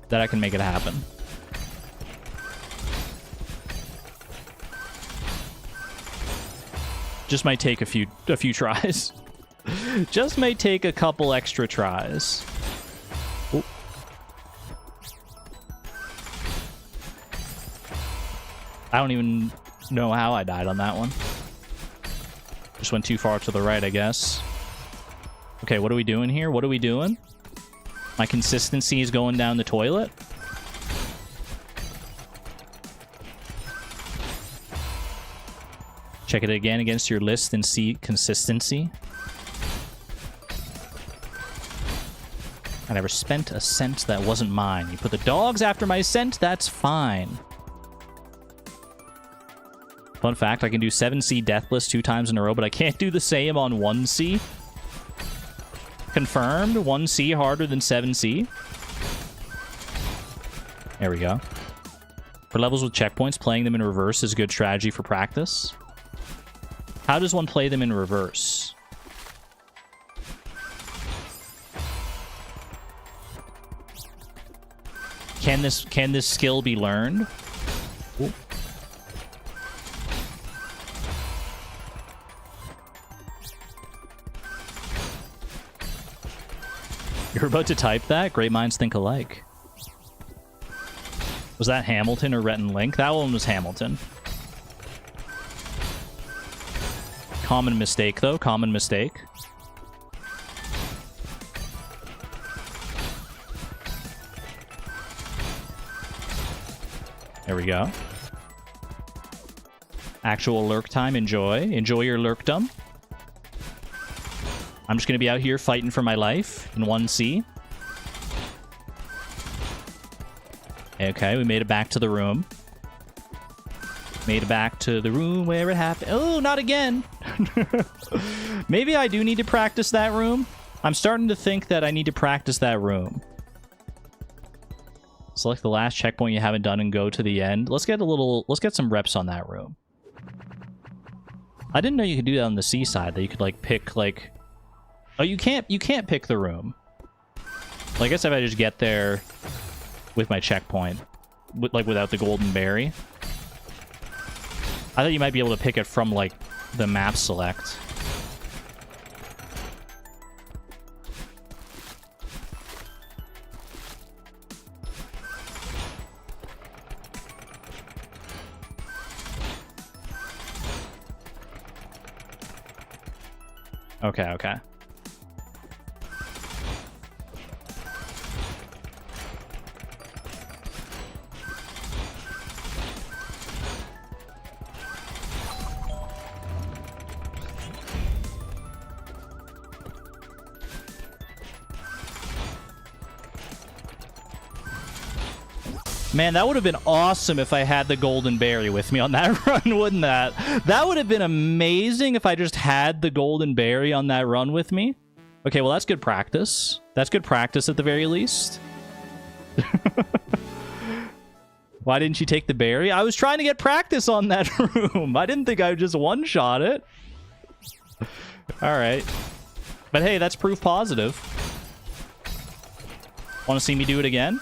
that I can make it happen. Just might take a few tries. Just may take a couple extra tries. Ooh. I don't even know how I died on that one. Just went too far to the right, I guess. Okay, what are we doing here? What are we doing? My consistency is going down the toilet. Check it again against your list and see consistency. I never spent a cent that wasn't mine. You put the dogs after my scent, that's fine. Fun fact, I can do 7C Deathless 2 times in a row, but I can't do the same on 1C. Confirmed, 1C harder than 7C. There we go. For levels with checkpoints, playing them in reverse is a good strategy for practice. How does one play them in reverse? Can this skill be learned? Ooh. You're about to type that? Great minds think alike. Was that Hamilton or Rhett and Link? That one was Hamilton. Common mistake, though. Common mistake. There we go. Actual lurk time. Enjoy. Enjoy your lurkdom. I'm just going to be out here fighting for my life in 1C. Okay, we made it back to the room. Made it back to the room where it happened. Oh, not again. Maybe I do need to practice that room. I'm starting to think that I need to practice that room. Select the last checkpoint you haven't done and go to the end. Let's get some reps on that room. I didn't know you could do that on the seaside, that you could like pick like... Oh, you can't pick the room. Well, I guess if I just get there with my checkpoint, like without the golden berry. I thought you might be able to pick it from like the map select. Okay, okay. Man, that would have been awesome if I had the golden berry with me on that run, wouldn't that? That would have been amazing if I just had the golden berry on that run with me. Okay, well, that's good practice. That's good practice at the very least. Why didn't you take the berry? I was trying to get practice on that room. I didn't think I would just one-shot it. All right. But hey, that's proof positive. Want to see me do it again?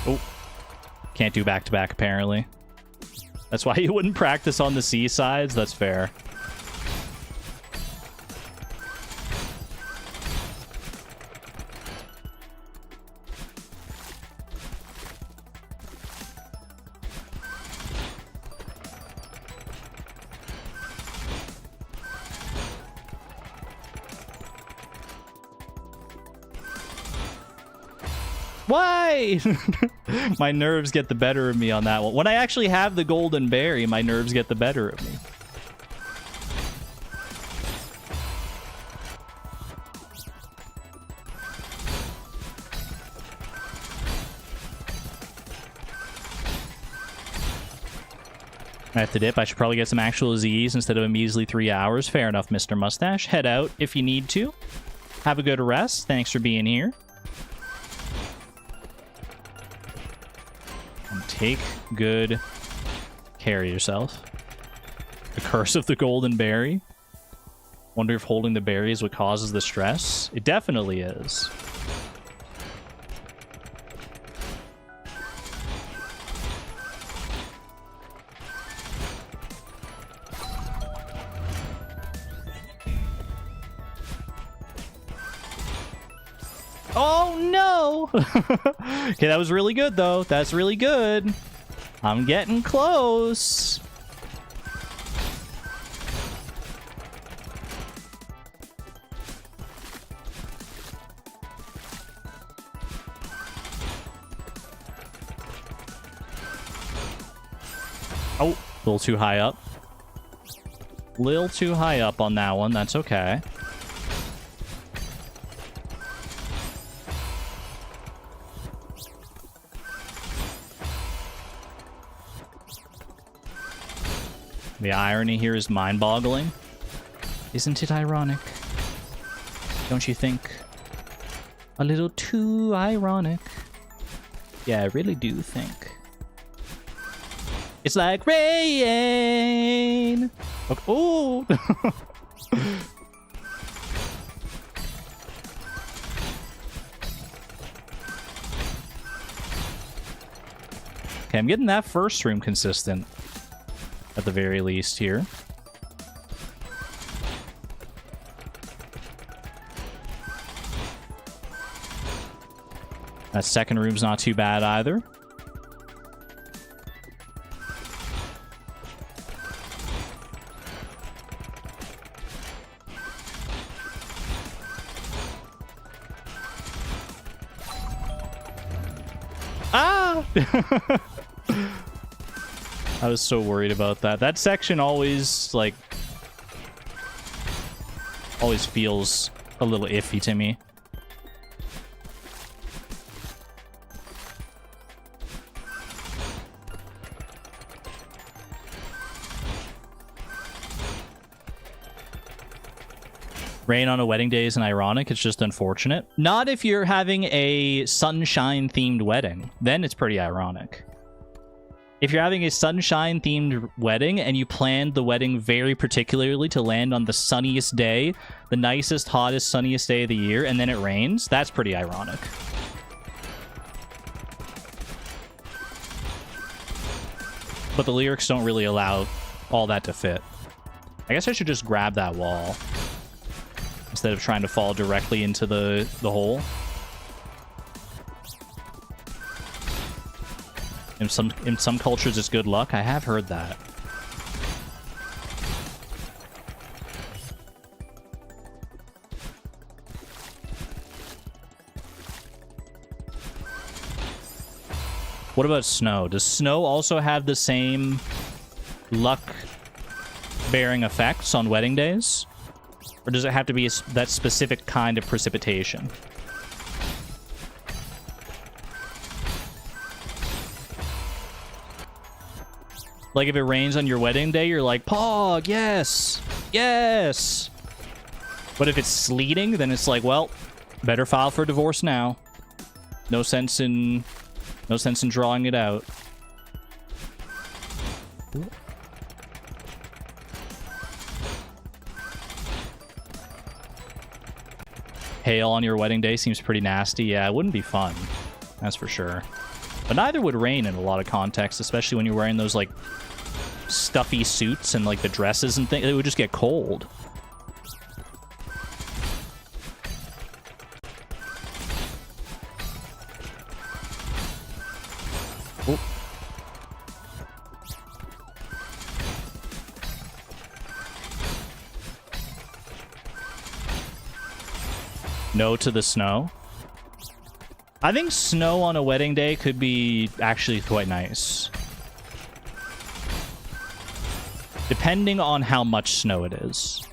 Oh, can't do back-to-back, apparently. That's why you wouldn't practice on the seasides. That's fair. Why? My nerves get the better of me on that one. When I actually have the golden berry, my nerves get the better of me. I have to dip. I should probably get some actual Z's instead of a measly 3 hours. Fair enough, Mr. Mustache. Head out if you need to. Have a good rest. Thanks for being here. Take good care of yourself. The curse of the golden berry. Wonder if holding the berry is what causes the stress. It definitely is. Oh no! Okay, that was really good though. That's really good. I'm getting close. Oh, a little too high up. Little too high up on that one. That's okay. The irony here is mind-boggling. Isn't it ironic? Don't you think? A little too ironic. Yeah, I really do think. It's like rain! Okay. Oh! Okay, I'm getting that first room consistent. At the very least here. That second room's not too bad either. Ah! I was so worried about that. That section always, like, always feels a little iffy to me. Rain on a wedding day isn't ironic, it's just unfortunate. Not if you're having a sunshine-themed wedding. Then it's pretty ironic. If you're having a sunshine-themed wedding and you planned the wedding very particularly to land on the sunniest day, the nicest, hottest, sunniest day of the year, and then it rains, that's pretty ironic. But the lyrics don't really allow all that to fit. I guess I should just grab that wall instead of trying to fall directly into the hole. In some cultures, it's good luck. I have heard that. What about snow? Does snow also have the same luck-bearing effects on wedding days? Or does it have to be that specific kind of precipitation? Like, if it rains on your wedding day, you're like, Pog, yes! Yes! But if it's sleeting, then it's like, well, better file for divorce now. No sense in drawing it out. Hail on your wedding day seems pretty nasty. Yeah, it wouldn't be fun. That's for sure. But neither would rain in a lot of contexts, especially when you're wearing those, like, stuffy suits and, like, the dresses and things. It would just get cold. Oh. No to the snow. I think snow on a wedding day could be actually quite nice. Depending on how much snow it is.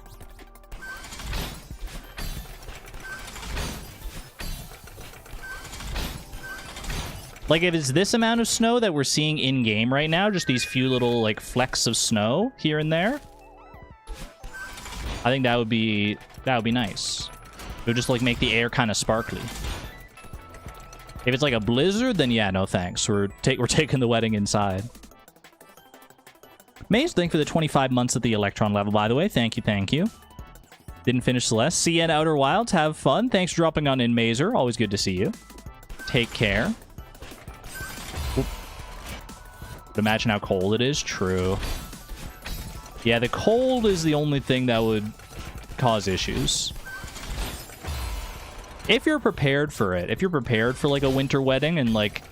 Like, if it's this amount of snow that we're seeing in-game right now, just these few little, like, flecks of snow here and there, I think that would be nice. It would just, like, make the air kind of sparkly. If it's like a blizzard, then yeah, no thanks. We're taking the wedding inside. Maze, thank you for the 25 months at the Electron level, by the way. Thank you, thank you. Didn't finish Celeste. See you in Outer Wilds. Have fun. Thanks for dropping on in, Mazer. Always good to see you. Take care. Oop. But imagine how cold it is. True. Yeah, the cold is the only thing that would cause issues. If you're prepared for it, if you're prepared for, like, a winter wedding and, like,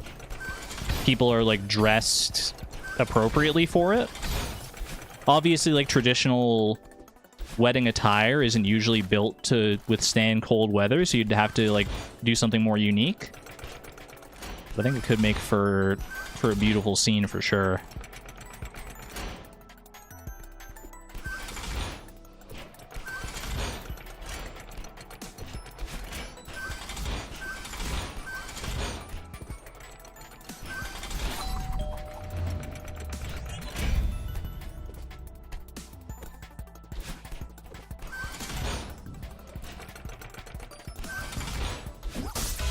people are, like, dressed appropriately for it. Obviously, like, traditional wedding attire isn't usually built to withstand cold weather, so you'd have to, like, do something more unique. But I think it could make for a beautiful scene for sure.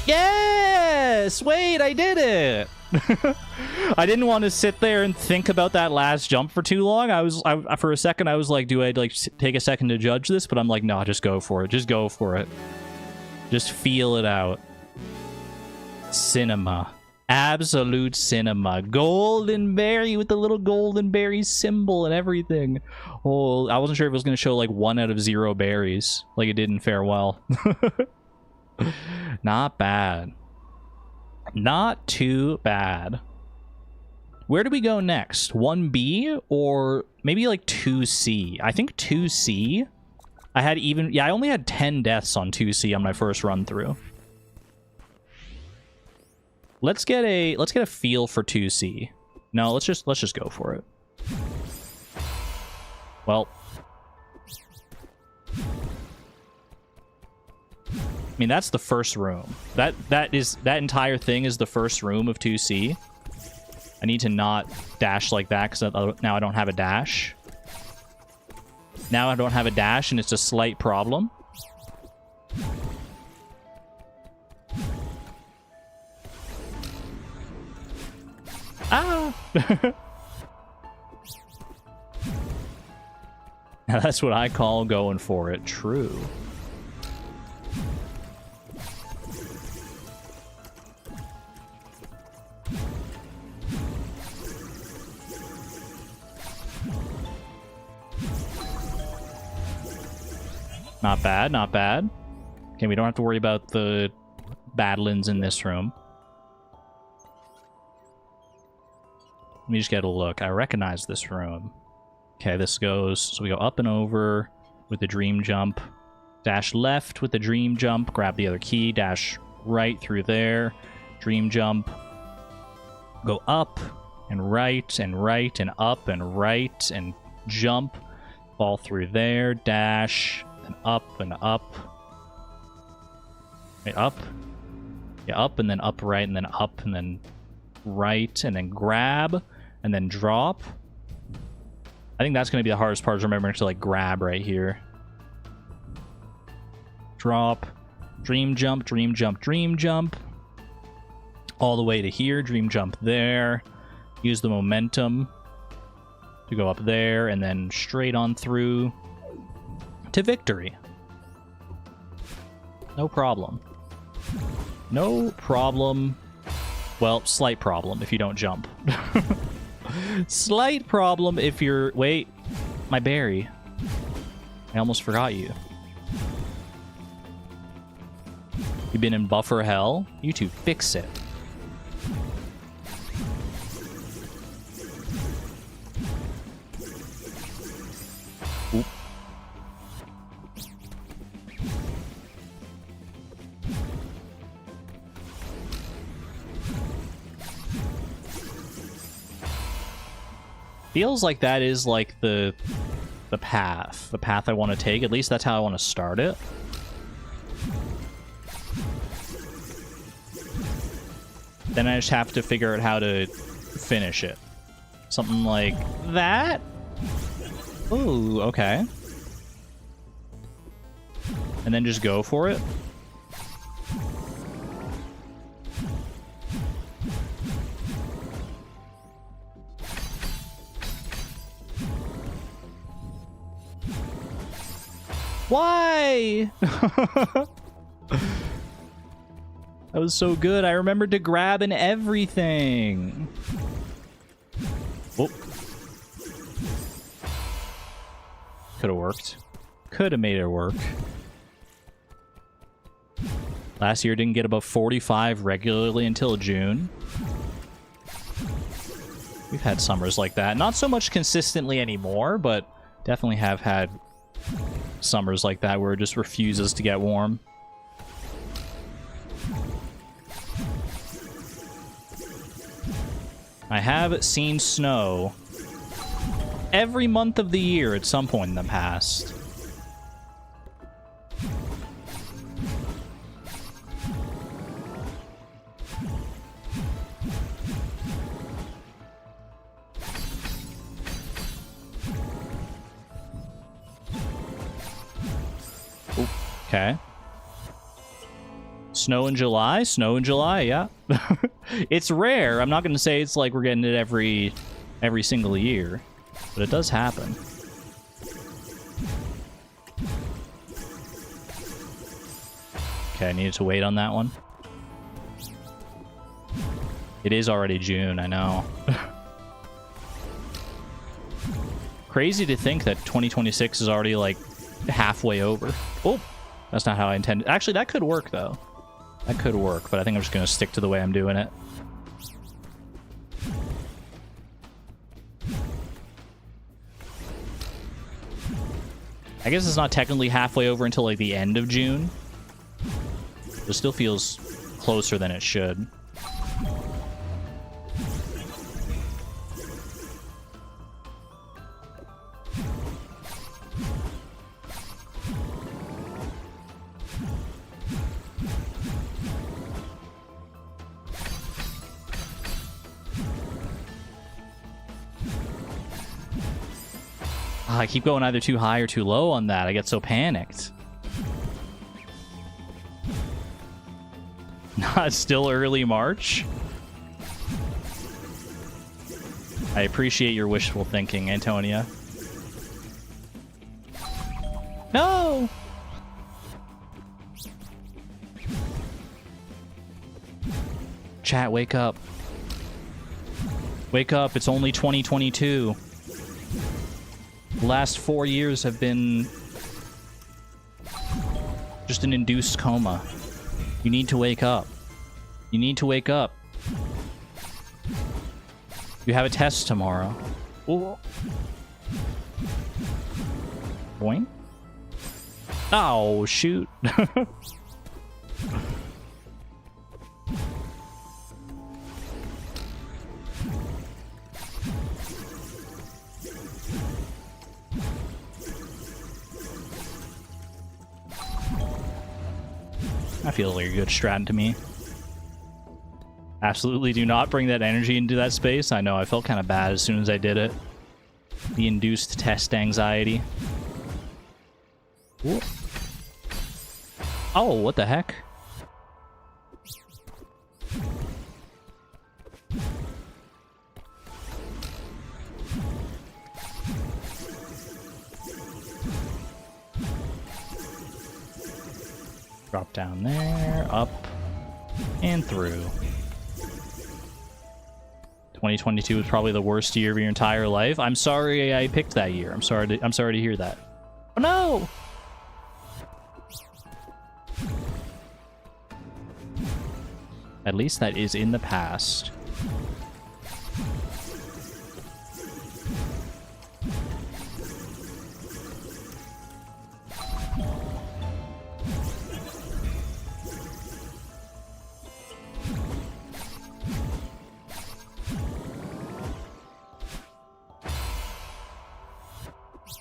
Yes! Wait, I did it! I didn't want to sit there and think about that last jump for too long. For a second, I was like, do I, like, take a second to judge this? But I'm like, no, just go for it. Just go for it. Just feel it out. Cinema. Absolute cinema. Golden berry with the little golden berry symbol and everything. Oh, I wasn't sure if it was going to show, like, 1 out of 0 berries, like it did in Farewell. Not bad. Not too bad. Where do we go next? 1B or maybe like 2C? I think 2C. I only had 10 deaths on 2C on my first run through. Let's get a feel for 2C. No, let's just go for it. Well, I mean, that's the first room. That entire thing is the first room of 2C. I need to not dash like that because now I don't have a dash. Now I don't have a dash and it's a slight problem. Ah! Now that's what I call going for it. True. Not bad, not bad. Okay, we don't have to worry about the battlins in this room. Let me just get a look. I recognize this room. Okay, this goes... So we go up and over with the dream jump. Dash left with the dream jump. Grab the other key. Dash right through there. Dream jump. Go up and right and right and up and right and jump. Fall through there. Dash... and up and up. Wait, up? Yeah, up and then up right and then up and then right and then grab and then drop. I think that's going to be the hardest part, is remembering to, like, grab right here. Drop. Dream jump, dream jump, dream jump. All the way to here. Dream jump there. Use the momentum to go up there and then straight on through to victory. No problem. No problem Well, slight problem if you don't jump. Slight problem if you're... Wait, my berry. I almost forgot you. You've been in buffer hell? You two fix it. Oop. Feels like that is like the path I want to take. At least that's how I want to start it. Then I just have to figure out how to finish it. Something like that? Ooh, okay. And then just go for it. Why? That was so good. I remembered to grab and everything. Oh. Could have worked. Could have made it work. Last year didn't get above 45 regularly until June. We've had summers like that. Not so much consistently anymore, but definitely have had summers like that where it just refuses to get warm. I have seen snow every month of the year at some point in the past. Ooh, okay. Snow in July? Snow in July, yeah. It's rare. I'm not going to say it's like we're getting it every single year, but it does happen. Okay, I needed to wait on that one. It is already June, I know. Crazy to think that 2026 is already like halfway over. Oh, that's not how I intended. Actually, that could work though. That could work, but I think I'm just going to stick to the way I'm doing it. I guess it's not technically halfway over until like the end of June. But it still feels closer than it should. I keep going either too high or too low on that. I get so panicked. Not still early March? I appreciate your wishful thinking, Antonia. No! Chat, wake up. Wake up, it's only 2022. The last 4 years have been just an induced coma. You need to wake up. You need to wake up. You have a test tomorrow. Ooh. Boing. Oh, shoot. That feels like a good strat to me. Absolutely do not bring that energy into that space. I know, I felt kind of bad as soon as I did it. The induced test anxiety. Ooh. Oh, what the heck? Drop down there, up, and through. 2022 was probably the worst year of your entire life. I'm sorry I picked that year. I'm sorry to hear that. Oh no! At least that is in the past.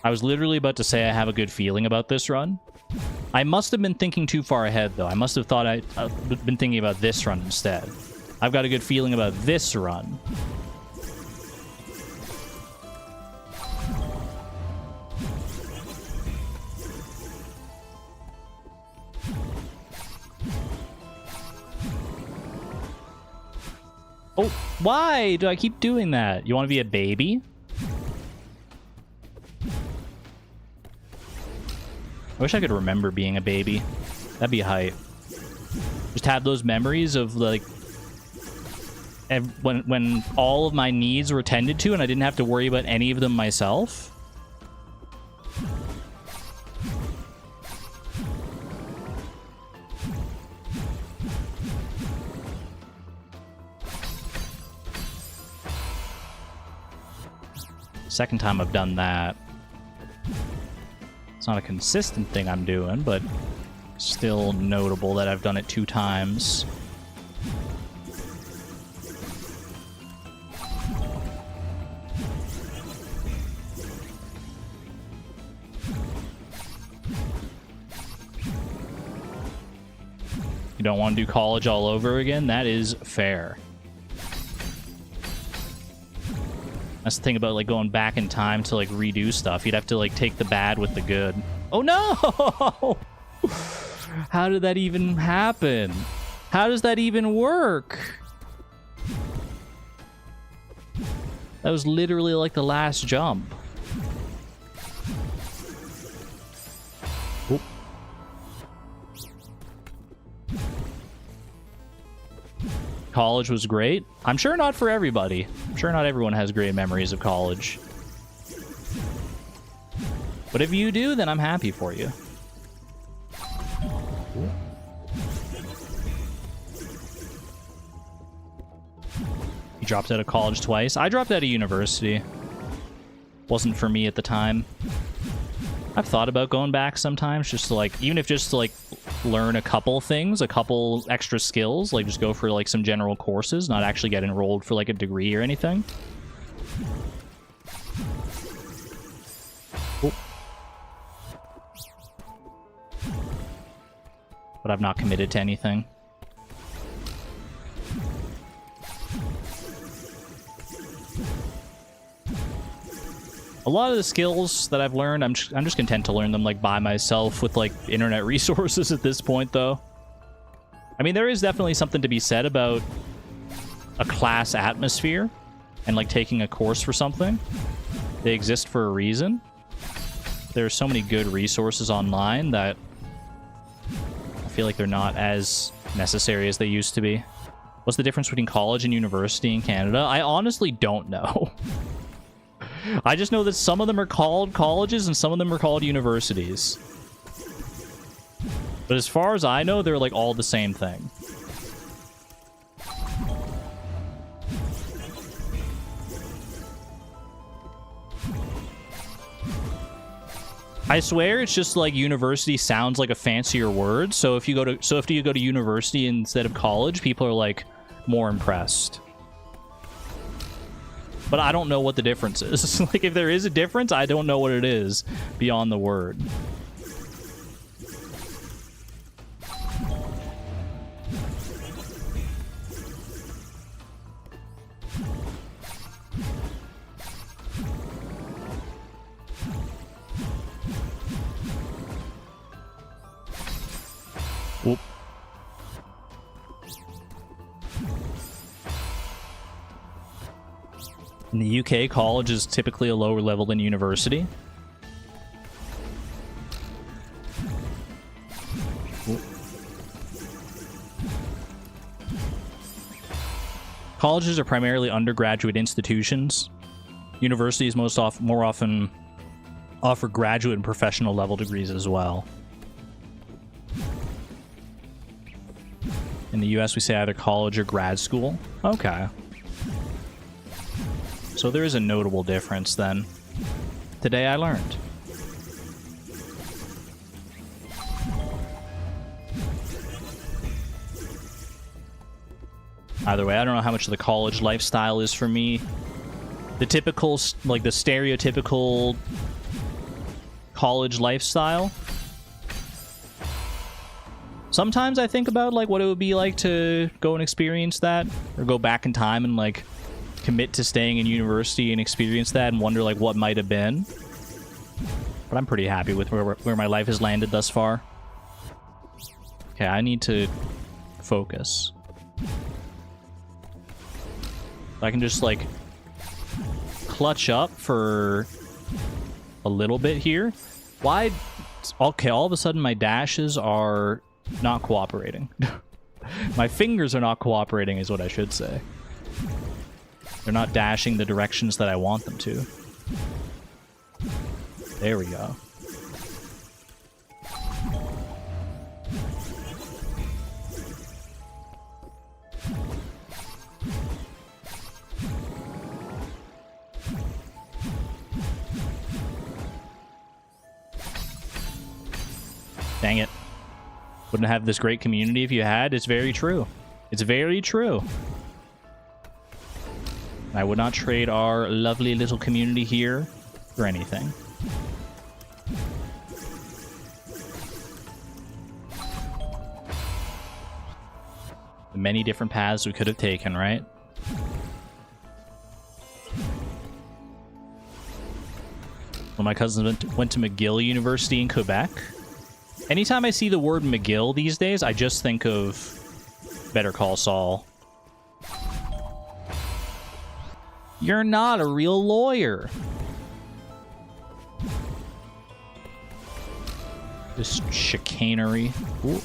I was literally about to say I have a good feeling about this run. I must have been thinking too far ahead, though. I must have thought I'd been thinking about this run instead. I've got a good feeling about this run. Oh, why do I keep doing that? You want to be a baby? I wish I could remember being a baby. That'd be hype. Just have those memories of, like, when all of my needs were tended to and I didn't have to worry about any of them myself. Second time I've done that. It's not a consistent thing I'm doing, but still notable that I've done it 2 times. You don't want to do college all over again? That is fair. That's the thing about, like, going back in time to, like, redo stuff. You'd have to, like, take the bad with the good. Oh, no! How did that even happen? How does that even work? That was literally, like, the last jump. Oop. College was great. I'm sure not for everybody. I'm sure not everyone has great memories of college. But if you do, then I'm happy for you. You dropped out of college twice. I dropped out of university. Wasn't for me at the time. I've thought about going back sometimes, just to, like, even if just to, like, learn a couple things, a couple extra skills, like just go for, like, some general courses, not actually get enrolled for, like, a degree or anything. Oh. But I've not committed to anything. A lot of the skills that I've learned, I'm just content to learn them, like, by myself with, like, internet resources at this point, though. I mean, there is definitely something to be said about a class atmosphere and, like, taking a course for something. They exist for a reason. There are so many good resources online that I feel like they're not as necessary as they used to be. What's the difference between college and university in Canada? I honestly don't know. I just know that some of them are called colleges and some of them are called universities. But as far as I know, they're, like, all the same thing. I swear it's just, like, university sounds like a fancier word. So if you go to university instead of college, people are, like, more impressed. But I don't know what the difference is. Like, if there is a difference, I don't know what it is beyond the word. Whoop. In the UK, college is typically a lower level than university. Colleges are primarily undergraduate institutions. Universities more often offer graduate and professional level degrees as well. In the US, we say either college or grad school. Okay. So there is a notable difference then. Today I learned. Either way, I don't know how much of the college lifestyle is for me. The typical, like the stereotypical college lifestyle. Sometimes I think about like what it would be like to go and experience that, or go back in time and like commit to staying in university and experience that and wonder like what might have been. But I'm pretty happy with where my life has landed thus far. Okay, I need to focus. I can just like clutch up for a little bit here. Why? Okay, all of a sudden my dashes are not cooperating. My fingers are not cooperating is what I should say. They're not dashing the directions that I want them to. There we go. Dang it. Wouldn't have this great community if you had. It's very true. It's very true. I would not trade our lovely little community here for anything. The many different paths we could have taken, right? Well, my cousin went to McGill University in Quebec. Anytime I see the word McGill these days, I just think of Better Call Saul. You're not a real lawyer. This chicanery. Ooh.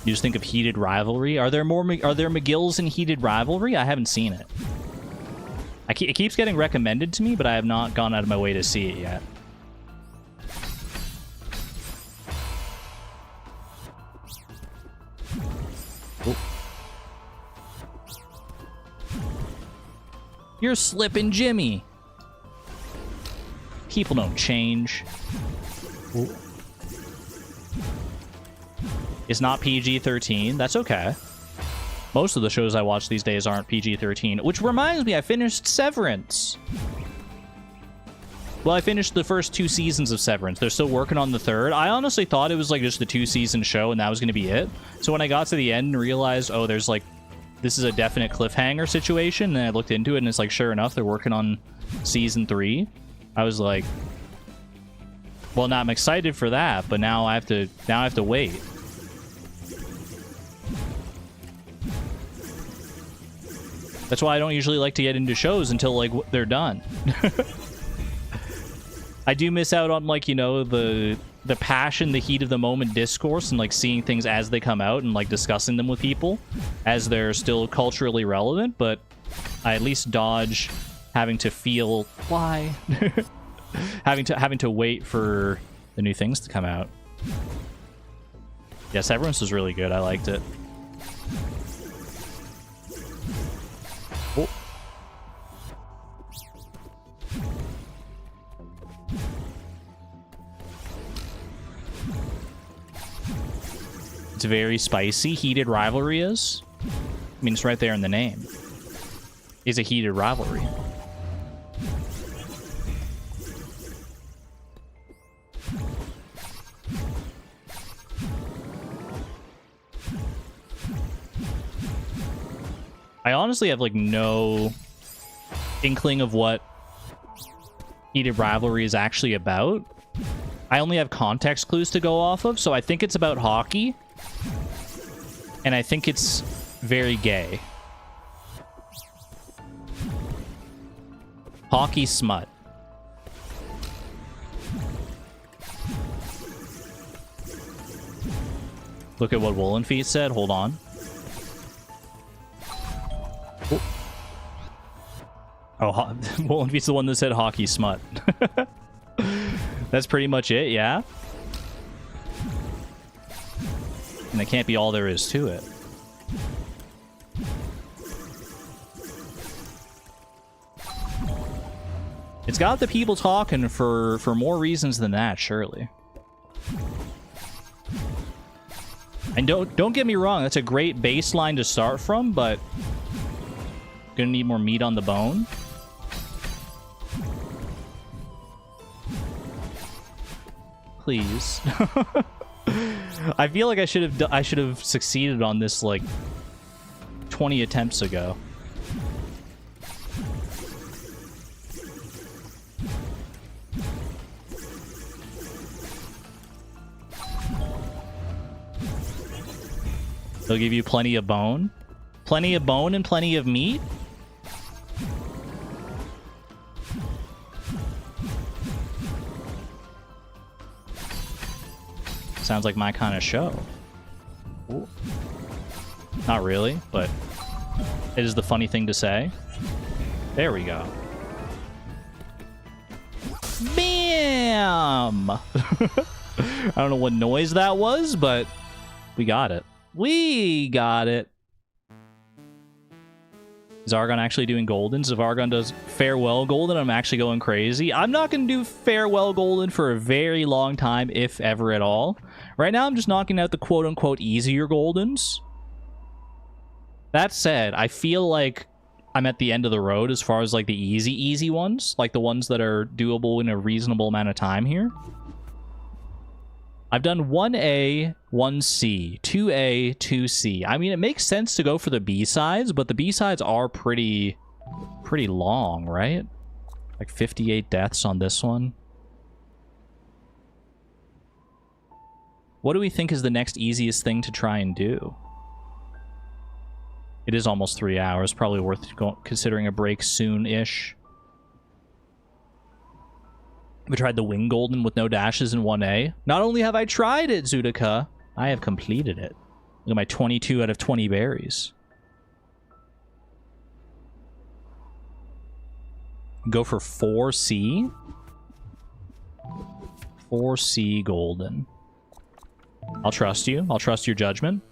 You just think of Heated Rivalry. Are there McGills in Heated Rivalry? I haven't seen it. It keeps getting recommended to me, but I have not gone out of my way to see it yet. Ooh. You're slipping, Jimmy. People don't change. Ooh. It's not PG-13. That's okay. Most of the shows I watch these days aren't PG-13. Which reminds me, I finished Severance. Well, I finished the first 2 seasons of Severance. They're still working on the 3rd. I honestly thought it was like just the 2-season show and that was going to be it. So when I got to the end and realized, oh, there's like, this is a definite cliffhanger situation, and I looked into it and it's like, sure enough, they're working on season 3. I was like, well, now I'm excited for that, but now I have to wait. That's why I don't usually like to get into shows until, like, they're done. I do miss out on, like, you know, the passion, the heat of the moment discourse, and, like, seeing things as they come out and, like, discussing them with people as they're still culturally relevant, but I at least dodge having to feel why. having to wait for the new things to come out. Yeah, Severance was really good. I liked it. Oh. It's very spicy. Heated Rivalry is. I mean, it's right there in the name. It's a heated rivalry. I honestly have, like, no inkling of what Heated Rivalry is actually about. I only have context clues to go off of, so I think it's about hockey. And I think it's very gay. Hockey smut. Look at what Woolen Feet said. Hold on. Oh, Woolen Feet's the one that said hockey smut. That's pretty much it, yeah? And that can't be all there is to it. It's got the people talking for more reasons than that, surely. And don't get me wrong, that's a great baseline to start from, but gonna need more meat on the bone. Please. I feel like I should have succeeded on this like 20 attempts ago. They'll give you plenty of bone. Plenty of bone and plenty of meat? Sounds like my kind of show. Ooh. Not really, but it is the funny thing to say. There we go. Bam! I don't know what noise that was, but we got it. We got it. Is Argon actually doing Goldens? If Argon does Farewell Golden, I'm actually going crazy. I'm not going to do Farewell Golden for a very long time, if ever at all. Right now, I'm just knocking out the quote-unquote easier Goldens. That said, I feel like I'm at the end of the road as far as like the easy ones. Like the ones that are doable in a reasonable amount of time here. I've done 1A, 1C, 2A, 2C. I mean, it makes sense to go for the B-sides, but the B-sides are pretty long, right? Like 58 deaths on this one. What do we think is the next easiest thing to try and do? It is almost 3 hours. Probably worth considering a break soon-ish. We tried the Wing Golden with no dashes in 1A. Not only have I tried it, Zudika, I have completed it. Look at my 22 out of 20 berries. Go for 4C. 4C Golden. I'll trust you. I'll trust your judgment.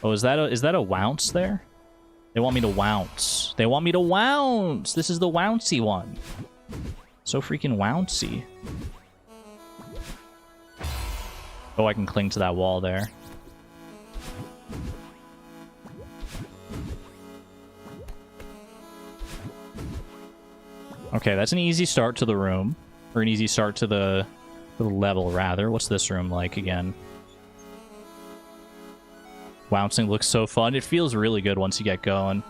Oh, is that a Wounce there? They want me to Wounce. They want me to Wounce! This is the Wouncy one. So freaking Wouncy. Oh, I can cling to that wall there. Okay, that's an easy start to the room. Or an easy start to the level, rather. What's this room like again? Wouncing looks so fun. It feels really good once you get going.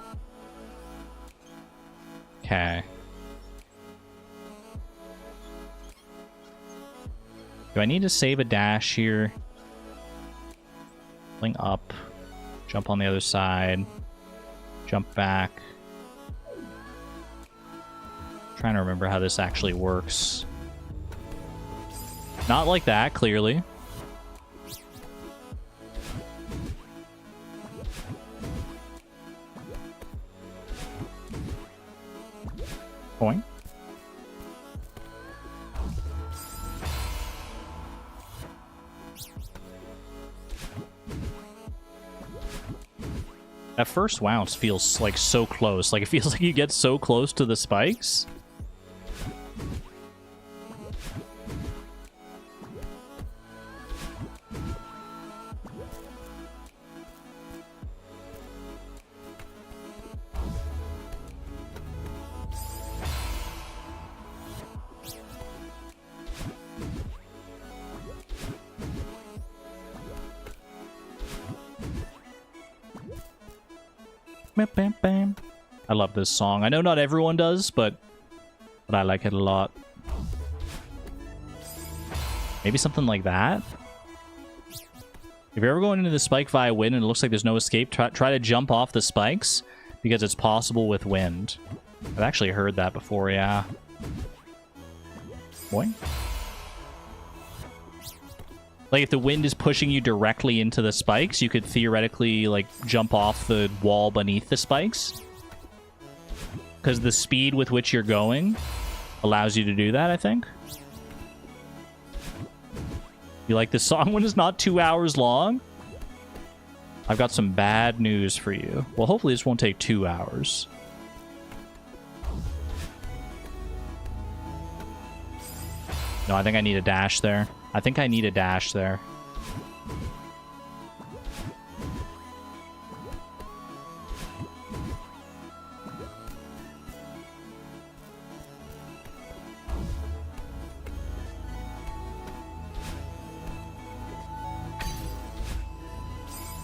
Okay. Do I need to save a dash here? Fling up. Jump on the other side. Jump back. Trying to remember how this actually works. Not like that, clearly. Point. That first Wounce feels like so close. Like it feels like you get so close to the spikes. I love this song. I know not everyone does, but I like it a lot. Maybe something like that? If you're ever going into the spike via wind and it looks like there's no escape, try to jump off the spikes, because it's possible with wind. I've actually heard that before, yeah. Boing. Like, if the wind is pushing you directly into the spikes, you could theoretically, like, jump off the wall beneath the spikes. Because the speed with which you're going allows you to do that, I think. You like this song when it's not 2 hours long? I've got some bad news for you. Well, hopefully this won't take 2 hours. No, I think I need a dash there. I think I need a dash there.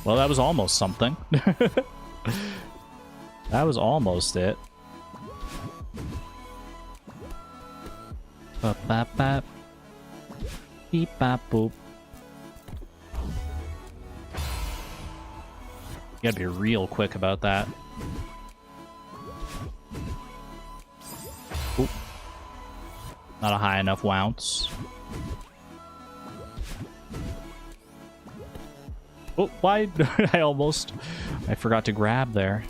Well, that was almost something. That was almost it. Bop, bop, bop. Beep, bop, boop. You gotta be real quick about that. Oop. Not a high enough bounce. Oh, why? I forgot to grab there.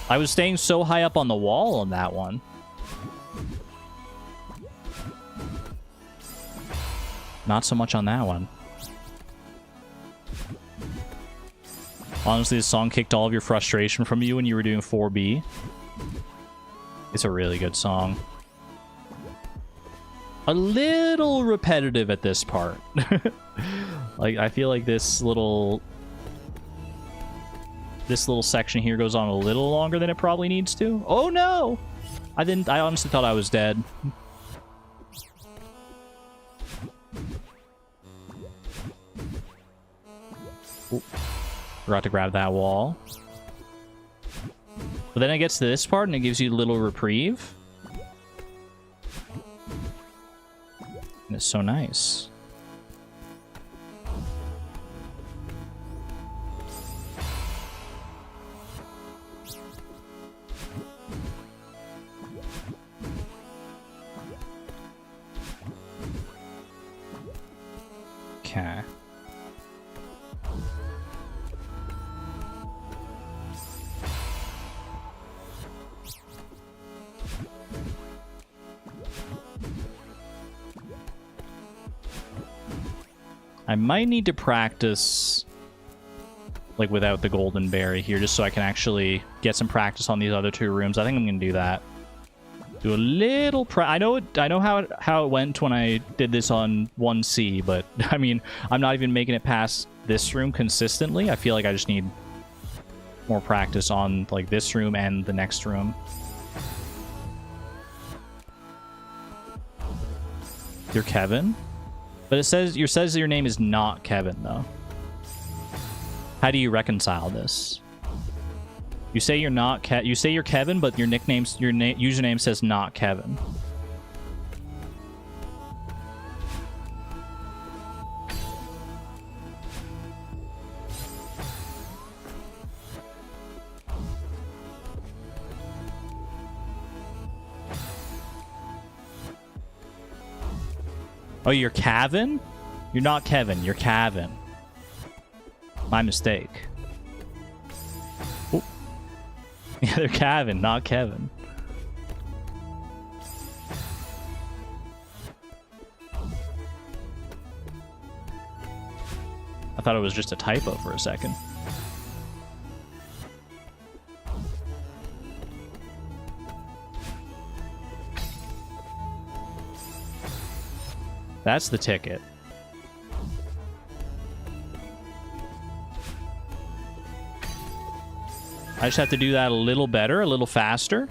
I was staying so high up on the wall on that one. Not so much on that one. Honestly, this song kicked all of your frustration from you when you were doing 4B. It's a really good song. A little repetitive at this part. Like, I feel like this little section here goes on a little longer than it probably needs to. Oh no! I honestly thought I was dead. Ooh. Forgot to grab that wall. But then it gets to this part and it gives you a little reprieve. And it's so nice. Okay. I might need to practice, like, without the golden berry here, just so I can actually get some practice on these other two rooms. I think I'm gonna do that. Do a little I know how it went when I did this on 1C, but I mean, I'm not even making it past this room consistently. I feel like I just need more practice on, like, this room and the next room. You're Kevin? But it says your name is not Kevin, though. How do you reconcile this? You say you're not you say you're Kevin, but your username says not Kevin. Oh, you're Kevin? You're not Kevin, you're Kevin. My mistake. Oh. Yeah, they're Kevin, not Kevin. I thought it was just a typo for a second. That's the ticket. I just have to do that a little better, a little faster.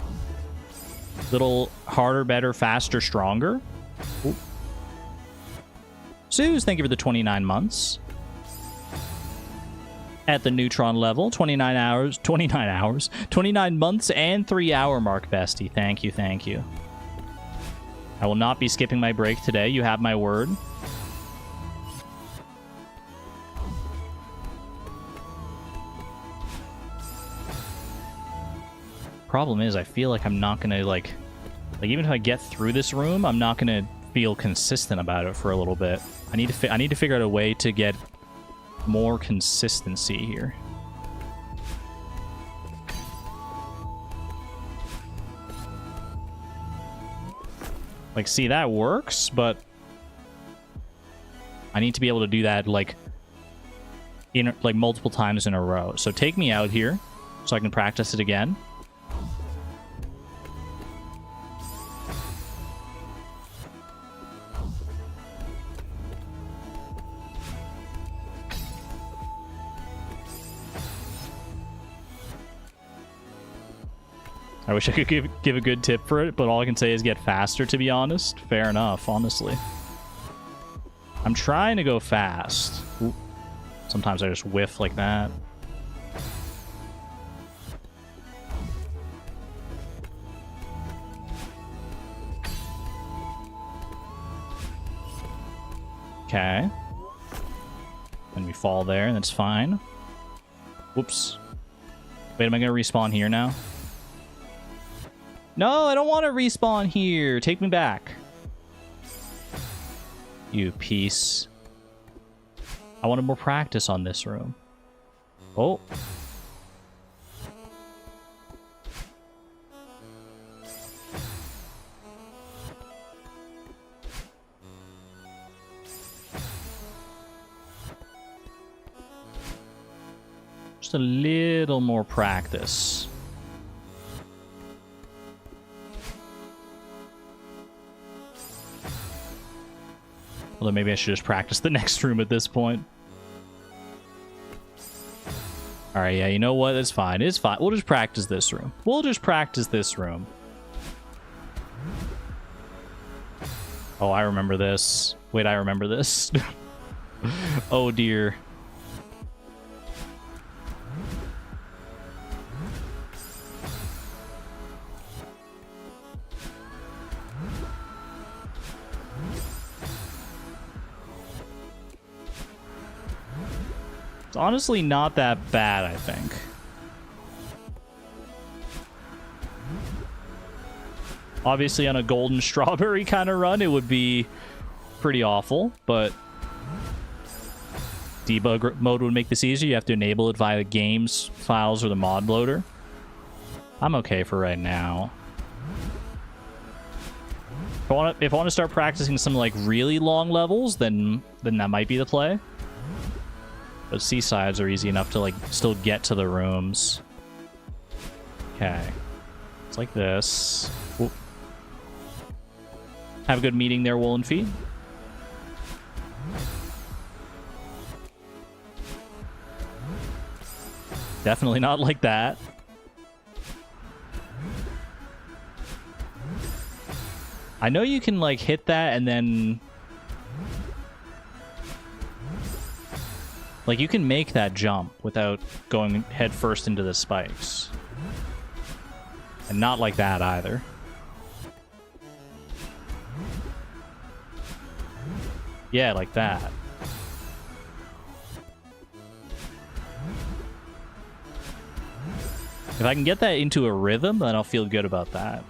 A little harder, better, faster, stronger. Ooh. Suze, thank you for the 29 months. At the neutron level, 29 months and 3 hour mark, bestie. Thank you, thank you. I will not be skipping my break today. You have my word. Problem is, I feel like I'm not gonna like even if I get through this room, I'm not gonna feel consistent about it for a little bit. I need to figure out a way to get more consistency here. Like, see, that works, but I need to be able to do that like multiple times in a row. So take me out here so I can practice it again. I wish I could give a good tip for it, but all I can say is get faster, to be honest. Fair enough, honestly. I'm trying to go fast. Ooh. Sometimes I just whiff like that. Okay. And we fall there, and that's fine. Whoops. Wait, am I going to respawn here now? No, I don't want to respawn here. Take me back. You piece. I wanted more practice on this room. Oh. Just a little more practice. Although maybe I should just practice the next room at this point. Alright, yeah, you know what? It's fine. It's fine. We'll just practice this room. We'll just practice this room. Oh, I remember this. Wait, I remember this. Oh, dear. It's honestly not that bad, I think. Obviously, on a golden strawberry kind of run, it would be pretty awful, but debug mode would make this easier. You have to enable it via the games files or the mod loader. I'm okay for right now. If I want to start practicing some like really long levels, then that might be the play. But seasides are easy enough to like still get to the rooms. Okay. It's like this. Ooh. Have a good meeting there, Woolen Feet. Definitely not like that. I know you can like hit that and then like, you can make that jump without going head first into the spikes. And not like that either. Yeah, like that. If I can get that into a rhythm, then I'll feel good about that.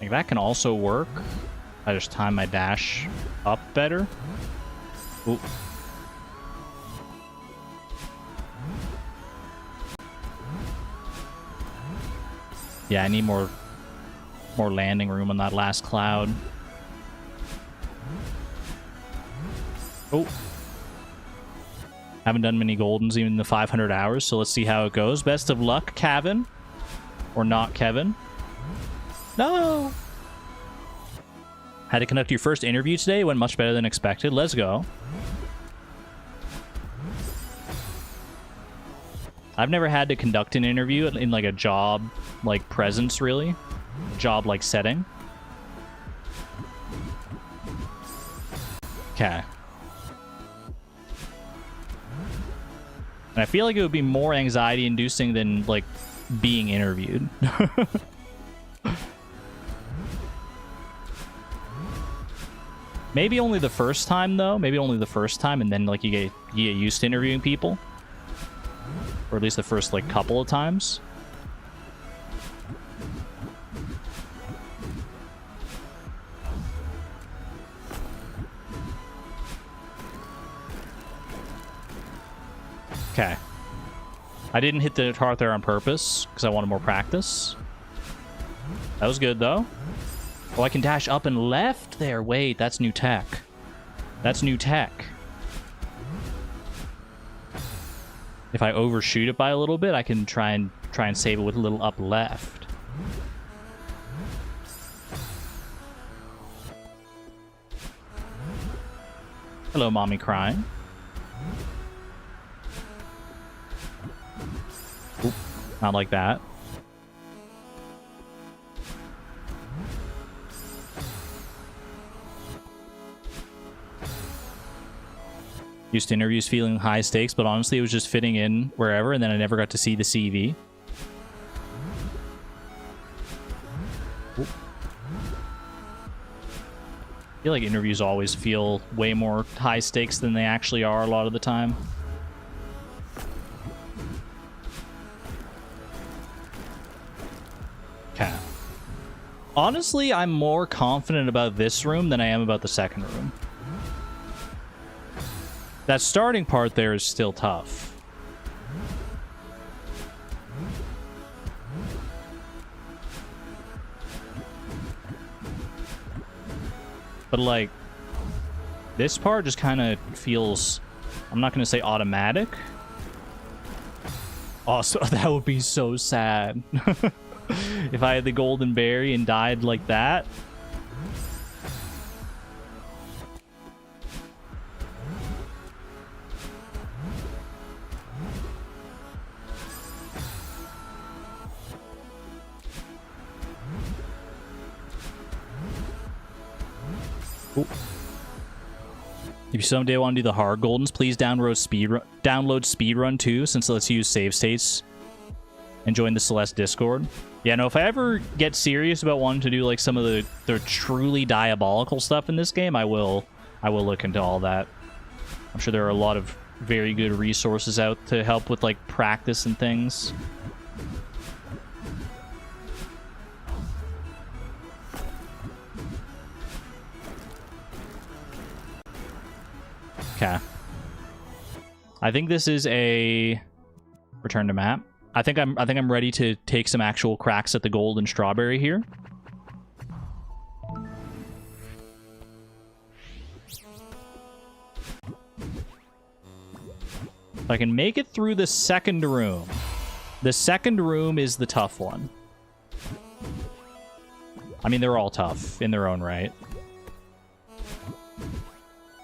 Like, that can also work. I just time my dash up better. Ooh. Yeah, I need more landing room on that last cloud. Oh. Haven't done many goldens even in the 500 hours, so let's see how it goes. Best of luck, Kevin. Or not Kevin. No! Had to conduct your first interview today. It went much better than expected. Let's go. I've never had to conduct an interview in like a job like presence, really. Job like setting. Okay. And I feel like it would be more anxiety inducing than like being interviewed. Maybe only the first time, though. Maybe only the first time, and then like you get used to interviewing people. Or at least the first like couple of times. Okay. I didn't hit the heart there on purpose because I wanted more practice. That was good, though. Oh, I can dash up and left there. Wait, that's new tech. That's new tech. If I overshoot it by a little bit, I can try and save it with a little up left. Hello, mommy crying. Oop, not like that. Used to interviews feeling high stakes, but honestly it was just fitting in wherever, and then I never got to see the CV. Oop. I feel like interviews always feel way more high stakes than they actually are a lot of the time. Okay. Honestly, I'm more confident about this room than I am about the second room. That starting part there is still tough. But like, this part just kind of feels, I'm not going to say automatic. Also, that would be so sad. If I had the golden berry and died like that. Ooh. If you someday want to do the hard goldens, please download speedrun too, since it lets you use save states and join the Celeste Discord. Yeah, no, if I ever get serious about wanting to do like some of the truly diabolical stuff in this game, I will look into all that. I'm sure there are a lot of very good resources out to help with like practice and things. Okay. I think this is a return to map. I think I'm ready to take some actual cracks at the gold and strawberry here. If I can make it through the second room. The second room is the tough one. I mean, they're all tough in their own right.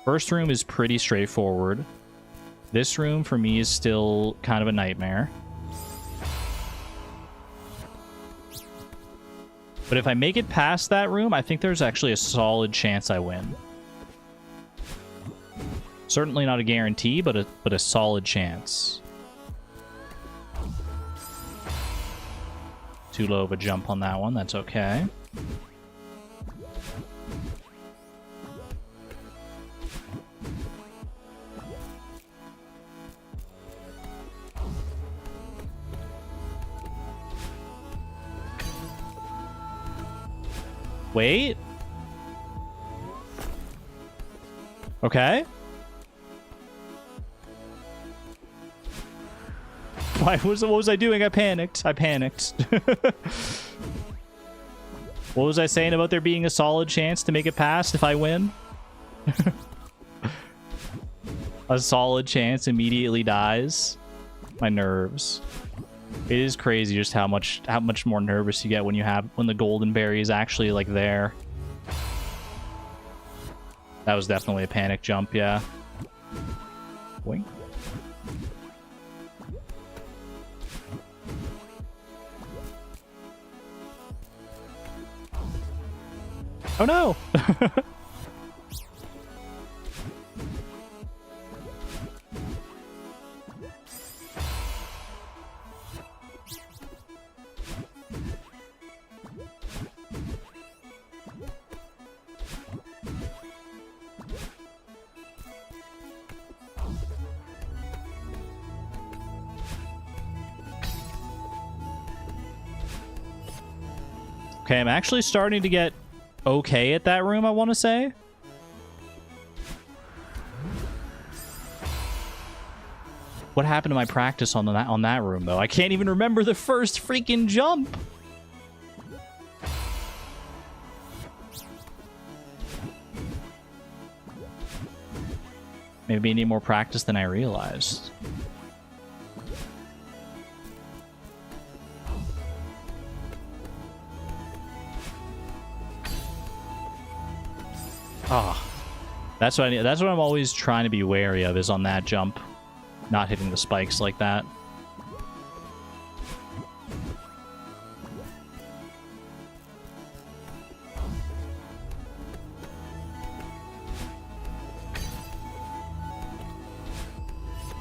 First room is pretty straightforward. This room, for me, is still kind of a nightmare. But if I make it past that room, I think there's actually a solid chance I win. Certainly not a guarantee, but a solid chance. Too low of a jump on that one, that's okay. Wait. Okay. What was I doing? I panicked. What was I saying about there being a solid chance to make it past if I win? A solid chance immediately dies. My nerves. It is crazy just how much more nervous you get when the golden berry is actually like there. That was definitely a panic jump, yeah. Boing. Oh no! Okay, I'm actually starting to get okay at that room, I want to say. What happened to my practice on that room, though? I can't even remember the first freaking jump. Maybe I need more practice than I realized. Ah, that's what I need. That's what I'm always trying to be wary of, is on that jump, not hitting the spikes like that.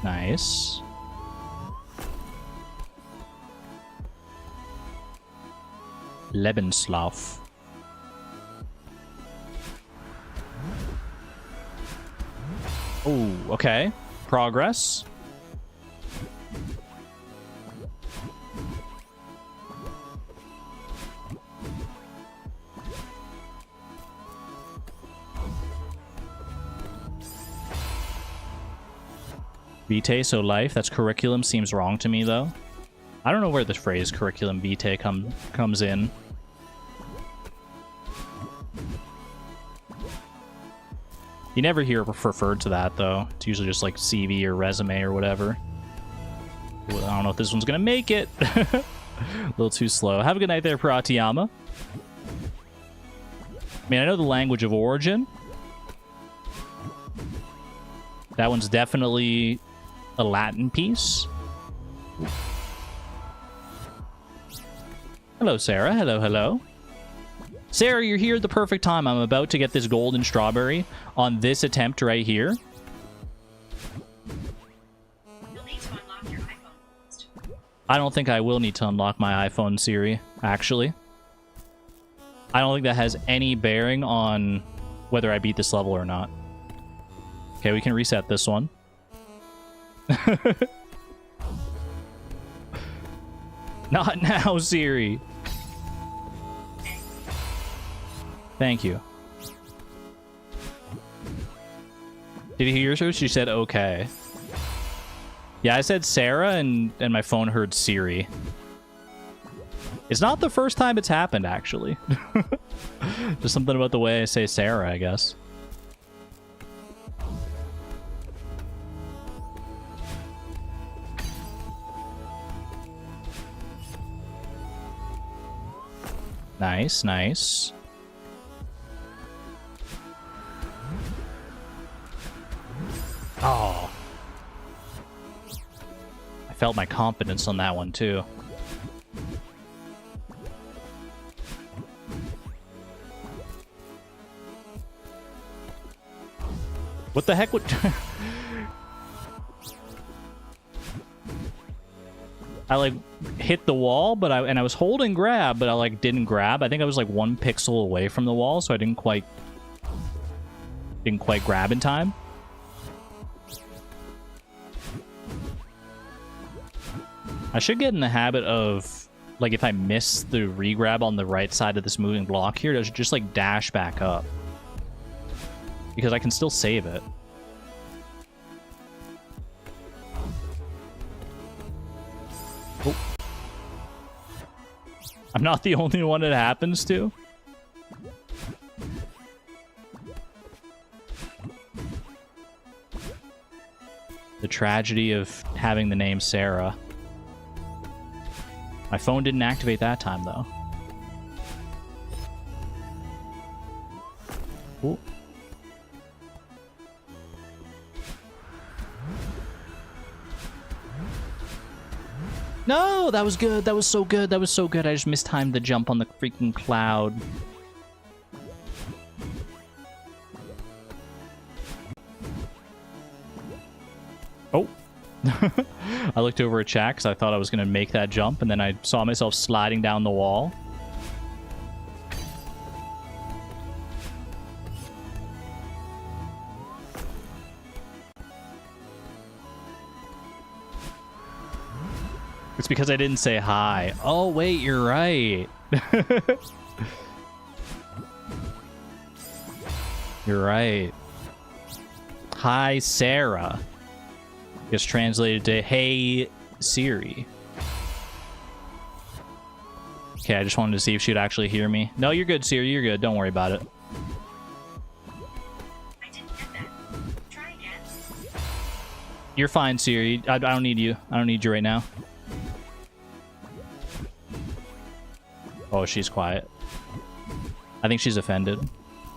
Nice. Lebenslauf. Oh, okay. Progress. Vitae, so life. That's curriculum. Seems wrong to me, though. I don't know where the phrase curriculum vitae comes in. You never hear referred to that, though. It's usually just like CV or resume or whatever. Well, I don't know if this one's gonna make it. A little too slow. Have a good night there, Pratiyama. I mean, I know the language of origin. That one's definitely a Latin piece. Hello, Sarah. Hello, hello. Sarah, you're here at the perfect time. I'm about to get this golden strawberry on this attempt right here. You'll need to unlock your iPhone first. I don't think I will need to unlock my iPhone, Siri, actually. I don't think that has any bearing on whether I beat this level or not. Okay, we can reset this one. Not now, Siri. Thank you. Did you hear her? She said okay. Yeah, I said Sarah and my phone heard Siri. It's not the first time it's happened, actually. Just something about the way I say Sarah, I guess. Nice, nice. Oh. I felt my confidence on that one, too. What the heck would... I, like, hit the wall, but I was holding grab, but I, like, didn't grab. I think I was, like, 1 pixel away from the wall, so I didn't quite grab in time. I should get in the habit of, like, if I miss the regrab on the right side of this moving block here, to just, like, dash back up. Because I can still save it. Oh. I'm not the only one it happens to. The tragedy of having the name Sarah. My phone didn't activate that time, though. Ooh. No, that was good. That was so good. That was so good. I just mistimed the jump on the freaking cloud. Oh. I looked over at chat because I thought I was going to make that jump, and then I saw myself sliding down the wall. It's because I didn't say hi. Oh, wait, you're right. You're right. Hi, Sarah. Gets translated to Hey, Siri. Okay, I just wanted to see if she'd actually hear me. No, you're good, Siri. You're good. Don't worry about it. I didn't get that. Try again. You're fine, Siri. I don't need you. I don't need you right now. Oh, she's quiet. I think she's offended.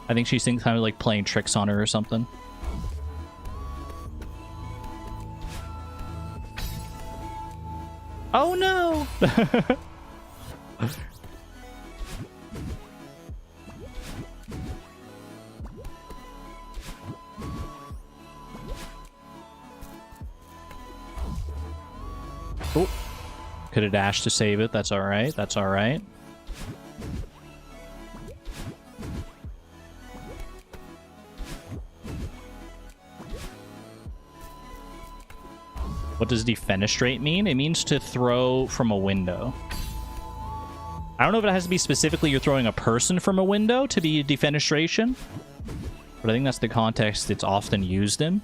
I think she's kind of like playing tricks on her or something. Oh no! Oh, could have dashed to save it. That's all right. That's all right. What does defenestrate mean? It means to throw from a window. I don't know if it has to be specifically you're throwing a person from a window to be defenestration, but I think that's the context it's often used in.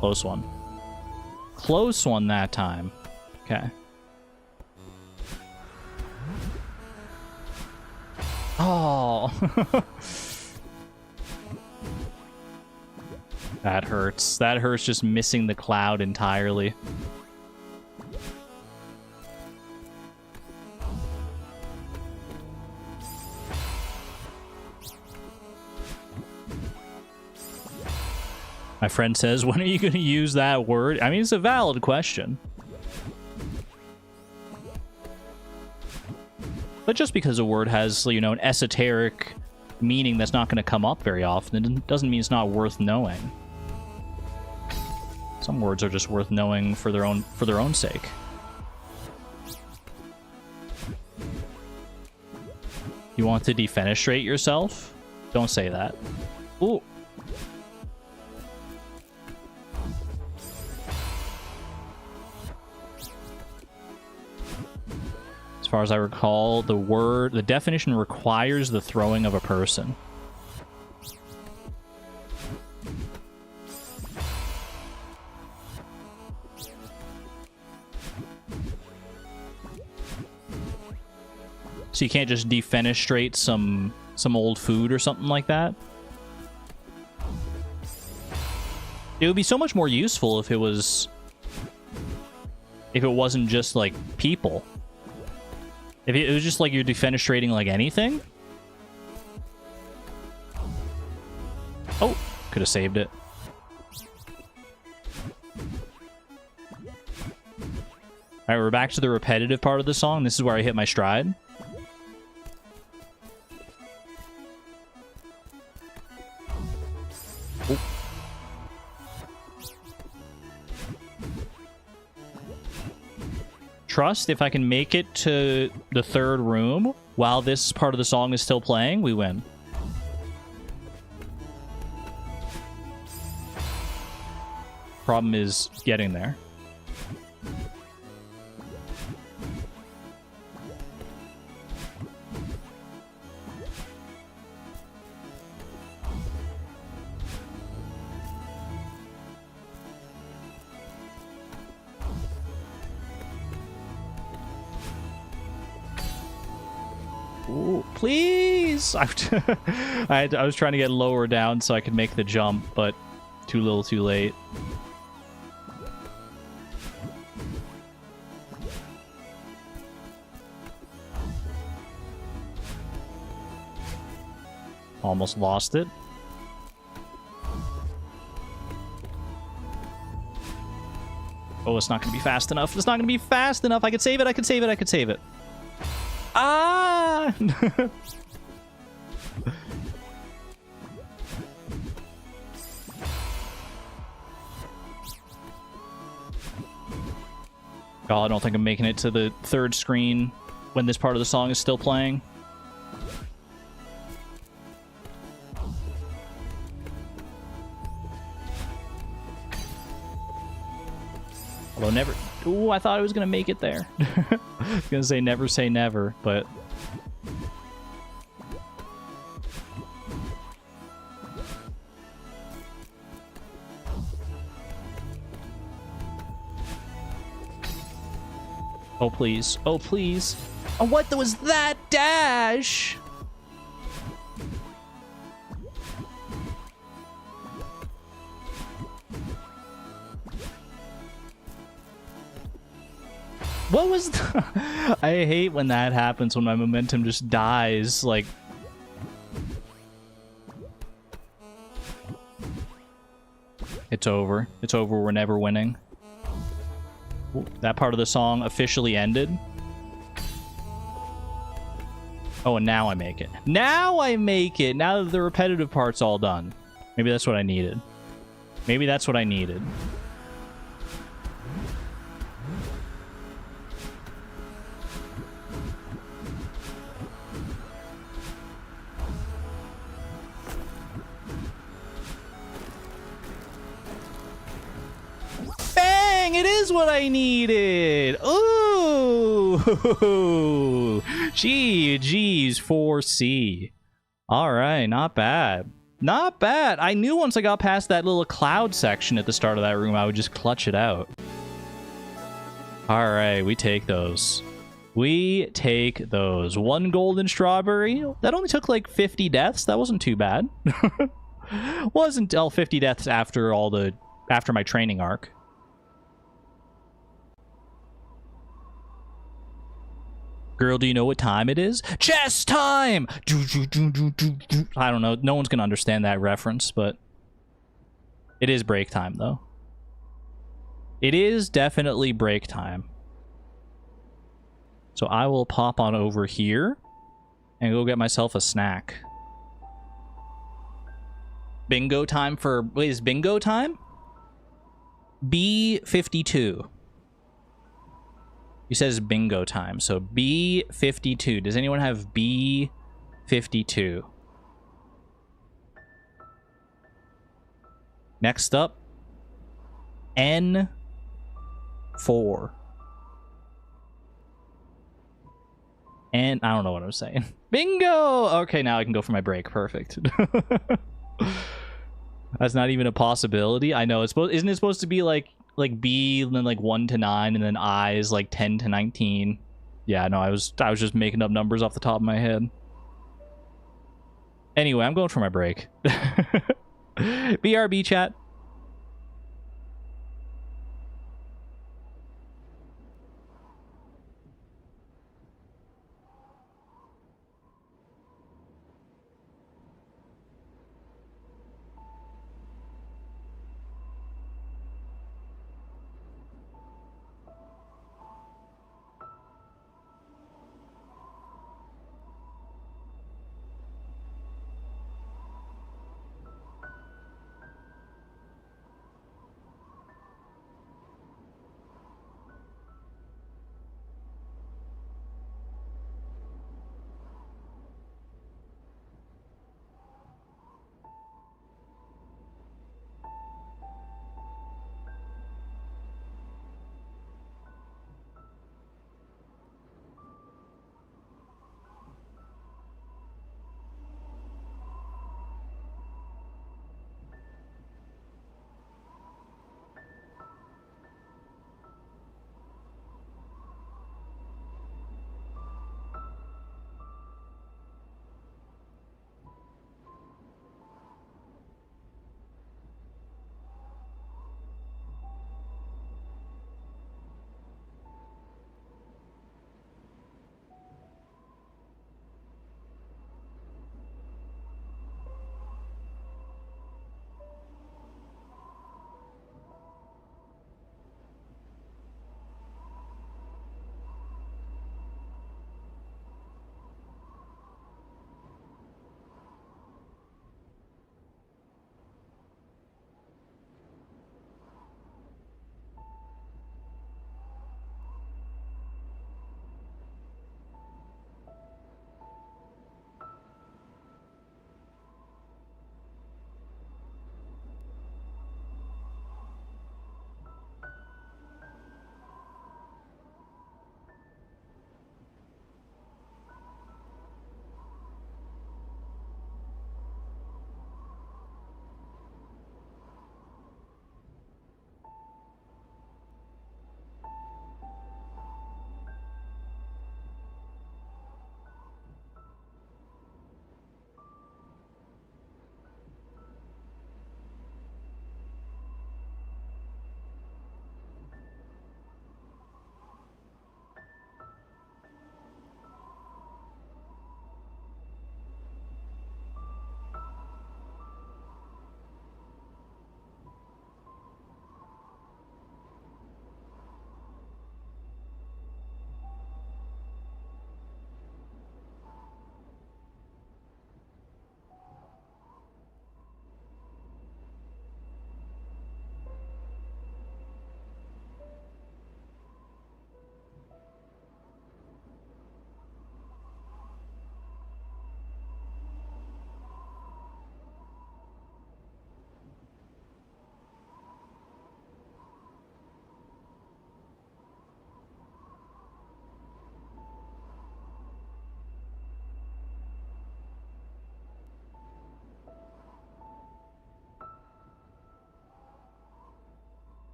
Close one. Close one that time. Okay. Oh. That hurts. That hurts just missing the cloud entirely. My friend says, when are you going to use that word? I mean, it's a valid question. But just because a word has, you know, an esoteric meaning that's not going to come up very often, it doesn't mean it's not worth knowing. Some words are just worth knowing for their own sake. You want to defenestrate yourself? Don't say that. Ooh. As far as I recall, the definition requires the throwing of a person. So you can't just defenestrate some old food or something like that. It would be so much more useful if it wasn't just like people. If it was just like you're defenestrating like anything. Oh, could have saved it. Alright, we're back to the repetitive part of the song. This is where I hit my stride. Oh. Trust, if I can make it to the third room while this part of the song is still playing, we win. Problem is getting there. Ooh, please! I was trying to get lower down so I could make the jump, but too little too late. Almost lost it. Oh, it's not going to be fast enough. It's not going to be fast enough. I could save it. I could save it. I could save it. Ah! God, I don't think I'm making it to the third screen when this part of the song is still playing. Although never... Ooh, I thought I was going to make it there. I was going to say never, but... Oh, please. Oh, please. Oh, what was that dash? What was the... I hate when that happens, when my momentum just dies, like... It's over. It's over. We're never winning. Ooh, that part of the song officially ended. Oh, and now I make it. Now I make it! Now that the repetitive part's all done. Maybe that's what I needed. Maybe that's what I needed. It is what I needed. Ooh, GG's 4C. All right, not bad. Not bad. I knew once I got past that little cloud section at the start of that room, I would just clutch it out. All right, we take those. We take those. 1 golden strawberry. That only took like 50 deaths. That wasn't too bad. Wasn't all 50 deaths after my training arc. Girl, do you know what time it is? Chess time! I don't know. No one's going to understand that reference, but... It is break time, though. It is definitely break time. So I will pop on over here and go get myself a snack. Bingo time for... Wait, is bingo time? B52. He says bingo time, so B52. Does anyone have B52? Next up, N4. And I don't know what I'm saying. Bingo! Okay, now I can go for my break. Perfect. That's not even a possibility. I know it's supposed. Isn't it supposed to be like B and then like 1 to 9 and then I is like 10 to 19? Yeah, no, I was just making up numbers off the top of my head. Anyway, I'm going for my break. BRB chat.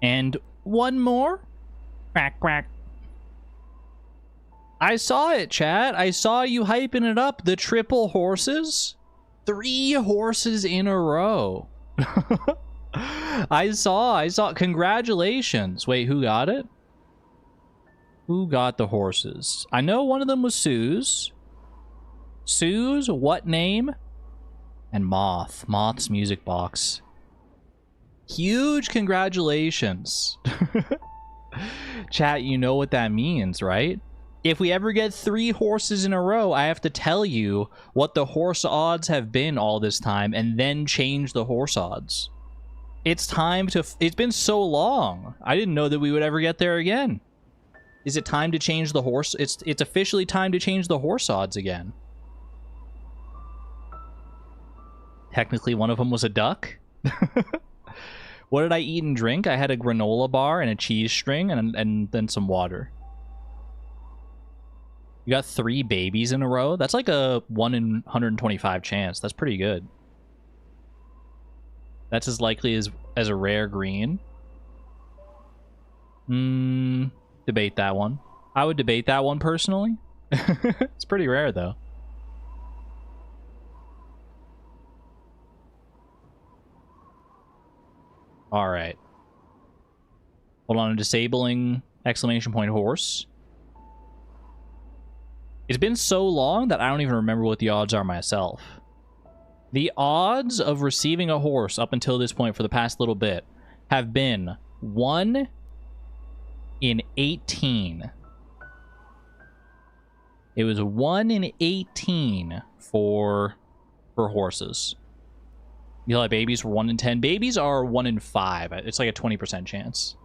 And one more. Quack, quack. I saw it, chat. I saw you hyping it up. The triple horses. 3 horses in a row. I saw. Congratulations. Wait, who got it? Who got the horses? I know one of them was Sue's. Sue's, what name? And Moth. Moth's music box. Huge congratulations. Chat, you know what that means, right? If we ever get 3 horses in a row, I have to tell you what the horse odds have been all this time and then change the horse odds. It's time to... It's been so long. I didn't know that we would ever get there again. Is it time to change the horse? It's officially time to change the horse odds again. Technically, one of them was a duck. What did I eat and drink? I had a granola bar and a cheese string and then some water. You got 3 babies in a row? That's like a 1 in 125 chance. That's pretty good. That's as likely as a rare green. Debate that one. I would debate that one personally. It's pretty rare though. All right. Hold on, disabling exclamation point horse. It's been so long that I don't even remember what the odds are myself. The odds of receiving a horse up until this point for the past little bit have been 1 in 18. It was 1 in 18 for horses. You know, like babies were 1 in 10. Babies are 1 in 5. It's like a 20% chance.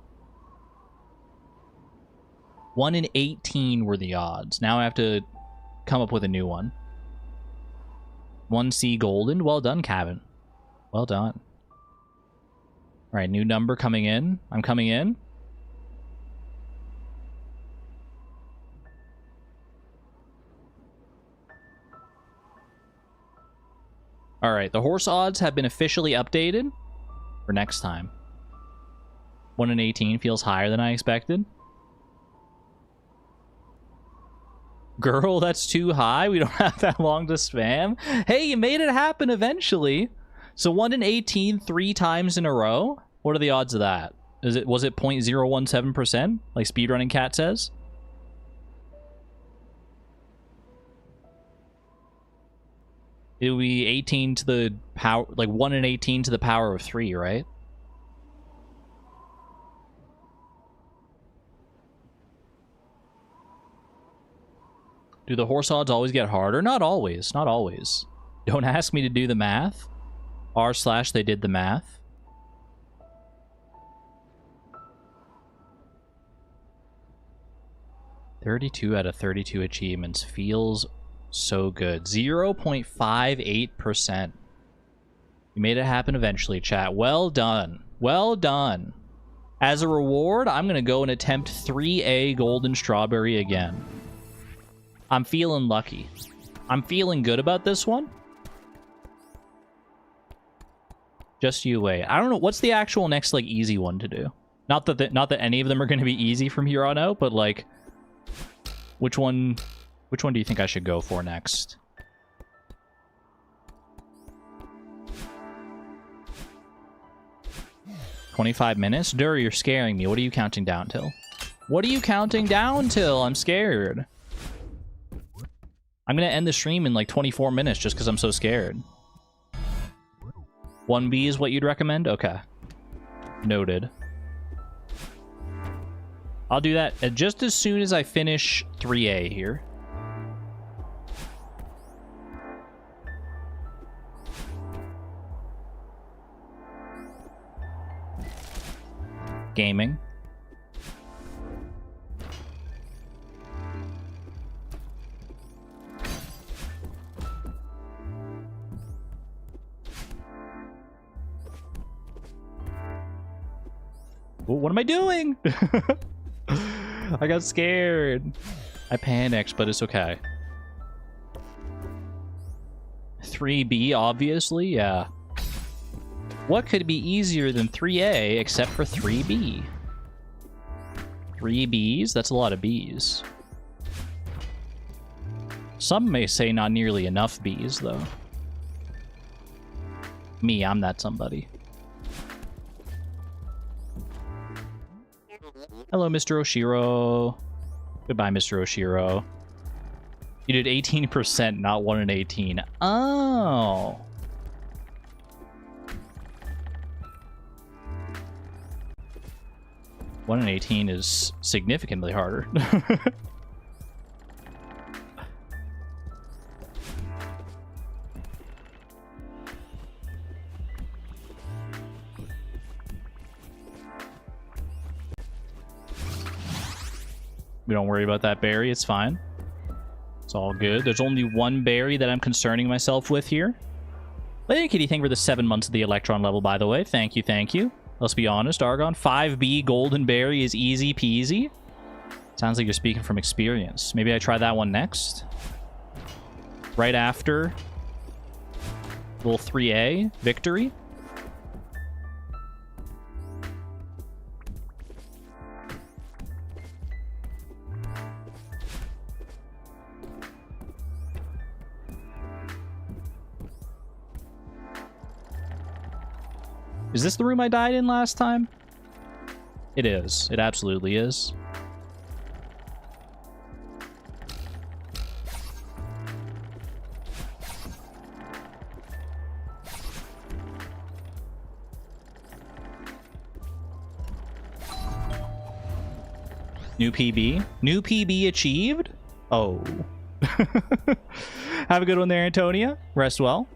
1 in 18 were the odds. Now I have to come up with a new one. 1C golden. Well done, Kevin. Well done. All right, new number coming in. I'm coming in. All right, the horse odds have been officially updated for next time. 1 in 18 feels higher than I expected. Girl, that's too high. We don't have that long to spam. Hey, you made it happen eventually. So 1 in 18 3 times in a row? What are the odds of that? Was it 0.017%, like Speedrunning Cat says? It would be 18 to the power, like 1 in 18 to the power of 3, right? Do the horse odds always get harder? Not always. Not always. Don't ask me to do the math. r/ they did the math. $32 out of 32 achievements feels so good. 0.58%. You made it happen eventually, chat. Well done. Well done. As a reward, I'm going to go and attempt 3A Golden Strawberry again. I'm feeling lucky. I'm feeling good about this one. Just you wait. I don't know. What's the actual next, like, easy one to do? Not that any of them are going to be easy from here on out, but, like, which one do you think I should go for next? "25 minutes? Dur, you're scaring me. What are you counting down till? What are you counting down till? I'm scared. I'm going to end the stream in like 24 minutes just because I'm so scared. 1B is what you'd recommend? Okay. Noted. I'll do that just as soon as I finish 3A here. Gaming. What am I doing? I got scared. I panicked, but it's okay. 3B, obviously, yeah. What could be easier than 3A except for 3B? 3 Bs? That's a lot of Bs. Some may say not nearly enough Bs, though. Me, I'm that somebody. Hello, Mr. Oshiro. Goodbye, Mr. Oshiro. You did 18%, not 1 in 18. Oh. One in 18 is significantly harder. We don't worry about that berry, it's fine. It's all good. There's only one berry that I'm concerning myself with here. Thank you for the 7 months of the electron level, by the way. Thank you, thank you. Let's be honest, Argon. 5B golden berry is easy peasy. Sounds like you're speaking from experience. Maybe I try that one next. Right after little 3A victory. Is this the room I died in last time? It is. It absolutely is. New PB? New PB achieved? Oh. Have a good one there, Antonia. Rest well.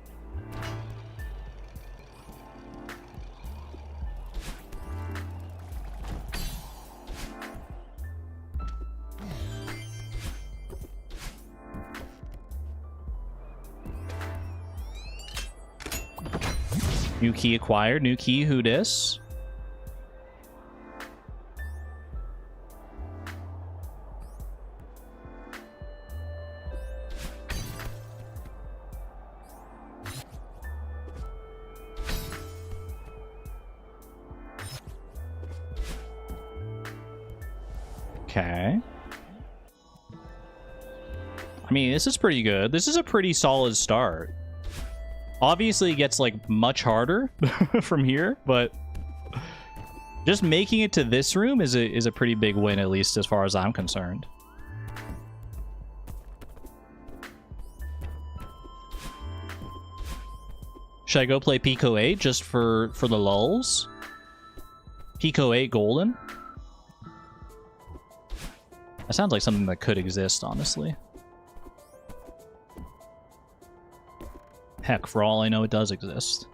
New key acquired. New key, who dis? Okay. I mean, this is pretty good. This is a pretty solid start. Obviously, it gets, like, much harder from here, but just making it to this room is a pretty big win, at least as far as I'm concerned. Should I go play Pico 8 just for the lulz? Pico 8 golden? That sounds like something that could exist, honestly. Heck, for all I know, it does exist.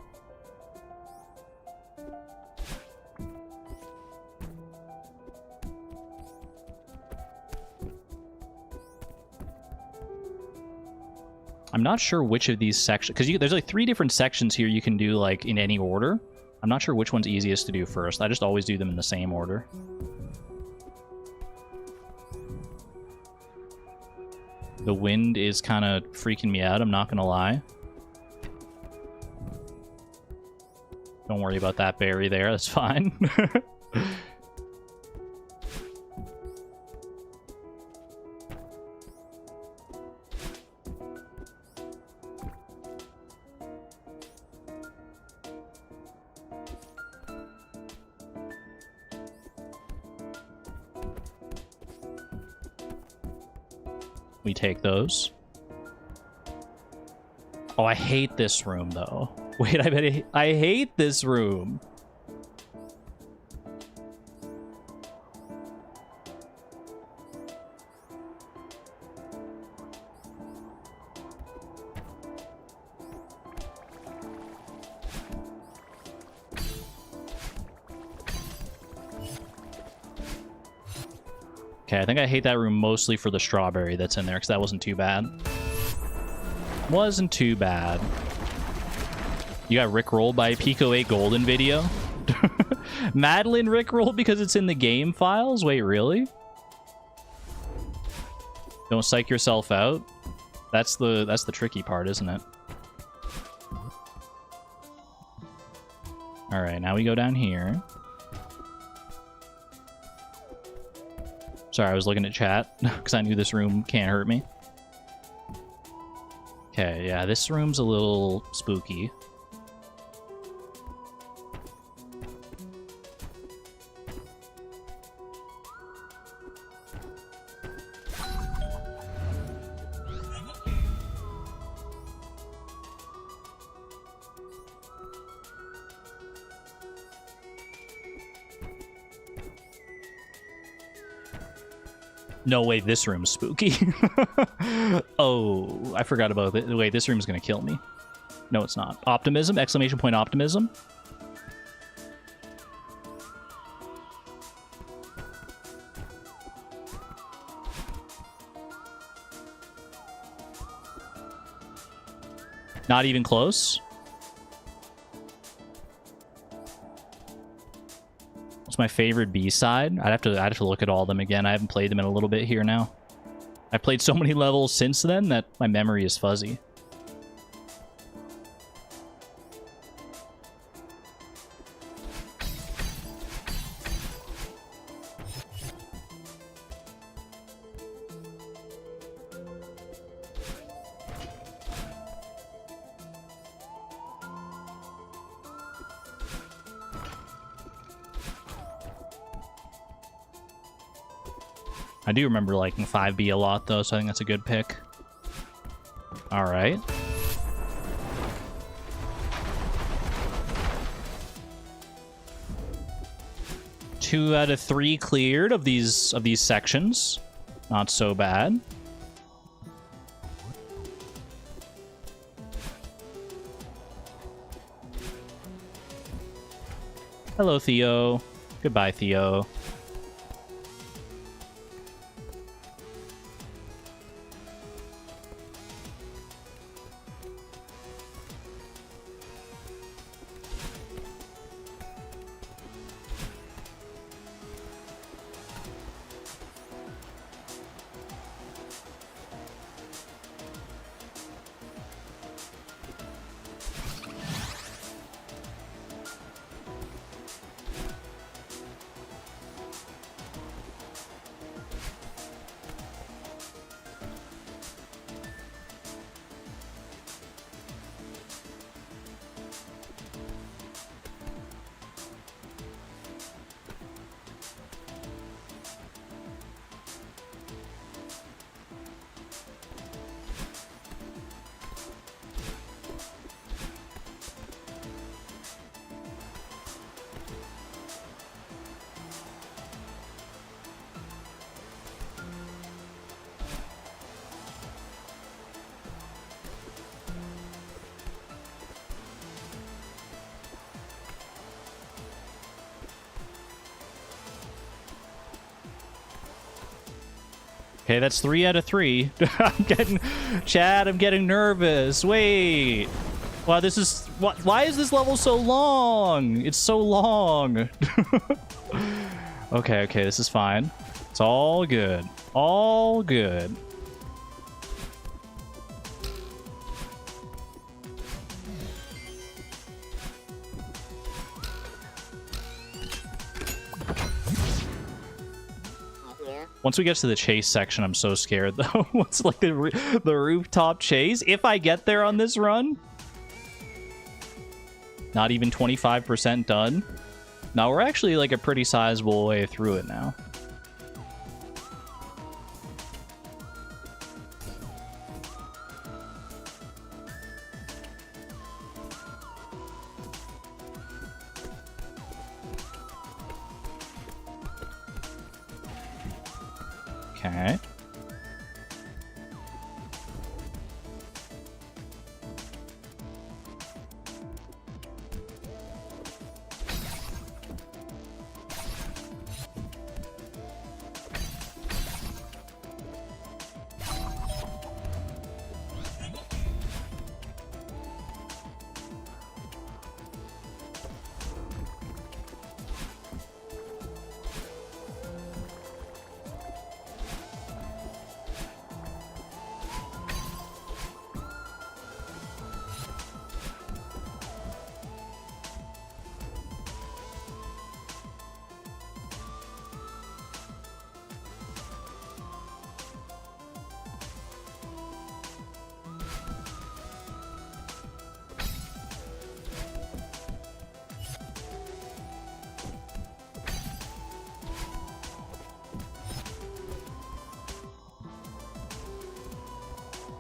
I'm not sure which of these sections, because there's like 3 different sections here you can do like in any order. I'm not sure which one's easiest to do first. I just always do them in the same order. The wind is kind of freaking me out, I'm not gonna lie. Don't worry about that berry there, that's fine. We take those. Oh, I hate this room, though. Wait, I hate this room. Okay, I think I hate that room mostly for the strawberry that's in there, because that wasn't too bad. Wasn't too bad. You got rickrolled by a Pico 8 Golden video? Madeline rickrolled because it's in the game files? Wait, really? Don't psych yourself out. That's the tricky part, isn't it? Alright, now we go down here. Sorry, I was looking at chat because I knew this room can't hurt me. Okay, yeah, this room's a little spooky. No way, this room's spooky. Oh, I forgot about it. Wait, this room's gonna kill me. No, it's not. Optimism! Exclamation point optimism. Not even close. What's my favorite B-side? I'd have to look at all of them again. I haven't played them in a little bit here now. I've played so many levels since then that my memory is fuzzy. I do remember liking 5B a lot, though, so I think that's a good pick. All right. Two out of 3 cleared of these sections. Not so bad. Hello, Theo. Goodbye, Theo. Okay, that's 3 out of 3. Chad, I'm getting nervous. Wait. Wow, this is... Why is this level so long? It's so long. Okay, this is fine. It's all good. All good. Once we get to the chase section, I'm so scared, though. What's like the rooftop chase? If I get there on this run? Not even 25% done? No, we're actually like a pretty sizable way through it now. Okay.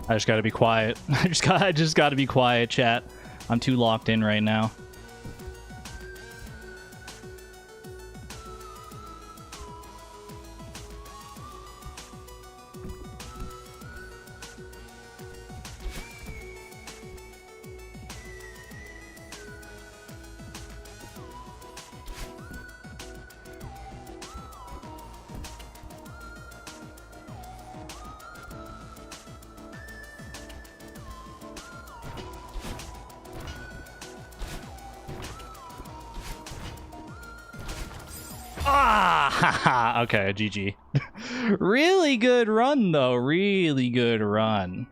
I just gotta be quiet. I just gotta be quiet, chat. I'm too locked in right now. Ah, okay, GG. Really good run, though. Really good run.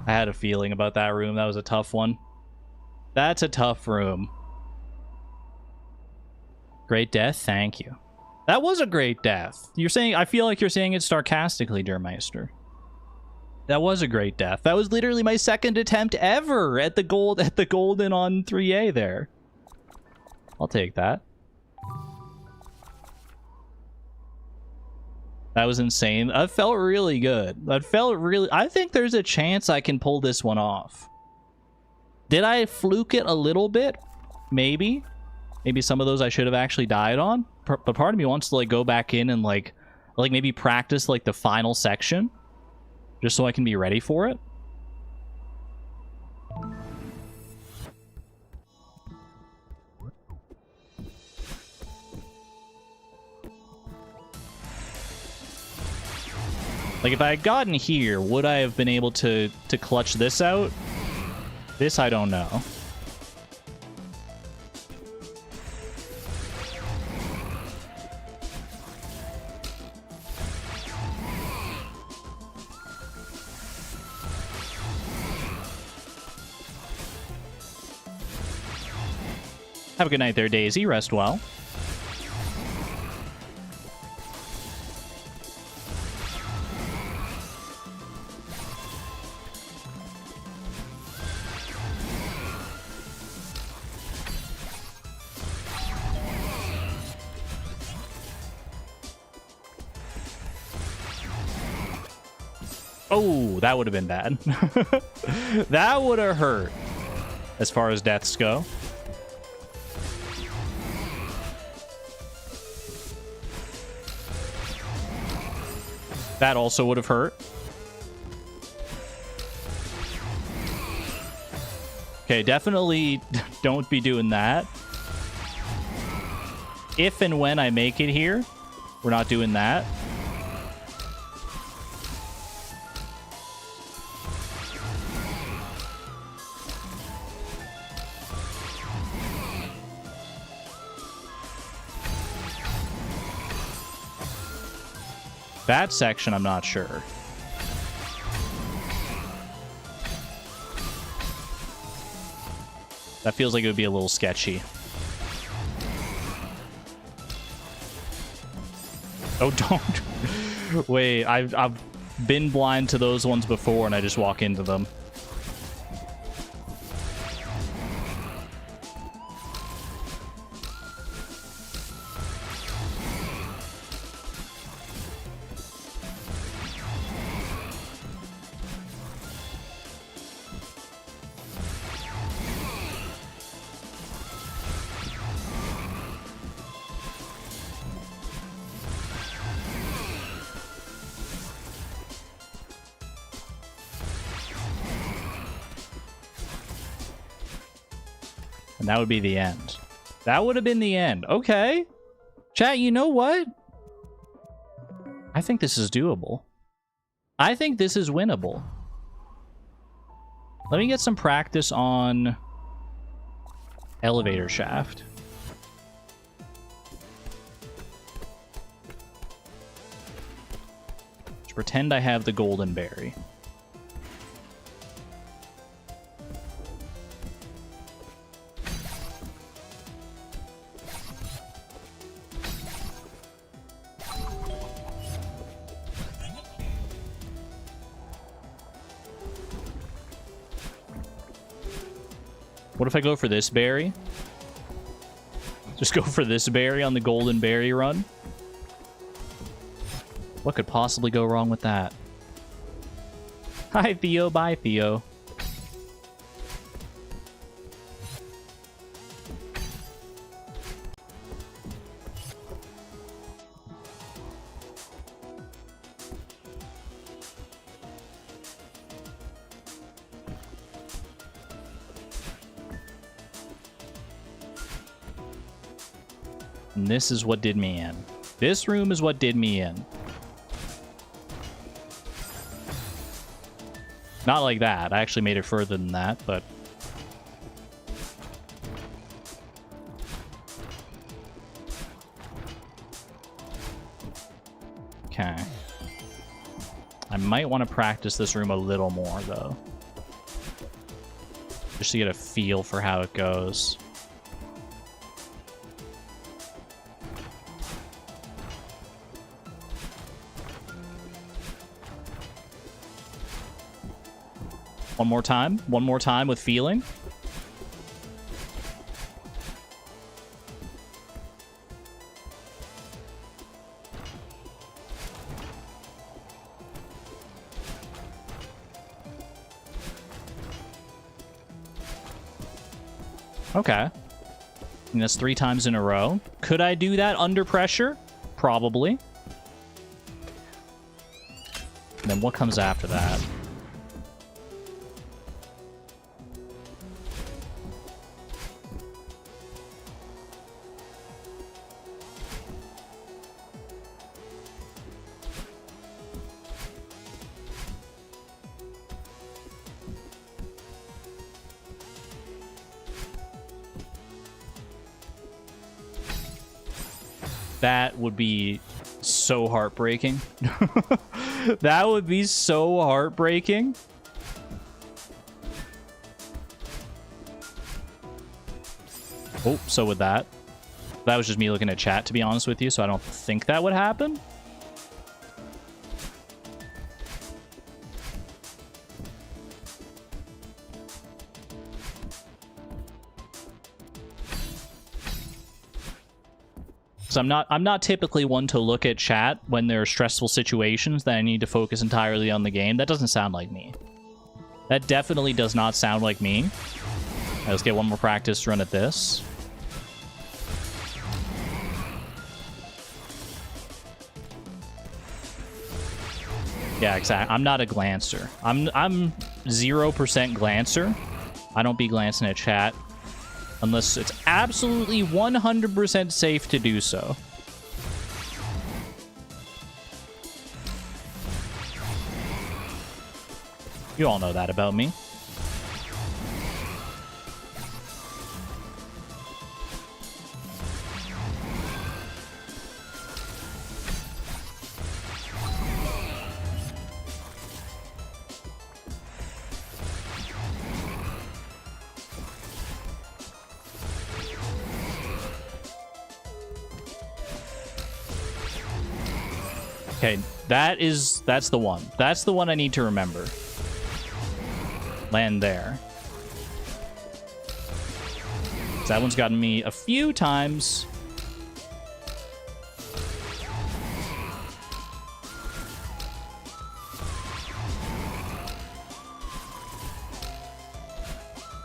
I had a feeling about that room. That was a tough one. That's a tough room. Great death? Thank you. That was a great death. You're saying... I feel like you're saying it sarcastically, Dermeister. That was a great death. That was literally my second attempt ever at the golden on 3A there. I'll take that. That was insane. That felt really good. That felt really... I think there's a chance I can pull this one off. Did I fluke it a little bit? Maybe. Maybe some of those I should have actually died on. But part of me wants to like go back in and like maybe practice like the final section. Just so I can be ready for it. Like, if I had gotten here, would I have been able to clutch this out? This, I don't know. Have a good night there, Daisy. Rest well. Oh, that would have been bad. That would have hurt as far as deaths go. That also would have hurt. Okay, definitely don't be doing that. If and when I make it here, we're not doing that. That section, I'm not sure. That feels like it would be a little sketchy. Oh, don't. Wait, I've been blind to those ones before, and I just walk into them. And that would be the end. That would have been the end. Okay. Chat, you know what? I think this is doable. I think this is winnable. Let me get some practice on elevator shaft. Just pretend I have the golden berry. What if I go for this berry? Just go for this berry on the golden berry run? What could possibly go wrong with that? Hi, Theo. Bye, Theo. And this is what did me in. This room is what did me in. Not like that. I actually made it further than that, but... Okay. I might want to practice this room a little more, though. Just to get a feel for how it goes. One more time. One more time with feeling. Okay. And that's 3 times in a row. Could I do that under pressure? Probably. And then what comes after that? That would be so heartbreaking. That would be so heartbreaking. Oh, so would that. That was just me looking at chat, to be honest with you, so I don't think that would happen. So I'm not typically one to look at chat when there are stressful situations that I need to focus entirely on the game. That doesn't sound like me. That definitely does not sound like me. All right, let's get one more practice run at this. Yeah, exactly. I'm not a glancer. I'm 0% glancer. I don't be glancing at chat. Unless it's absolutely 100% safe to do so. You all know that about me. Okay, that's the one. That's the one I need to remember. Land there. That one's gotten me a few times.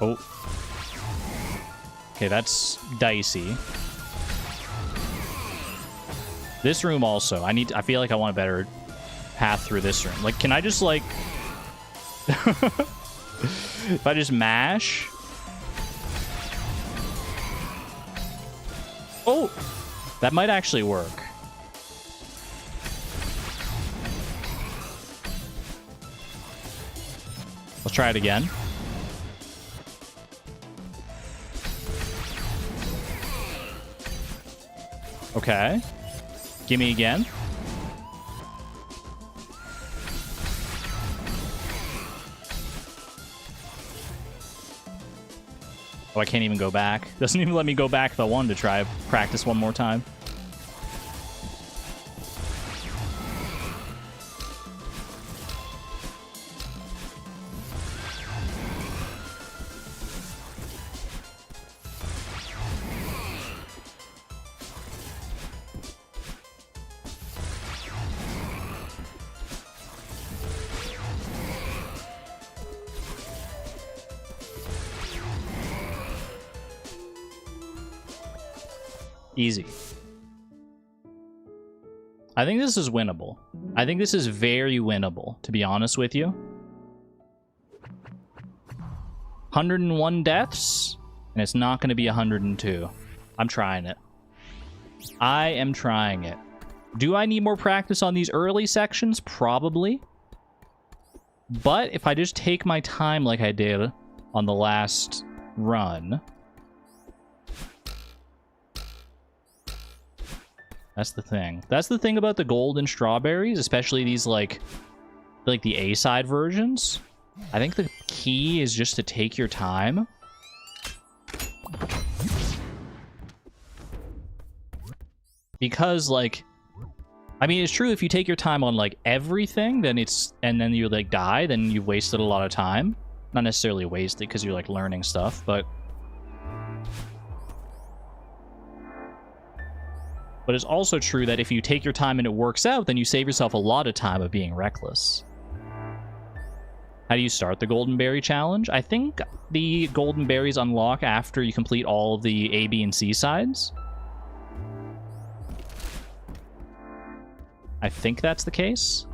Oh. Okay, that's dicey. This room also. I feel like I want a better path through this room. Like, can I just, like... if I just mash... Oh! That might actually work. Let's try it again. Okay. Gimme again. Oh, I can't even go back. Doesn't even let me go back if I wanted to try practice one more time. Easy. I think this is winnable. I think this is very winnable, to be honest with you. 101 deaths, and it's not going to be 102. I'm trying it. I am trying it. Do I need more practice on these early sections? Probably. But if I just take my time like I did on the last run... That's the thing. That's the thing about the golden strawberries, especially these, like the A-side versions. I think the key is just to take your time. Because, like... I mean, it's true, if you take your time on, like, everything, then it's... And then you, like, die, then you've wasted a lot of time. Not necessarily wasted, because you're, like, learning stuff, but... But it's also true that if you take your time and it works out, then you save yourself a lot of time of being reckless. How do you start the Golden Berry Challenge? I think the Golden Berries unlock after you complete all of the A, B, and C sides. I think that's the case.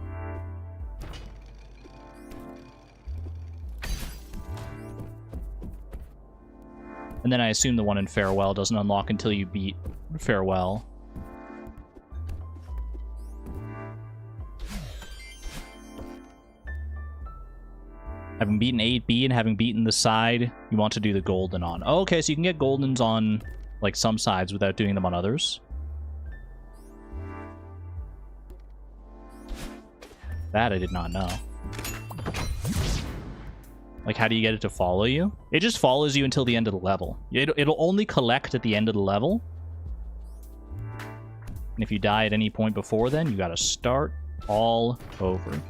And then I assume the one in Farewell doesn't unlock until you beat Farewell. Having beaten 8B and having beaten the side, you want to do the golden on. Oh, okay, so you can get goldens on, like, some sides without doing them on others. That I did not know. Like, how do you get it to follow you? It just follows you until the end of the level. It'll only collect at the end of the level. And if you die at any point before then, you gotta start all over.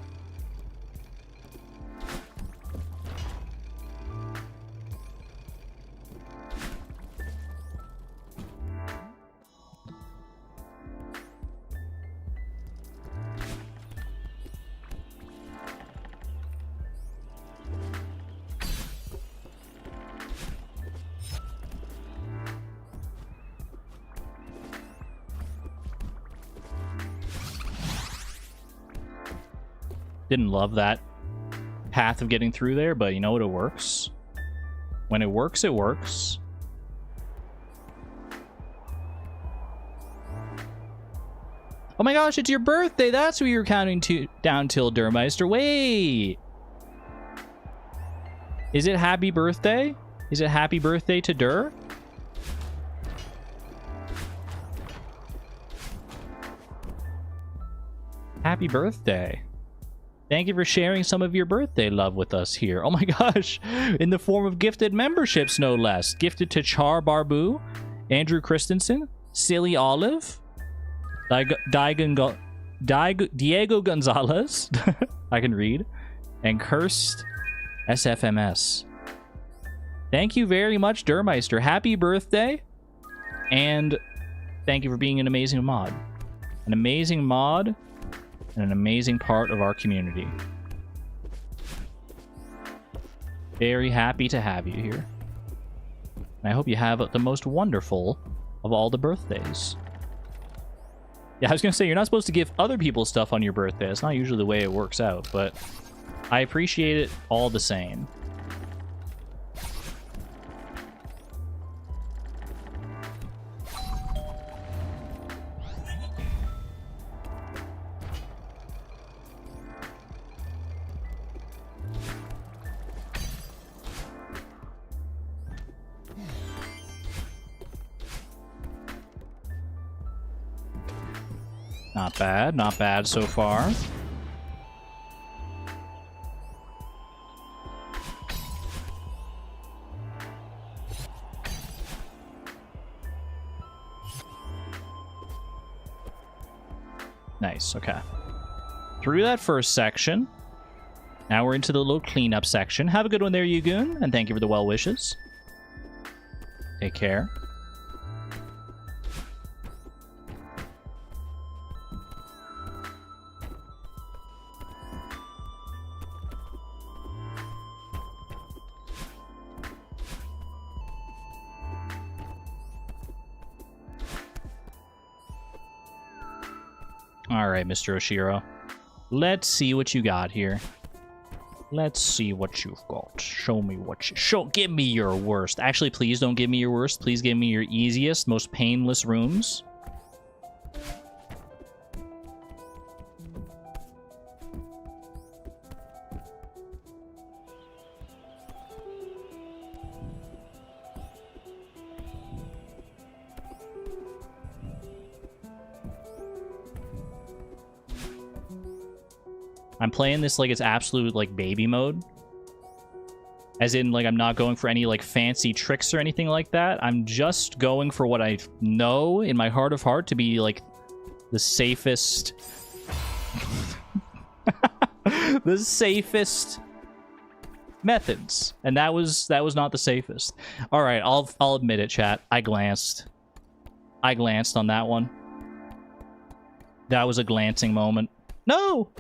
Didn't love that path of getting through there, but you know what? It works. When it works, it works. Oh my gosh, it's your birthday! That's what you were counting down till, Durmeister. Wait! Is it happy birthday? Is it happy birthday to Dur? Happy birthday. Thank you for sharing some of your birthday love with us here. Oh my gosh. In the form of gifted memberships, no less. Gifted to Char Barbu, Andrew Christensen, Silly Olive, Diego Gonzalez, I can read, and Cursed SFMS. Thank you very much, Durmeister. Happy birthday. And thank you for being an amazing mod. An amazing mod. And an amazing part of our community. Very happy to have you here. And I hope you have the most wonderful of all the birthdays. Yeah, I was going to say, you're not supposed to give other people stuff on your birthday. It's not usually the way it works out, but I appreciate it all the same. Not bad, not bad so far. Nice, okay. Through that first section. Now we're into the little cleanup section. Have a good one there, Yugun, and thank you for the well wishes. Take care. Alright, Mr. Oshiro. Let's see what you got here. Let's see what you've got. Show me what you... Give me your worst. Actually, please don't give me your worst. Please give me your easiest, most painless rooms. I'm playing this like it's absolute like baby mode. As in, like, I'm not going for any like fancy tricks or anything like that. I'm just going for what I know in my heart of heart to be like the safest the safest methods. And that was not the safest. All right, I'll admit it, chat. I glanced on that one. That was a glancing moment. No!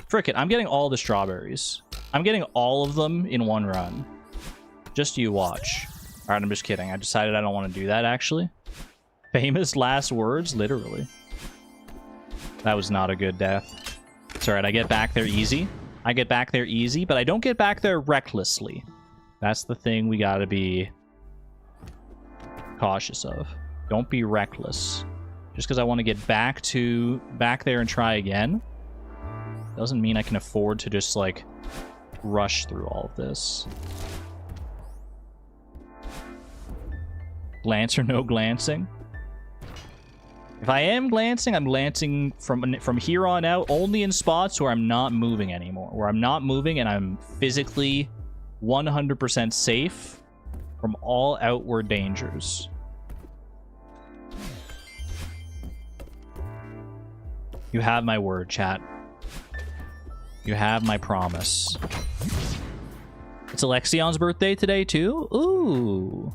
Frick it, I'm getting all the strawberries. I'm getting all of them in one run. Just you watch. Alright, I'm just kidding. I decided I don't want to do that, actually. Famous last words? Literally. That was not a good death. It's alright, I get back there easy. I get back there easy, but I don't get back there recklessly. That's the thing we gotta be cautious of. Don't be reckless. Just because I want to get back there and try again doesn't mean I can afford to just, like, rush through all of this. Glance or no glancing? If I am glancing, I'm glancing from here on out only in spots where I'm not moving anymore. Where I'm not moving and I'm physically 100% safe from all outward dangers. You have my word, chat. You have my promise. It's Alexion's birthday today, too? Ooh.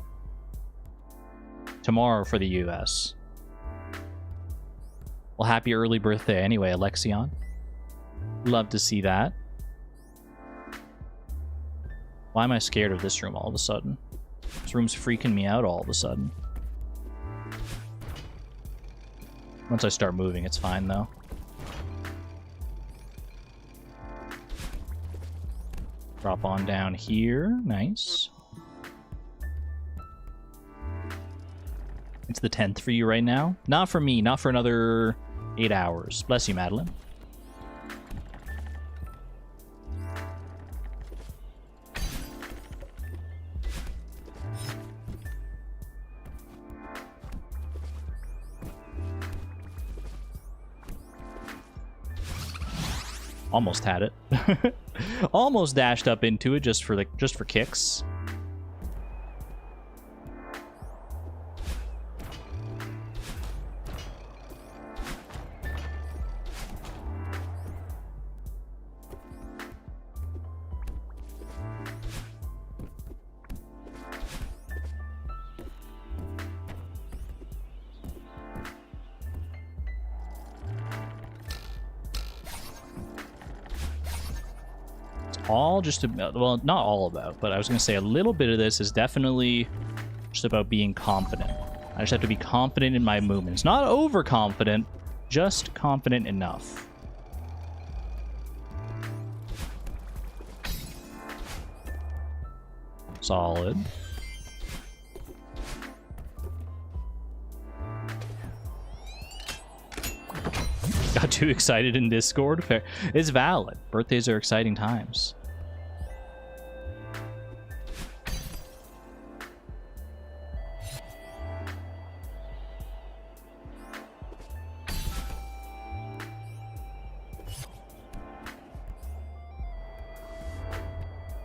Tomorrow for the US. Well, happy early birthday anyway, Alexion. Love to see that. Why am I scared of this room all of a sudden? This room's freaking me out all of a sudden. Once I start moving, it's fine, though. Drop on down here. Nice. It's the 10th for you right now. Not for me. Not for another 8 hours. Bless you, Madeline. Almost had it. Almost dashed up into it just for kicks. All just about, well, not all about, but I was going to say a little bit of this is definitely just about being confident. I just have to be confident in my movements. Not overconfident, just confident enough. Solid. Got too excited in Discord? Fair. It's valid. Birthdays are exciting times.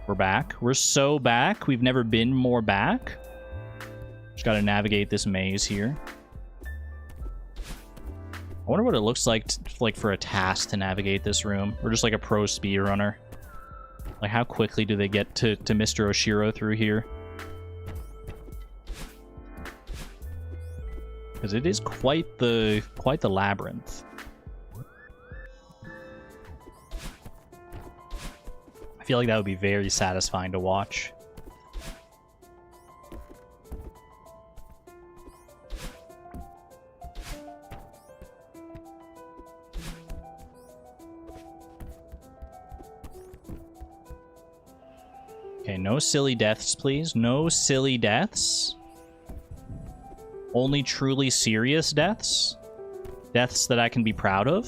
We're back. We're so back. We've never been more back. Just gotta navigate this maze here. I wonder what it looks like for a task to navigate this room, or just like a pro speedrunner. Like, how quickly do they get to Mr. Oshiro through here? Because it is quite the labyrinth. I feel like that would be very satisfying to watch. Okay, no silly deaths, please. No silly deaths. Only truly serious deaths. Deaths that I can be proud of.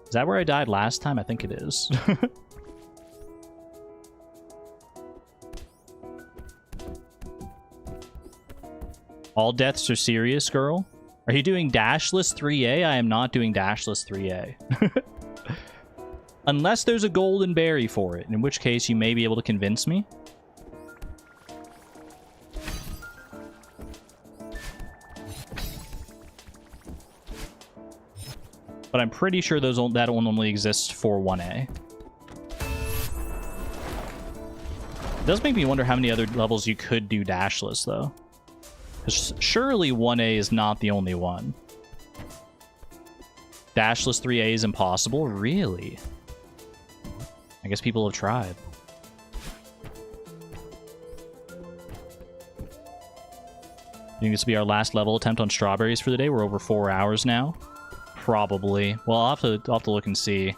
Is that where I died last time? I think it is. All deaths are serious, girl. Are you doing dashless 3A? I am not doing dashless 3A. Unless there's a golden berry for it, in which case you may be able to convince me. But I'm pretty sure that one only exists for 1A. It does make me wonder how many other levels you could do dashless, though. Because surely 1A is not the only one. Dashless 3A is impossible? Really? I guess people have tried. You think this will be our last level attempt on strawberries for the day? We're over 4 hours now. Probably. Well, I'll have to look and see.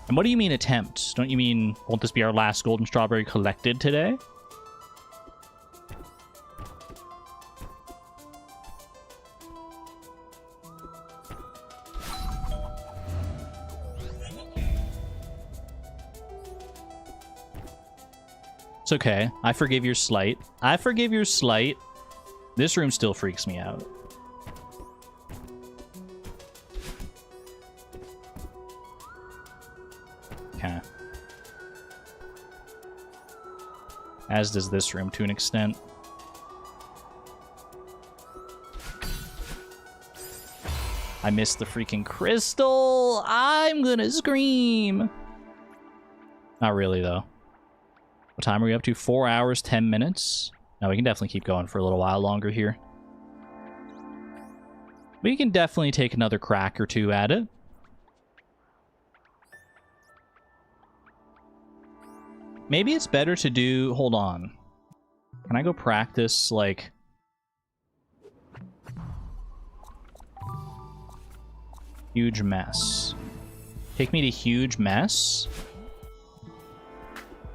And what do you mean attempt? Don't you mean, won't this be our last golden strawberry collected today? It's okay. I forgive your slight. I forgive your slight. This room still freaks me out. Okay. As does this room to an extent. I missed the freaking crystal. I'm gonna scream. Not really, though. What time are we up to? 4 hours, 10 minutes? No, we can definitely keep going for a little while longer here. We can definitely take another crack or two at it. Maybe it's better to do... Hold on. Can I go practice, like... Huge mess. Take me to huge mess?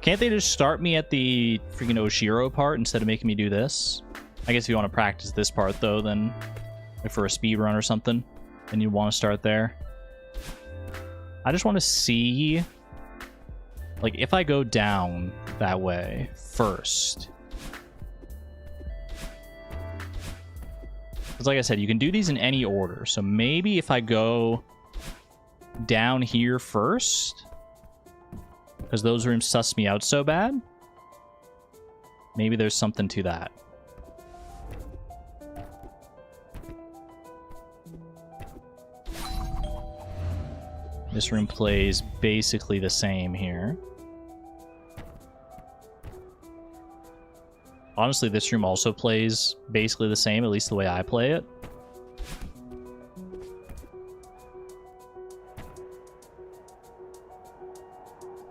Can't they just start me at the freaking Oshiro part instead of making me do this? I guess if you want to practice this part, though, then... Like for a speed run or something, then you want to start there. I just want to see... Like, if I go down that way first... Because like I said, you can do these in any order. So maybe if I go down here first... Because those rooms suss me out so bad. Maybe there's something to that. This room plays basically the same here. Honestly, this room also plays basically the same, at least the way I play it.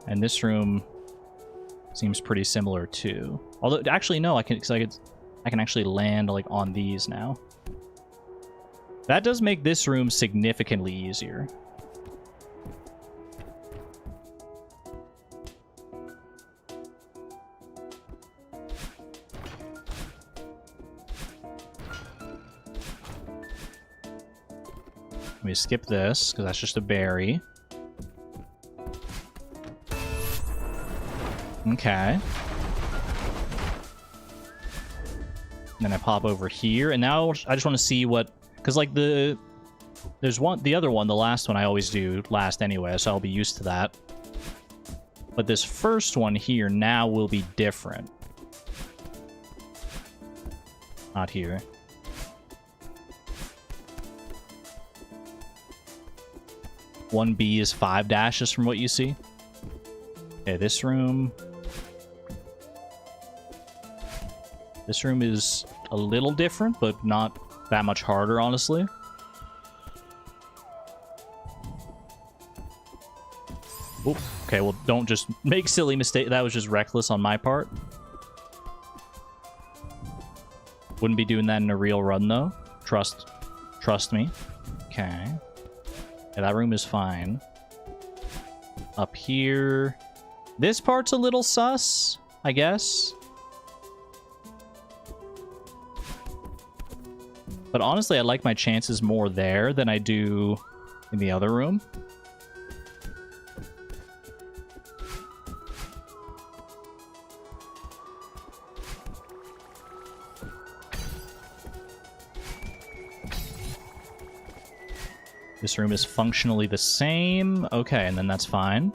And this room seems pretty similar too. Although, actually, no, I can actually land like on these now. That does make this room significantly easier. Let me skip this, because that's just a berry. Okay. And then I pop over here, and now I just want to see what... Because, like, the other one, the last one I always do last anyway, so I'll be used to that. But this first one here now will be different. Not here. One B is 5 dashes from what you see. Okay, this room... This room is a little different, but not that much harder, honestly. Oop. Okay, well, don't just make silly mistake. That was just reckless on my part. Wouldn't be doing that in a real run, though. Trust me. Okay. Yeah, that room is fine. Up here. This part's a little sus, I guess. But honestly, I like my chances more there than I do in the other room. This room is functionally the same. Okay, and then that's fine.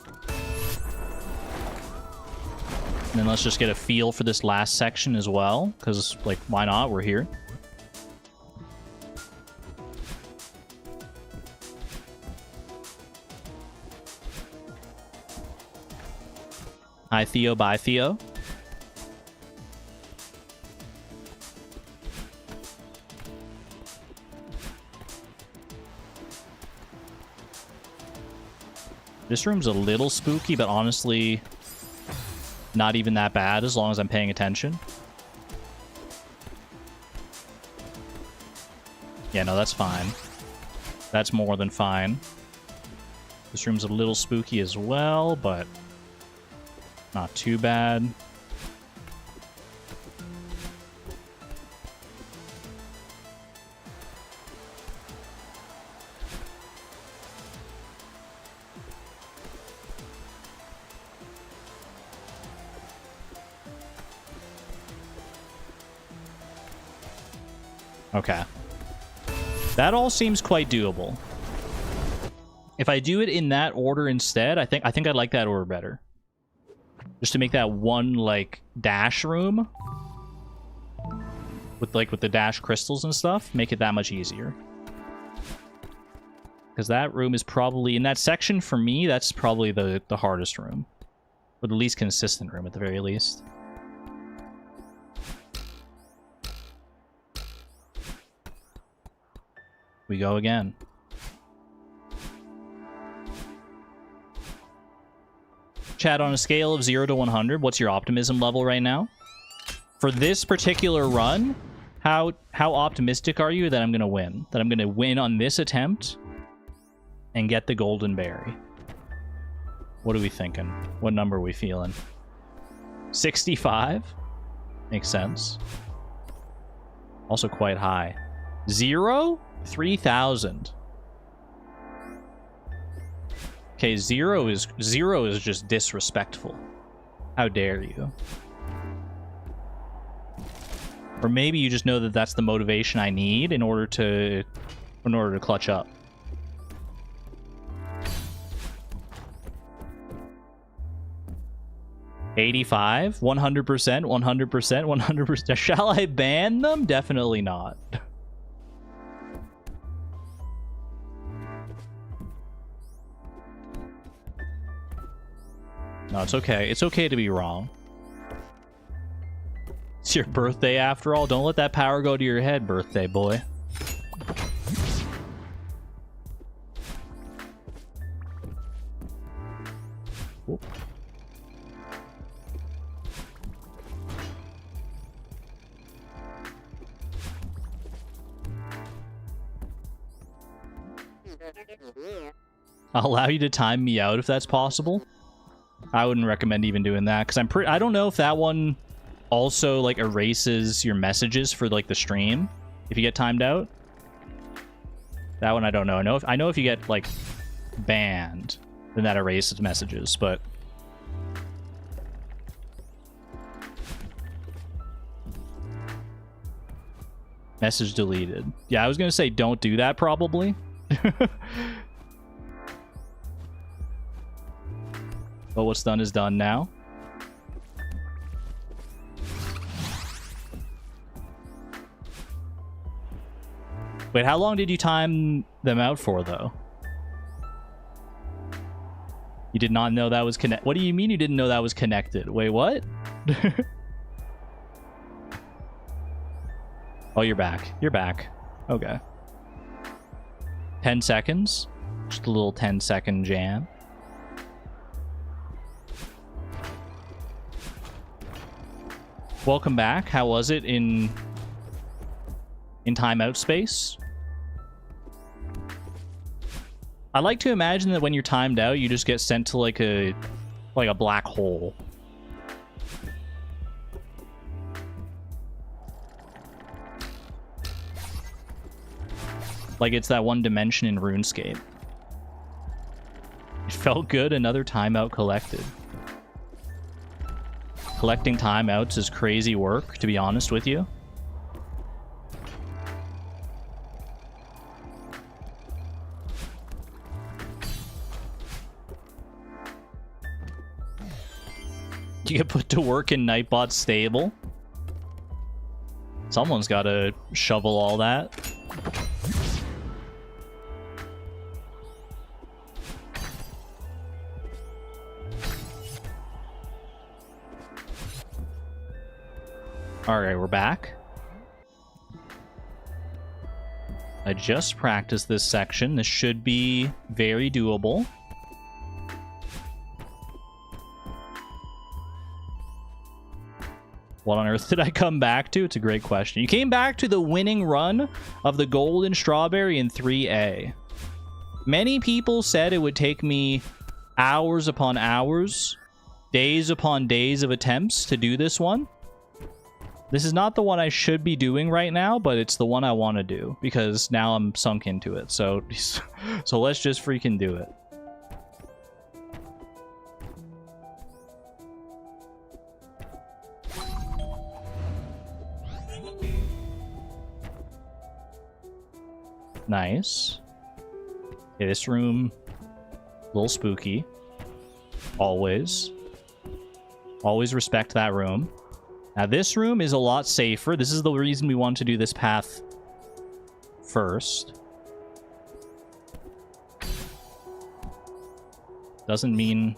And then let's just get a feel for this last section as well, because, like, why not? We're here. Hi, Theo. Bye, Theo. This room's a little spooky, but honestly, not even that bad as long as I'm paying attention. Yeah, no, that's fine. That's more than fine. This room's a little spooky as well, but not too bad. Okay. That all seems quite doable. If I do it in that order instead, I think I'd like that order better. Just to make that one, like, dash room with the dash crystals and stuff, make it that much easier. Because that room is probably, in that section for me, that's probably the hardest room. Or the least consistent room at the very least. We go again. Chat, on a scale of 0 to 100, what's your optimism level right now? For this particular run, how optimistic are you that I'm going to win? That I'm going to win on this attempt and get the golden berry? What are we thinking? What number are we feeling? 65? Makes sense. Also quite high. 0? 3,000. Okay, zero is just disrespectful. How dare you? Or maybe you just know that that's the motivation I need in order to clutch up. $85, 100%, 100%, 100%. Shall I ban them? Definitely not. No, it's okay. It's okay to be wrong. It's your birthday after all. Don't let that power go to your head, birthday boy. Whoop. I'll allow you to time me out if that's possible. I wouldn't recommend even doing that because I don't know if that one also like erases your messages for like the stream if you get timed out. That one I don't know. I know if you get like banned, then that erases messages, but message deleted. Yeah, I was gonna say don't do that probably. But what's done is done now. Wait, how long did you time them out for, though? You did not know that was connected. What do you mean you didn't know that was connected? Wait, what? Oh, you're back. You're back. Okay. 10 seconds. Just a little 10-second jam. Welcome back. How was it in timeout space? I like to imagine that when you're timed out, you just get sent to like a black hole. Like it's that one dimension in RuneScape. It felt good, another timeout collected. Collecting timeouts is crazy work, to be honest with you. You get put to work in Nightbot's stable. Someone's got to shovel all that. Alright, we're back. I just practiced this section. This should be very doable. What on earth did I come back to? It's a great question. You came back to the winning run of the Golden Strawberry in 3A. Many people said it would take me hours upon hours, days upon days of attempts to do this one. This is not the one I should be doing right now, but it's the one I want to do because now I'm sunk into it. So let's just freaking do it. Nice. Okay, this room, a little spooky. Always respect that room. Now this room is a lot safer. This is the reason we want to do this path first. Doesn't mean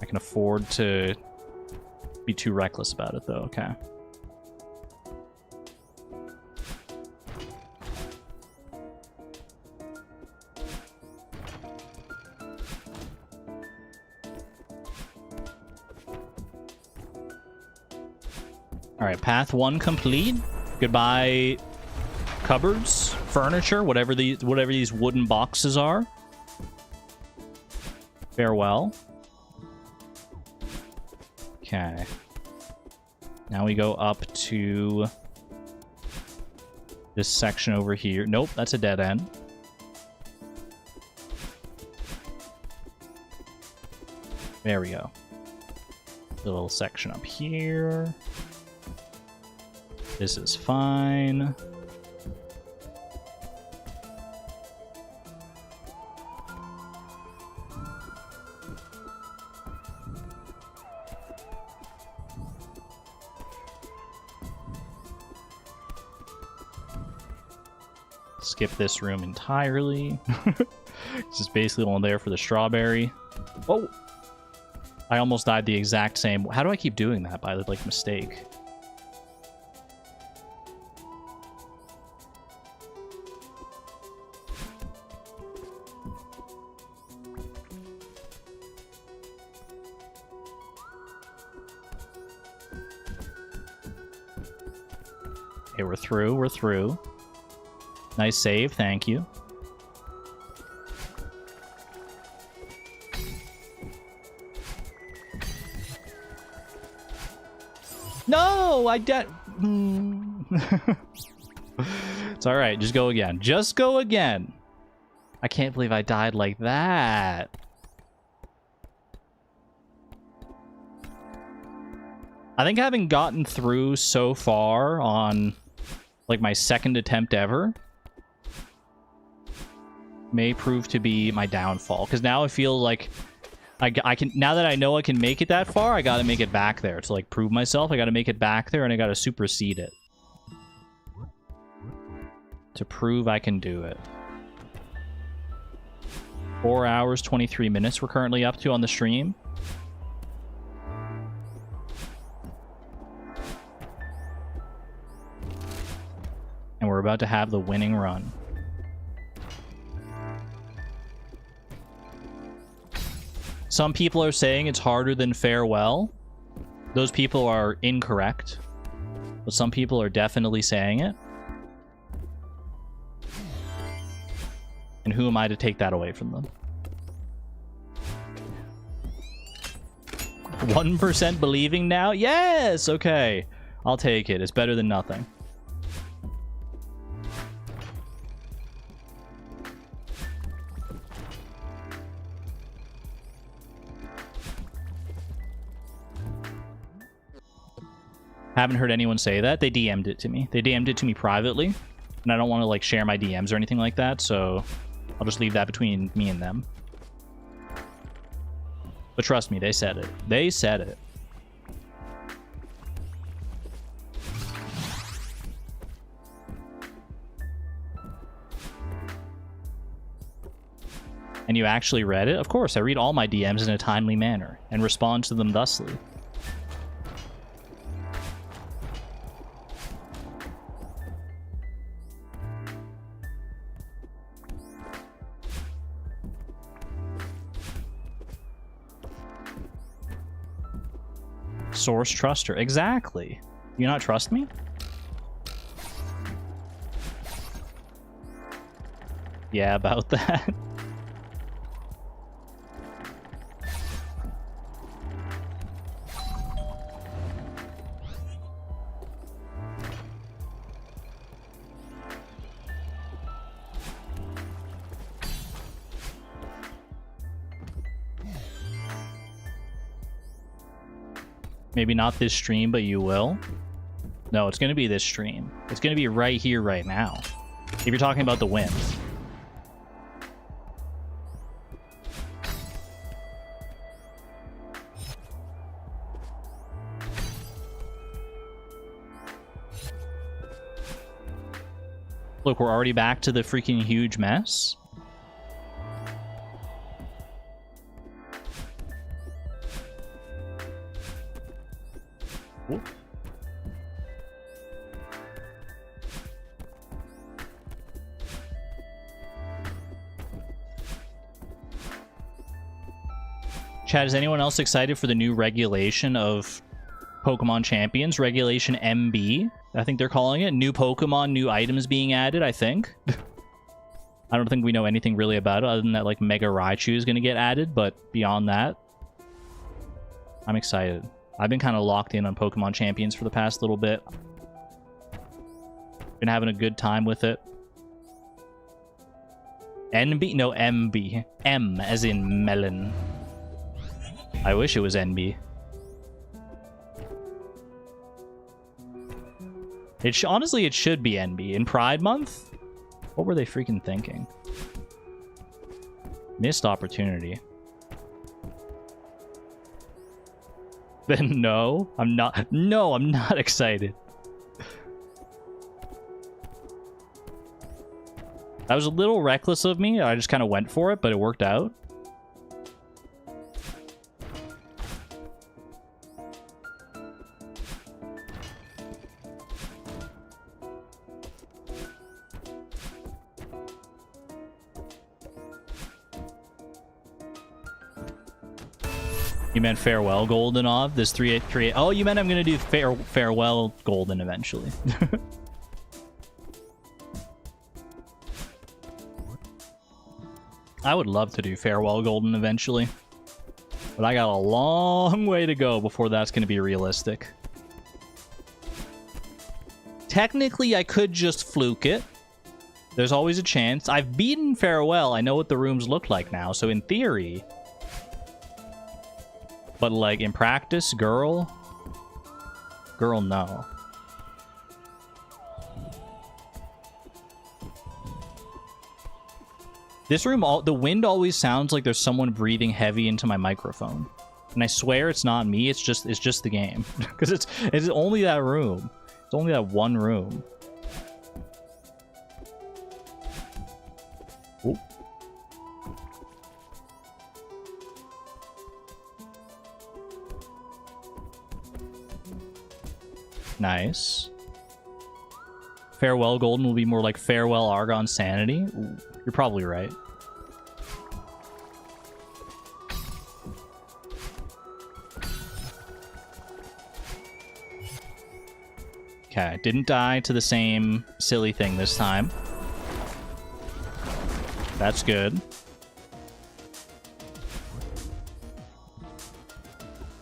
I can afford to be too reckless about it though, okay. Alright, path 1 complete. Goodbye cupboards, furniture, whatever these wooden boxes are. Farewell. Okay. Now we go up to this section over here. Nope, that's a dead end. There we go. The little section up here. This is fine. Skip this room entirely. This is basically only there for the strawberry. Oh! I almost died the exact same. How do I keep doing that by like mistake? Okay, we're through. Nice save, thank you. No, I did. It's all right, just go again. Just go again. I can't believe I died like that. I think having gotten through so far on like my second attempt ever may prove to be my downfall, because now I feel like I can, now that I know I can make it that far, I gotta make it back there to like prove myself. I gotta make it back there and I gotta supersede it to prove I can do it. 4 hours 23 minutes we're currently up to on the stream. And we're about to have the winning run. Some people are saying it's harder than Farewell. Those people are incorrect, but some people are definitely saying it. And who am I to take that away from them? 1% believing now? Yes! Okay. I'll take it. It's better than nothing. Haven't heard anyone say that. They DM'd it to me. They DM'd it to me privately. And I don't want to like share my DMs or anything like that, so I'll just leave that between me and them. But trust me, they said it. They said it. And you actually read it? Of course, I read all my DMs in a timely manner and respond to them thusly. Source truster. Exactly. You not trust me? Yeah, about that. Maybe not this stream, but you will. No, it's going to be this stream. It's going to be right here, right now. If you're talking about the win. Look, we're already back to the freaking huge mess. Whoop. Chad, is anyone else excited for the new regulation of Pokemon Champions? Regulation MB, I think they're calling it. New Pokemon, new items being added, I think. I don't think we know anything really about it, other than that, like, Mega Raichu is going to get added, but beyond that, I'm excited. I've been kind of locked in on Pokemon Champions for the past little bit. Been having a good time with it. NB? No, MB. M as in melon. I wish it was NB. Honestly, it should be NB. In Pride Month? What were they freaking thinking? Missed opportunity. Then no, I'm not. No, I'm not excited. That was a little reckless of me. I just kind of went for it, but it worked out. You meant farewell golden off this 3838. Oh, you meant I'm gonna do farewell golden eventually. I would love to do farewell golden eventually, but I got a long way to go before that's gonna be realistic. Technically, I could just fluke it. There's always a chance. I've beaten farewell. I know what the rooms look like now, so in theory. But, like, in practice, girl, no. This room, the wind always sounds like there's someone breathing heavy into my microphone. And I swear it's not me, it's just the game. Because it's only that room. It's only that one room. Ooh. Nice. Farewell Golden will be more like Farewell Argon Sanity. Ooh, you're probably right. Okay, didn't die to the same silly thing this time. That's good.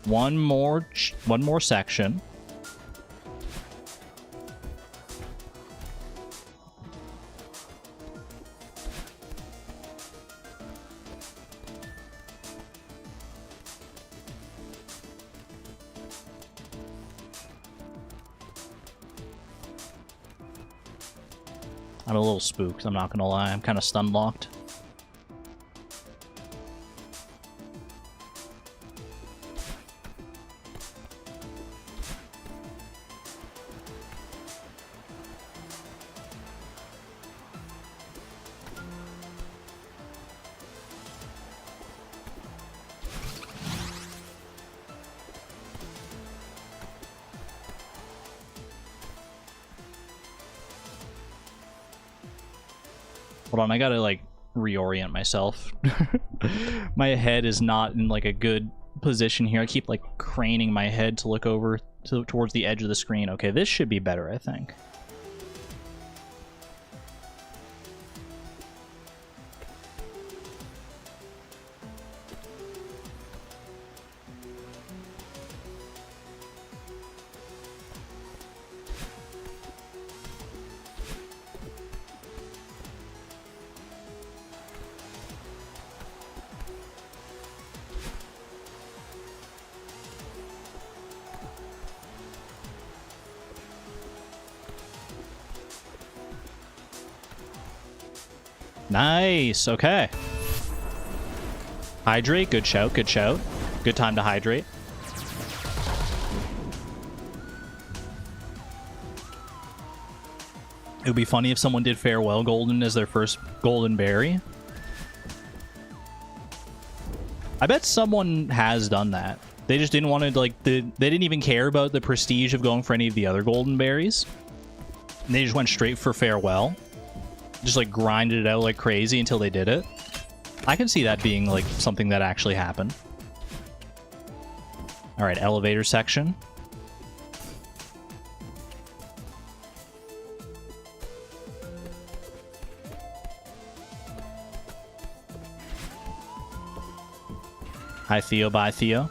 One more section. I'm a little spooked, I'm not gonna lie. I'm kind of stun locked. Hold on, I gotta, like, reorient myself. My head is not in, like, a good position here. I keep, like, craning my head to look over towards the edge of the screen. Okay, this should be better, I think. Nice, okay. Hydrate, good shout, good shout. Good time to hydrate. It would be funny if someone did Farewell Golden as their first golden berry. I bet someone has done that. They just didn't want to, like, they didn't even care about the prestige of going for any of the other golden berries. And they just went straight for Farewell. Just, like, grinded it out like crazy until they did it. I can see that being, like, something that actually happened. Alright, elevator section. Hi, Theo. Bye, Theo.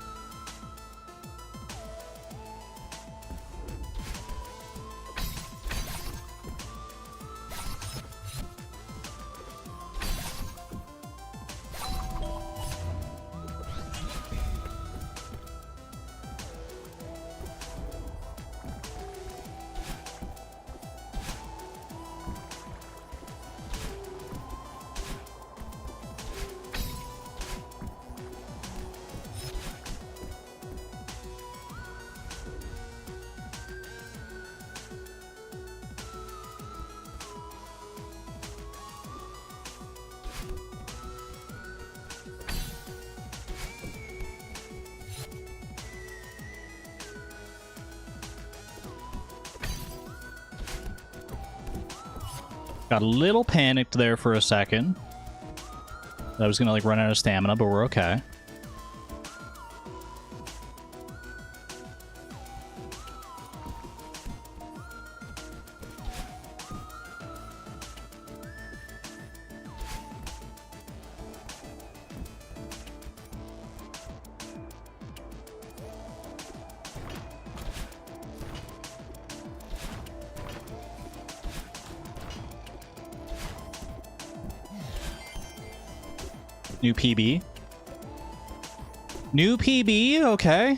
Got a little panicked there for a second. I was gonna, like, run out of stamina, but we're okay. New PB. New PB, okay.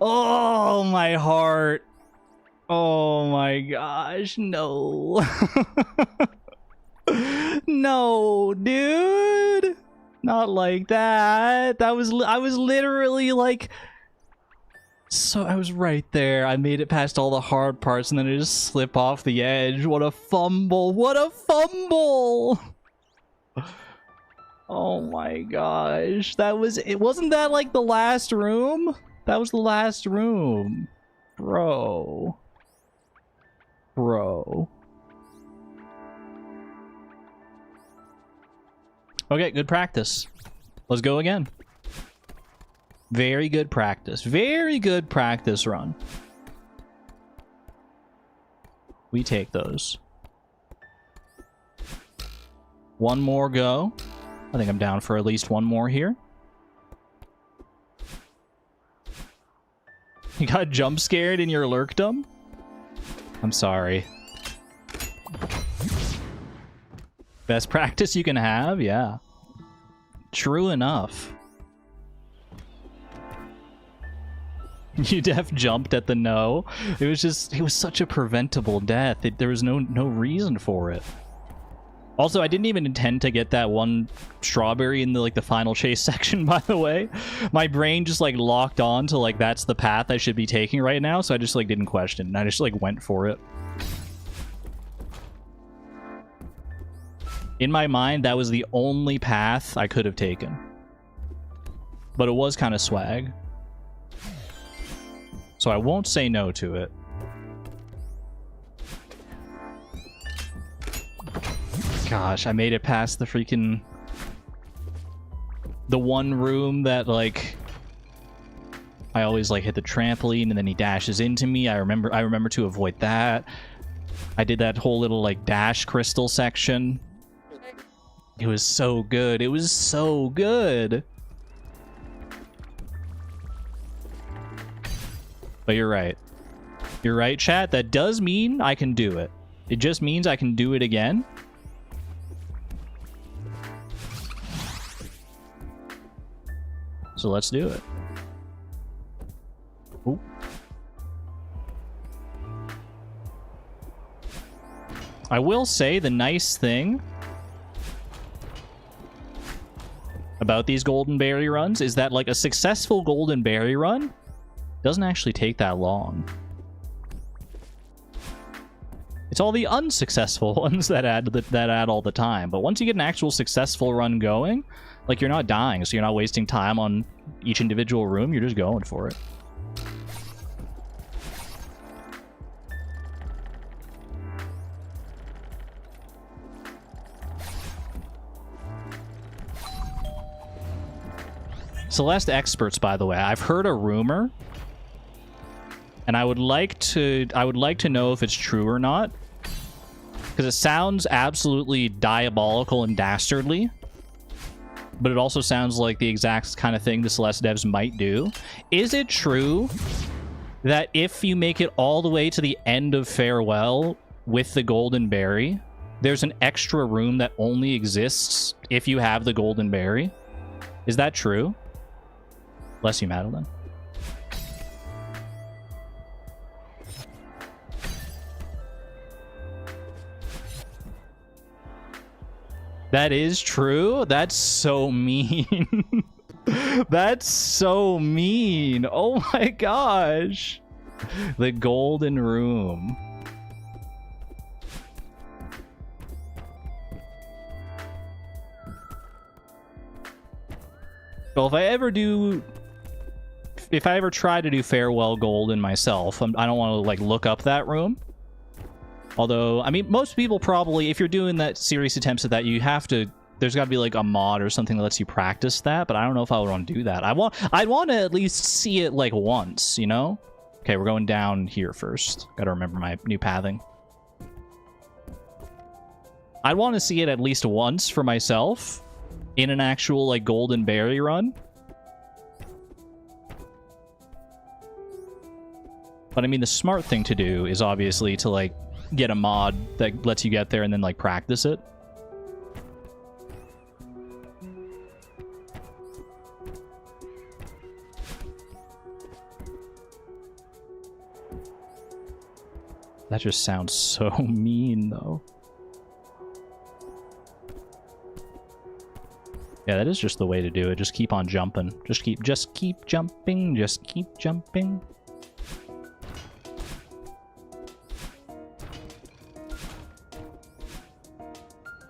Oh, my heart. Oh my gosh, no. No, dude. Not like that. I was literally like, so I was right there. I made it past all the hard parts and then I just slip off the edge. What a fumble. What a fumble. Oh my gosh. Wasn't that like the last room? That was the last room. Bro. Okay, good practice. Let's go again. Very good practice. Very good practice run. We take those. One more go. I think I'm down for at least one more here. You got jump scared in your lurkdom? I'm sorry. Best practice you can have? Yeah. True enough. You def jumped at the no. It was such a preventable death. There was no reason for it. Also, I didn't even intend to get that one strawberry in the final chase section, by the way. My brain just locked on to that's the path I should be taking right now, so I just didn't question. I just went for it. In my mind, that was the only path I could have taken. But it was kind of swag. So I won't say no to it. Gosh, I made it past the freaking... the one room that, I always, hit the trampoline and then he dashes into me. I remember to avoid that. I did that whole little, dash crystal section. It was so good. It was so good. But you're right. You're right, chat. That does mean I can do it. It just means I can do it again. So let's do it. Ooh. I will say the nice thing about these golden berry runs is that a successful golden berry run doesn't actually take that long. It's all the unsuccessful ones that add all the time. But once you get an actual successful run going, you're not dying, so you're not wasting time on each individual room. You're just going for it. Celeste experts, by the way. I've heard a rumor, and I would like to know if it's true or not, because it sounds absolutely diabolical and dastardly, but it also sounds like the exact kind of thing the Celeste devs might do. Is it true that if you make it all the way to the end of Farewell with the Golden Berry, there's an extra room that only exists if you have the Golden Berry? Is that true? Bless you, Madeline. That is true? That's so mean. That's so mean. Oh my gosh. The Golden Room. Well, if I ever try to do Farewell Golden myself, I don't want to look up that room. Although, I mean, most people probably, if you're doing that serious attempts at that, you have to, there's got to be a mod or something that lets you practice that, but I don't know if I would want to do that. I'd want to at least see it once, you know? Okay, we're going down here first. Gotta remember my new pathing. I'd want to see it at least once for myself in an actual Golden Berry run. But I mean, the smart thing to do is obviously to get a mod that lets you get there and then practice it. That just sounds so mean, though. Yeah, that is just the way to do it. Just keep on jumping. Just keep jumping. Just keep jumping.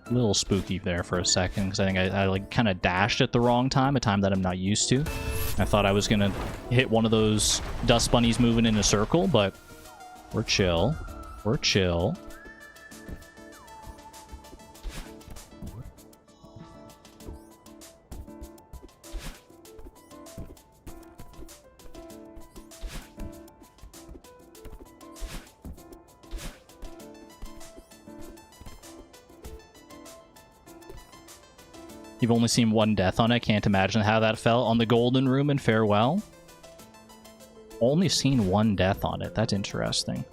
A little spooky there for a second, because I think I like kind of dashed at the wrong time, a time that I'm not used to. I thought I was gonna hit one of those dust bunnies moving in a circle, but we're chill. We're chill. You've only seen one death on it. Can't imagine how that felt. On the Golden Room in Farewell? Only seen one death on it. That's interesting.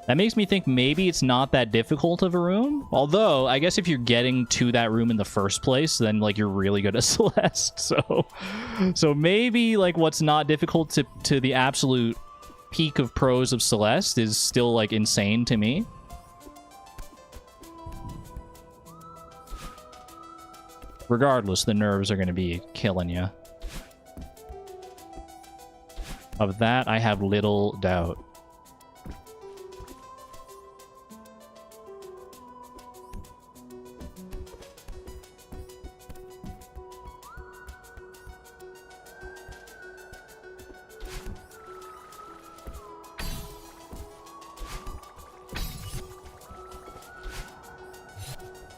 That makes me think maybe it's not that difficult of a room. Although, I guess if you're getting to that room in the first place, then, like, you're really good at Celeste. So maybe, like, what's not difficult to the absolute peak of pros of Celeste is still, like, insane to me. Regardless, the nerves are going to be killing you. Of that, I have little doubt.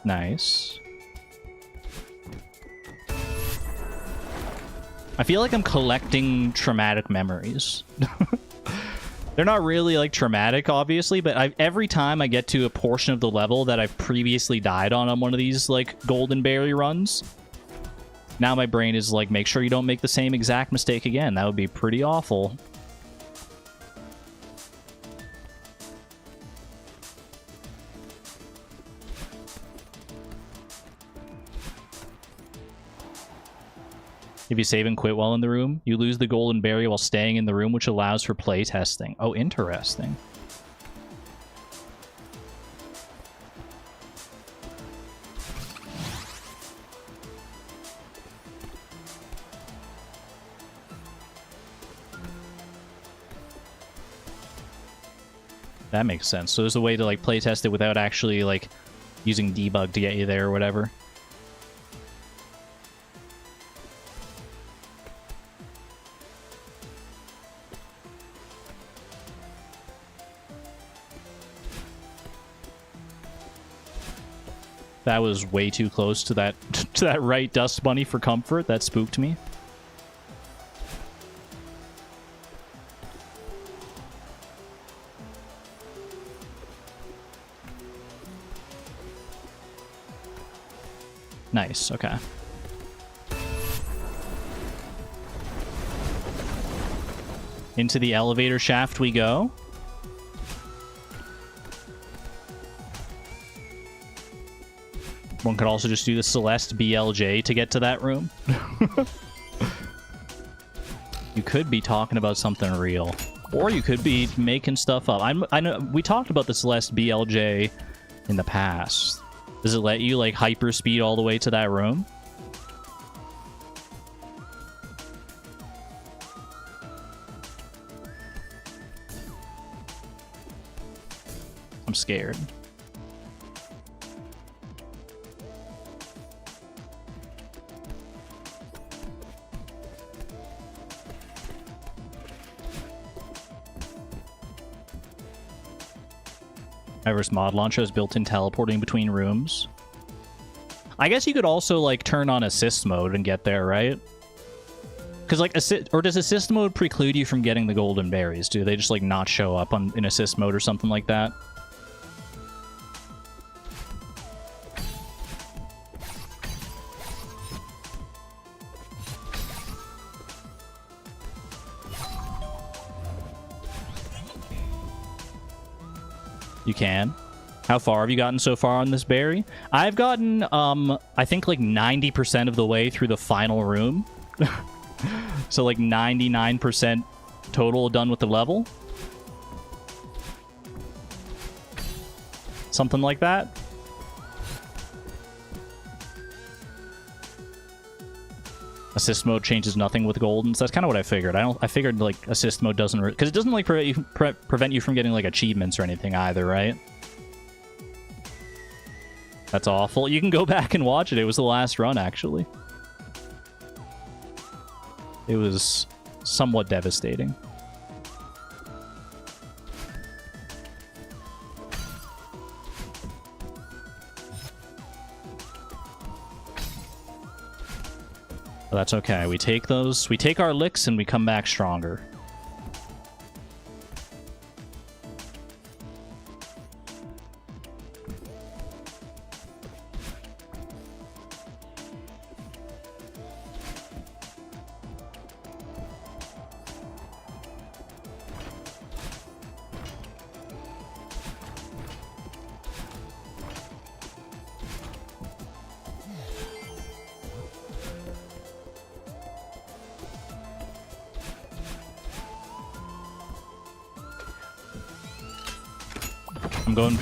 Nice. I feel like I'm collecting traumatic memories. They're not really, like, traumatic, obviously, but every time I get to a portion of the level that I've previously died on one of these, like, golden berry runs, now my brain is like, make sure you don't make the same exact mistake again. That would be pretty awful. If you save and quit while in the room, you lose the golden berry while staying in the room, which allows for play testing. Oh, interesting. That makes sense. So there's a way to, like, play test it without actually, like, using debug to get you there or whatever. That was way too close to that to that right dust bunny for comfort. That spooked me. Nice, okay. Into the elevator shaft we go. One could also just do the Celeste BLJ to get to that room. You could be talking about something real. Or you could be making stuff up. I know we talked about the Celeste BLJ in the past. Does it let you, like, hyper speed all the way to that room? I'm scared. Everest mod launcher has built-in teleporting between rooms. I guess you could also, like, turn on assist mode and get there, right? Because, like, or does assist mode preclude you from getting the golden berries? Do they just, like, not show up in assist mode or something like that? You can. How far have you gotten so far on this berry? I've gotten, I think, like, 90% of the way through the final room. So, like, 99% total done with the level. Something like that. Assist mode changes nothing with golden, so that's kind of what I figured. I figured like assist mode doesn't, because it doesn't like prevent you from getting like achievements or anything either, right? That's awful. You can go back and watch it. It was the last run, actually. It was somewhat devastating. But that's okay. We take those, we take our licks and we come back stronger.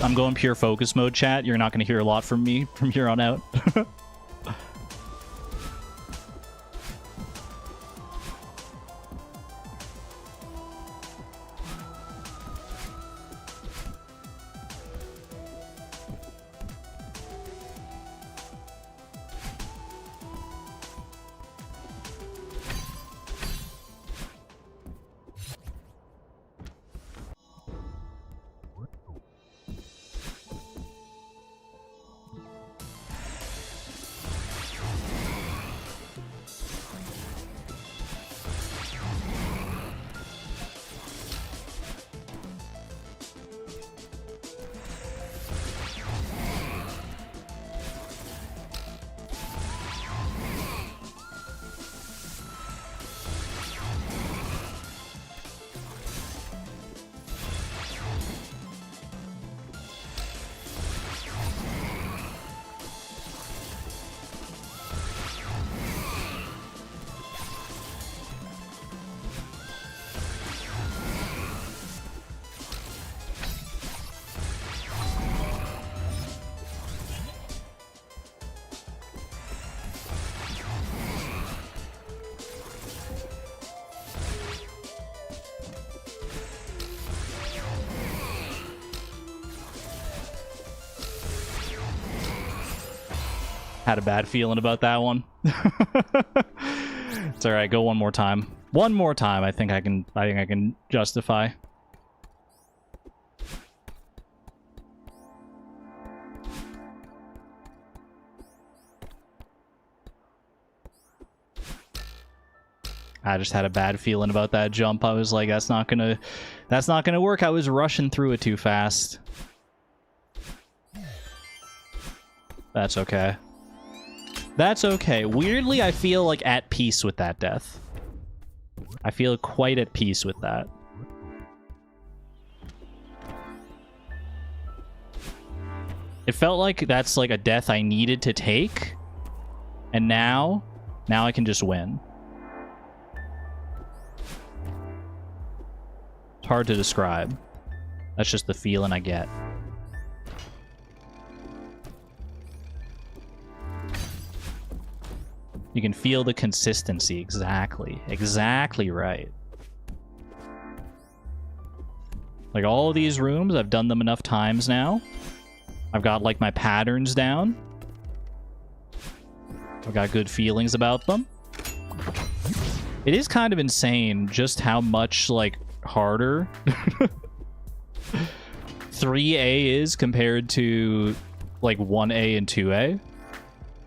I'm going pure focus mode, chat. You're not going to hear a lot from me from here on out. Had a bad feeling about that one. It's all right. Go one more time. One more time. I think I can justify. I just had a bad feeling about that jump. I was like, that's not gonna work. I was rushing through it too fast. That's okay. That's okay. Weirdly, I feel like at peace with that death. I feel quite at peace with that. It felt like that's like a death I needed to take. And now I can just win. It's hard to describe. That's just the feeling I get. You can feel the consistency. Exactly. Exactly right. Like all of these rooms, I've done them enough times now. I've got like my patterns down. I've got good feelings about them. It is kind of insane just how much like harder 3A is compared to like 1A and 2A.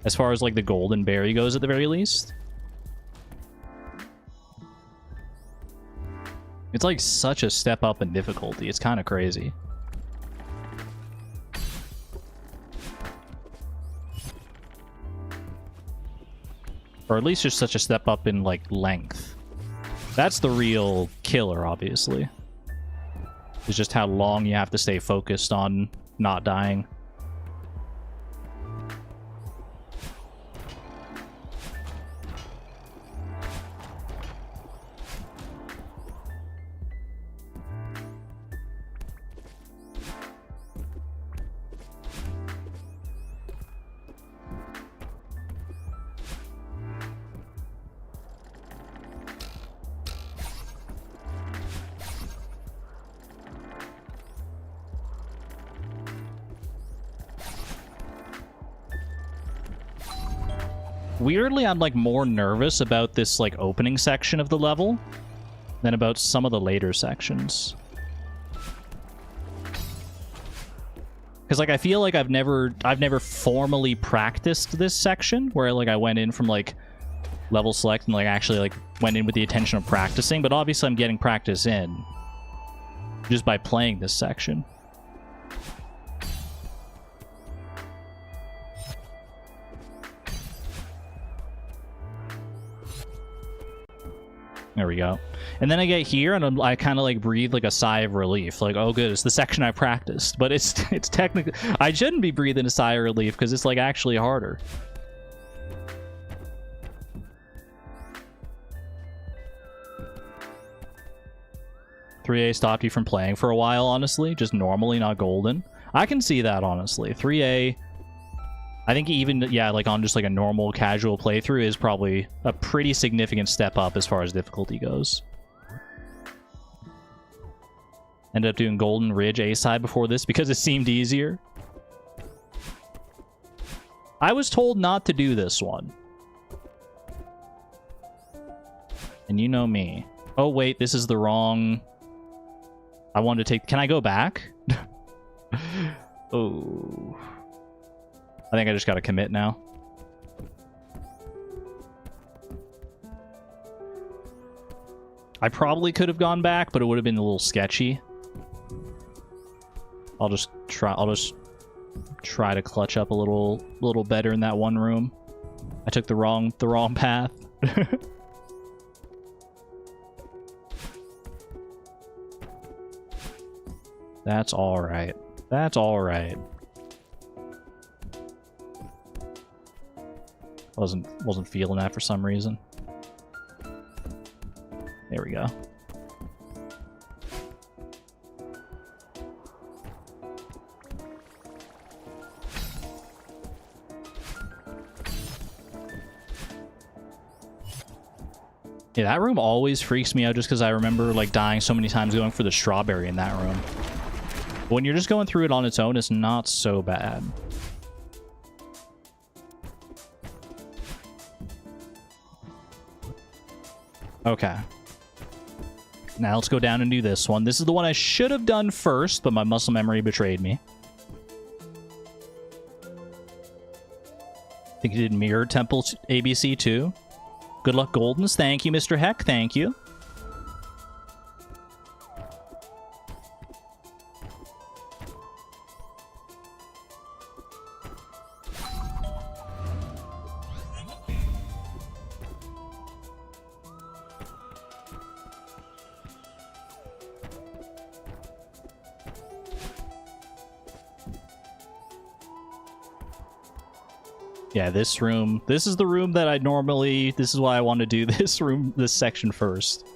As far as, like, the golden berry goes, at the very least. It's, like, such a step up in difficulty. It's kind of crazy. Or at least just such a step up in, like, length. That's the real killer, obviously. It's just how long you have to stay focused on not dying. Weirdly, I'm like more nervous about this like opening section of the level than about some of the later sections. Because like I feel like I've never formally practiced this section where like I went in from like level select and like actually like went in with the intention of practicing, but obviously I'm getting practice in just by playing this section. There we go. And then I get here and I kind of like breathe like a sigh of relief. Like, oh good, it's the section I practiced. But it's technically... I shouldn't be breathing a sigh of relief because it's like actually harder. "3A stopped you from playing for a while, honestly. Just normally, not golden." I can see that, honestly. 3A... I think even, yeah, like on just like a normal casual playthrough is probably a pretty significant step up as far as difficulty goes. Ended up doing Golden Ridge A-side before this because it seemed easier. I was told not to do this one. And you know me. Oh wait, this is the wrong... I wanted to take... Can I go back? Oh... I think I just gotta commit now. I probably could have gone back, but it would have been a little sketchy. I'll just try to clutch up a little better in that one room. I took the wrong path. That's all right. That's all right. Wasn't feeling that for some reason. There we go. Yeah, that room always freaks me out just because I remember like dying so many times going for the strawberry in that room. But when you're just going through it on its own, it's not so bad. Okay. Now let's go down and do this one. This is the one I should have done first, but my muscle memory betrayed me. I think you did Mirror Temple ABC too. Good luck, Goldens. Thank you, Mr. Heck. Thank you. Yeah, this room. This is the room that I normally... This is why I want to do this room, this section first.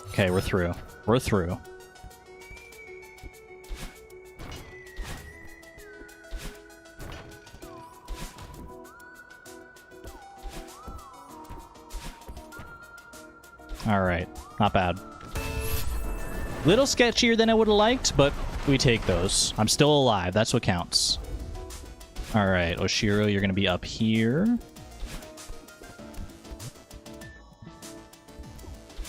Okay, we're through. We're through. Alright, not bad. Little sketchier than I would have liked, but we take those. I'm still alive, that's what counts. Alright, Oshiro, you're gonna be up here.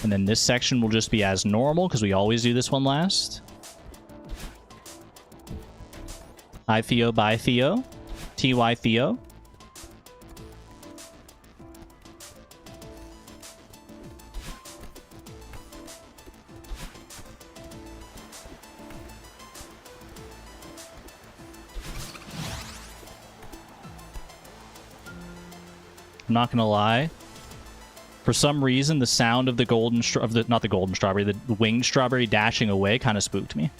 And then this section will just be as normal, because we always do this one last. Hi Theo, bye Theo. TY Theo. I'm not gonna lie. For some reason, the sound of the golden not the golden strawberry, the winged strawberry dashing away kind of spooked me.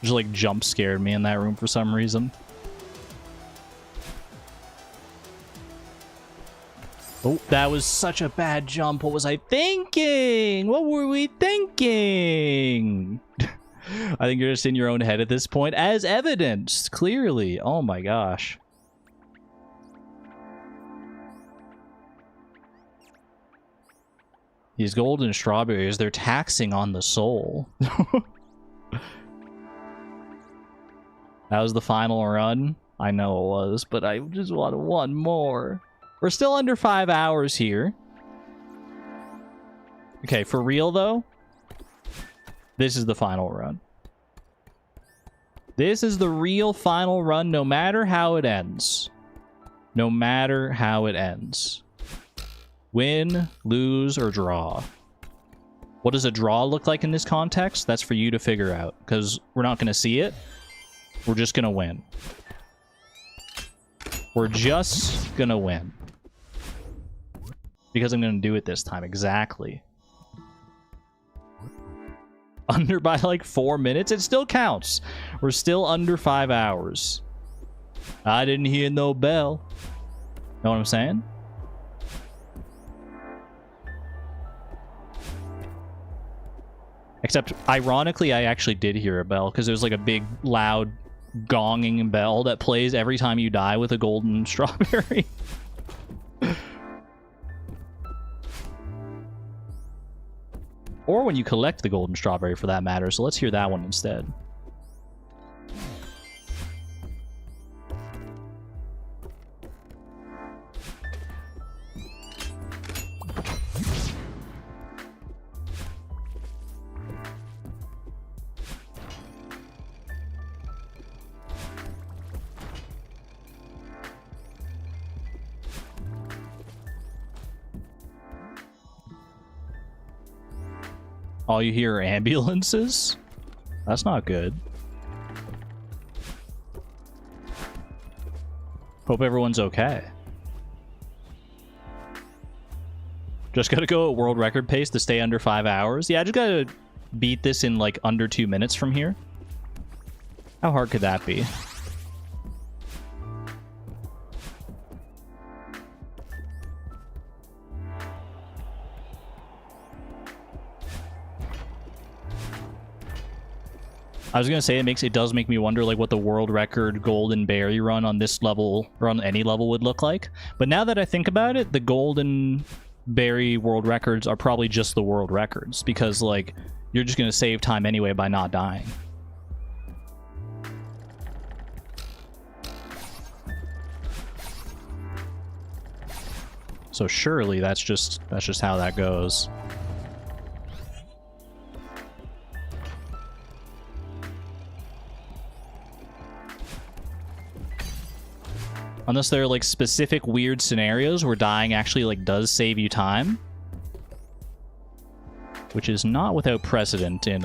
Just like jump scared me in that room for some reason. Oh, that was such a bad jump. What was I thinking? What were we thinking? I think you're just in your own head at this point, as evidenced, clearly. Oh my gosh. These golden strawberries, they're taxing on the soul. That was the final run. I know it was, but I just wanted one more. We're still under 5 hours here. Okay, for real though, this is the final run. This is the real final run, no matter how it ends. No matter how it ends. Win, lose, or draw. What does a draw look like in this context? That's for you to figure out, because we're not going to see it. We're just going to win. We're just going to win. Because I'm going to do it this time, exactly. Under by like 4 minutes? It still counts. We're still under 5 hours. I didn't hear no bell. Know what I'm saying? Except, ironically, I actually did hear a bell, because there's like a big, loud, gonging bell that plays every time you die with a golden strawberry. Or when you collect the golden strawberry, for that matter, so let's hear that one instead. All you hear are ambulances? That's not good. Hope everyone's okay. Just gotta go at world record pace to stay under 5 hours. Yeah, I just gotta beat this in like under 2 minutes from here. How hard could that be? I was gonna say it does make me wonder like what the world record golden berry run on this level or on any level would look like. But now that I think about it, the golden berry world records are probably just the world records, because like you're just gonna save time anyway by not dying. So surely that's just how that goes. Unless there are like specific weird scenarios where dying actually like does save you time. Which is not without precedent in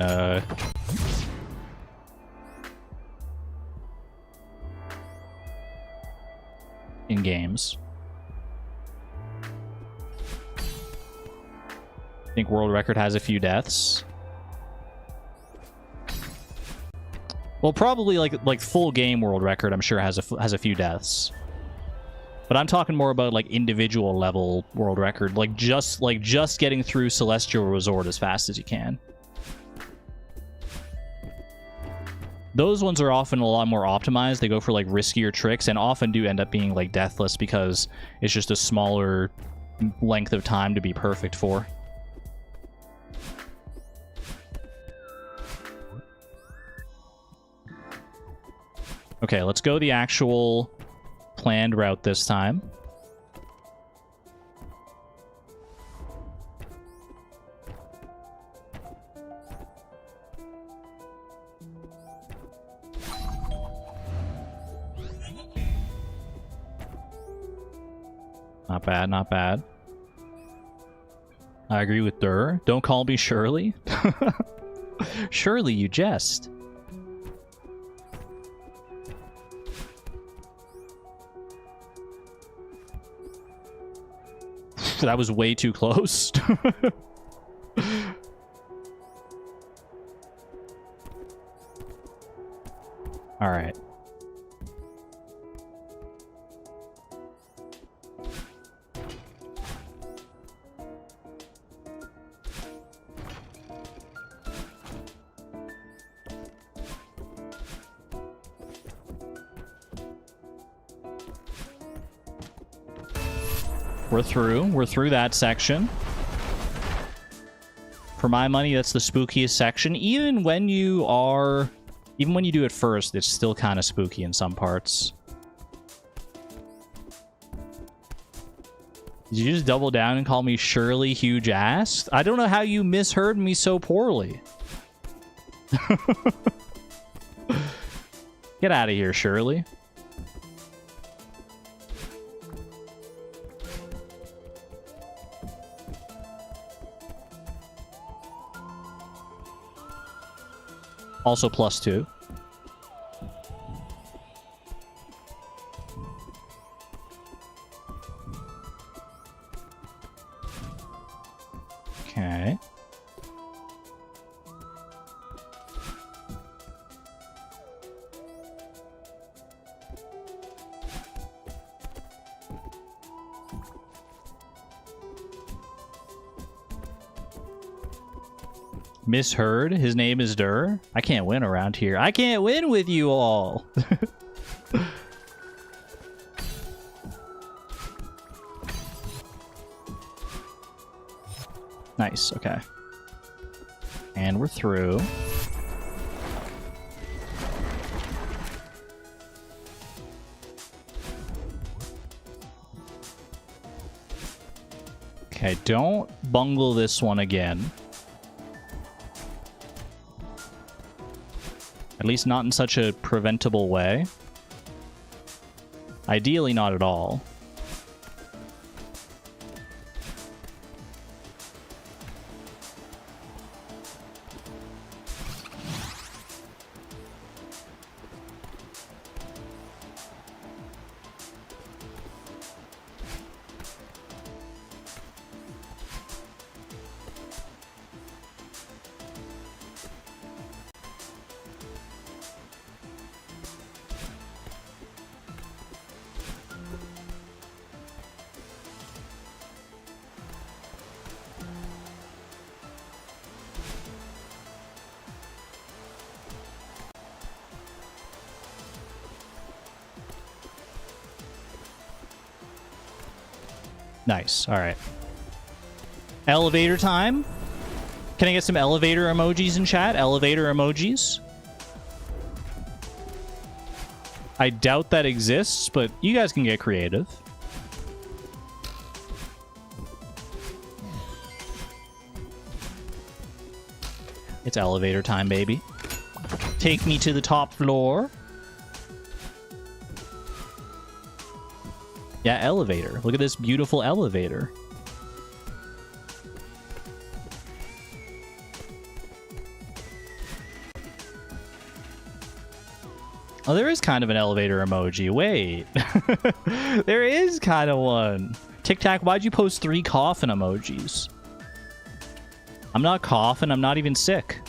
games. I think world record has a few deaths. Well, probably like full game world record I'm sure has a few deaths. But I'm talking more about like individual level world record, like just getting through Celestial Resort as fast as you can. Those ones are often a lot more optimized. They go for like riskier tricks and often do end up being like deathless because it's just a smaller length of time to be perfect for. Okay, let's go the actual planned route this time. Not bad, not bad. I agree with Durr. Don't call me Shirley. Surely you jest. That was way too close. All right. We're through. We're through that section. For my money, that's the spookiest section. Even when you do it first, it's still kind of spooky in some parts. Did you just double down and call me Shirley Huge Ass? I don't know how you misheard me so poorly. Get out of here, Shirley. Also +2. Okay. Misheard? His name is Dur? I can't win around here. I can't win with you all! Nice, okay. And we're through. Okay, don't bungle this one again. At least not in such a preventable way. Ideally, not at all. Nice. All right. Elevator time. Can I get some elevator emojis in chat? Elevator emojis. I doubt that exists, but you guys can get creative. It's elevator time, baby. Take me to the top floor. Yeah, elevator. Look at this beautiful elevator. Oh, there is kind of an elevator emoji. Wait. There is kind of one. Tic Tac, why'd you post 3 coffin emojis? I'm not coughing. I'm not even sick.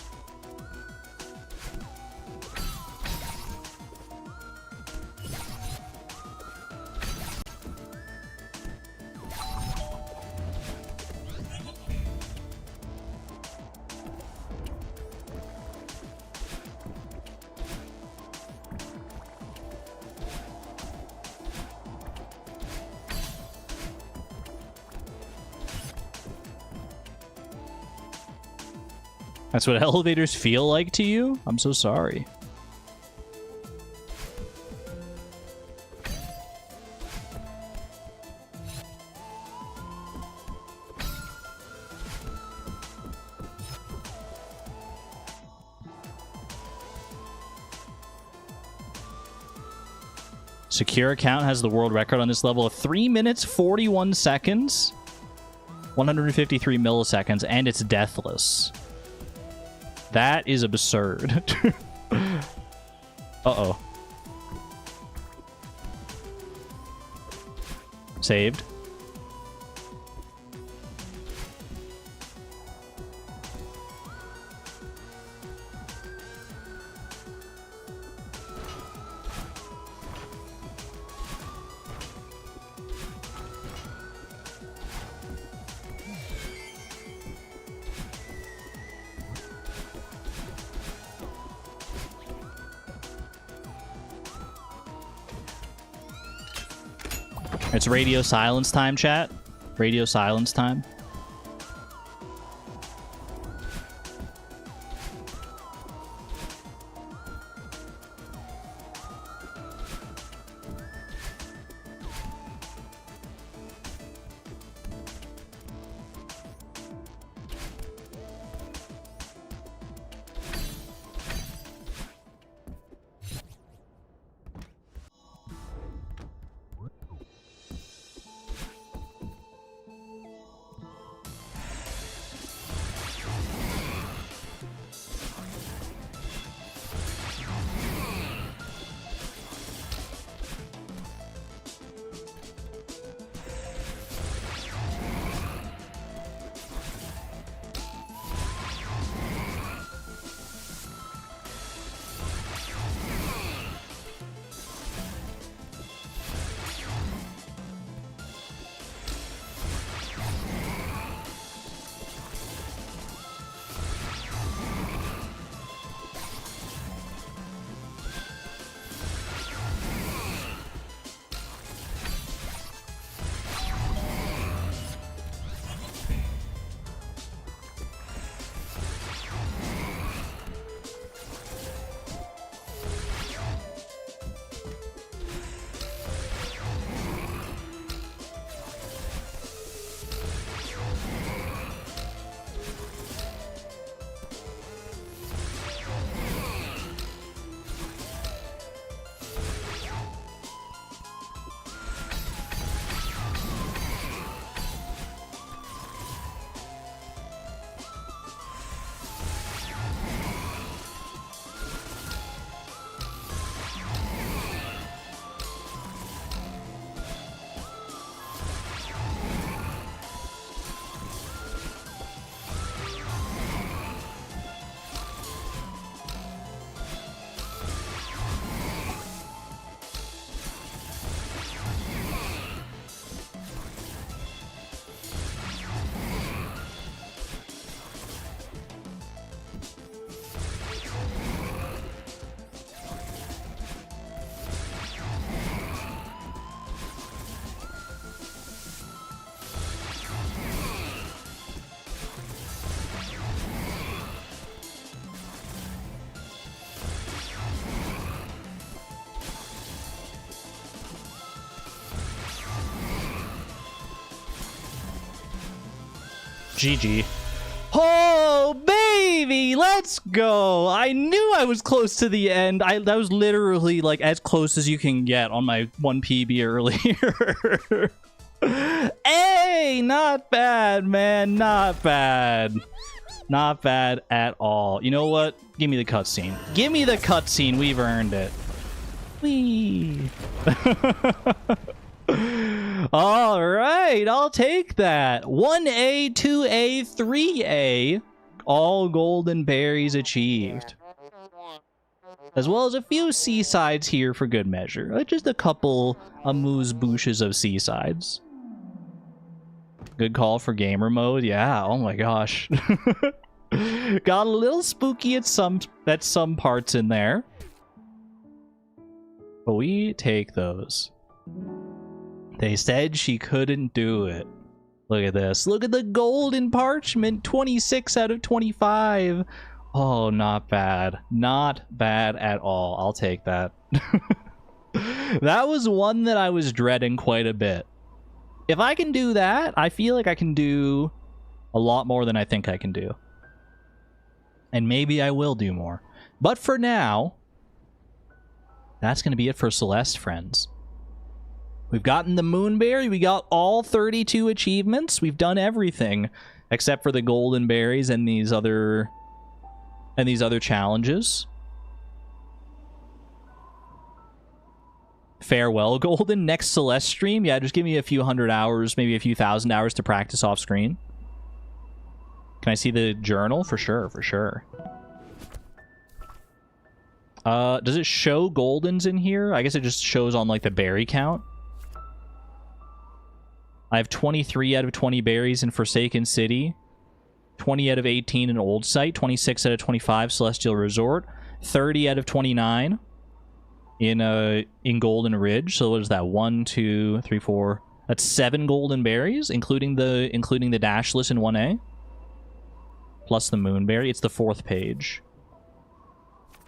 That's what elevators feel like to you? I'm so sorry. Secure account has the world record on this level of 3 minutes, 41 seconds, 153 milliseconds, and it's deathless. That is absurd. Uh-oh. Saved. It's radio silence time, chat. Radio silence time. GG. Oh, baby, let's go. I knew I was close to the end. That was literally like as close as you can get on my 1 PB earlier. Hey, not bad, man. Not bad. Not bad at all. You know what? Give me the cutscene. Give me the cutscene. We've earned it. Whee. All right, I'll take that. 1A, 2A, 3A. All golden berries achieved. As well as a few seasides here for good measure. Just a couple amuse-bouches of seasides. Good call for gamer mode. Yeah, oh my gosh. Got a little spooky at some parts in there. But we take those. They said she couldn't do it. Look at this. Look at the golden parchment. 26 out of 25. Oh, not bad. Not bad at all. I'll take that. That was one that I was dreading quite a bit. If I can do that, I feel like I can do a lot more than I think I can do. And maybe I will do more. But for now, that's going to be it for Celeste, friends. We've gotten the Moonberry. We got all 32 achievements. We've done everything except for the golden berries and these other challenges. Farewell, Golden. Next Celeste stream. Yeah, just give me a few hundred hours, maybe a few thousand hours to practice off screen. Can I see the journal? For sure, for sure. Does it show Goldens in here? I guess it just shows on like the berry count. I have 23 out of 20 berries in Forsaken City, 20 out of 18 in Old Site, 26 out of 25 Celestial Resort, 30 out of 29 in Golden Ridge. So what is that? 1, 2, 3, 4, That's 7 golden berries, including the dashless in 1A. Plus the moonberry. It's the 4th page.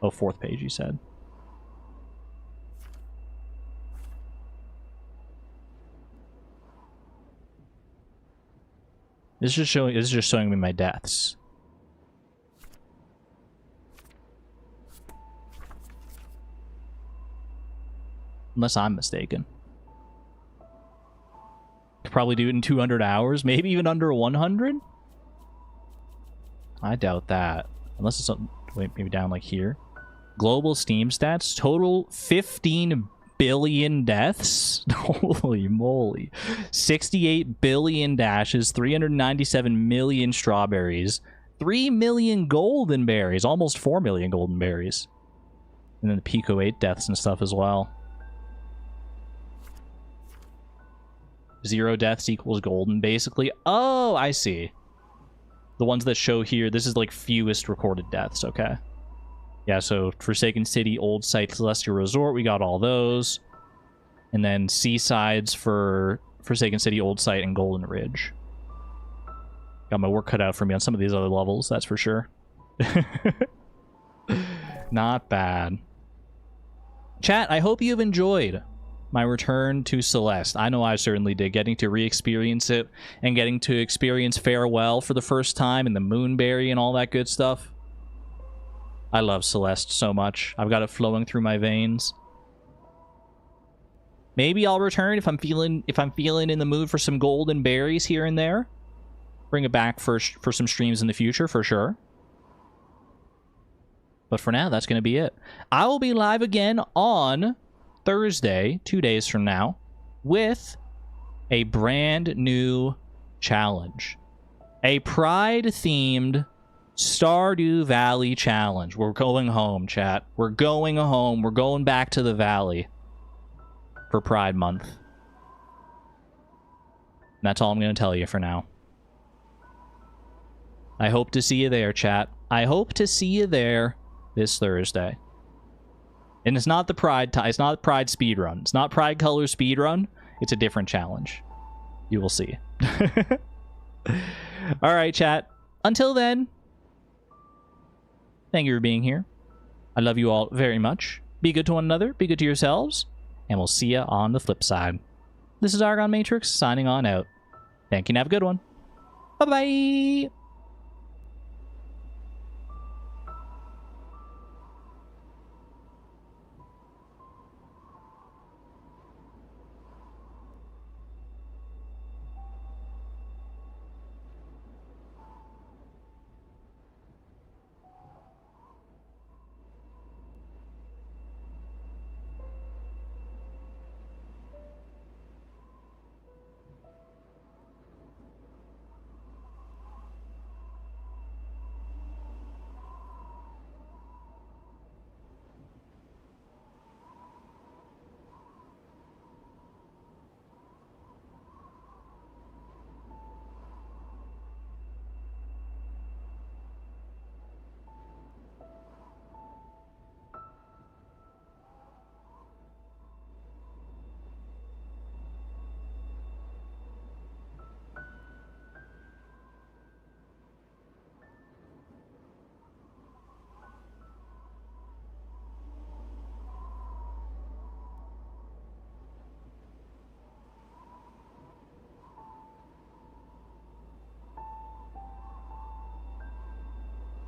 Oh, 4th page, you said. This is just showing me my deaths. Unless I'm mistaken. Could probably do it in 200 hours, maybe even under 100? I doubt that. Unless it's wait, maybe down like here. Global Steam stats, total 15 billion deaths. Holy moly. 68 billion dashes, 397 million strawberries, 3 million golden berries, almost 4 million golden berries. And then the Pico 8 deaths and stuff as well. 0 deaths equals golden, basically. Oh, I see. The ones that show here, this is like fewest recorded deaths, okay. Yeah, so Forsaken City, Old Site, Celestial Resort, we got all those. And then Seasides for Forsaken City, Old Site, and Golden Ridge. Got my work cut out for me on some of these other levels, that's for sure. Not bad. Chat, I hope you've enjoyed my return to Celeste. I know I certainly did, getting to re-experience it and getting to experience Farewell for the first time and the Moonberry and all that good stuff. I love Celeste so much. I've got it flowing through my veins. Maybe I'll return if I'm feeling in the mood for some golden berries here and there. Bring it back for some streams in the future for sure. But for now, that's going to be it. I will be live again on Thursday, 2 days from now, with a brand new challenge. A Pride-themed Stardew Valley challenge. We're going home, chat. We're going home. We're going back to the valley for Pride Month. And that's all I'm going to tell you for now. I hope to see you there, chat. I hope to see you there this Thursday. And it's not the Pride it's not Pride speedrun. It's not Pride Color speedrun. It's a different challenge. You will see. All right, chat. Until then, thank you for being here. I love you all very much. Be good to one another. Be good to yourselves. And we'll see you on the flip side. This is Argon Matrix signing on out. Thank you and have a good one. Bye-bye.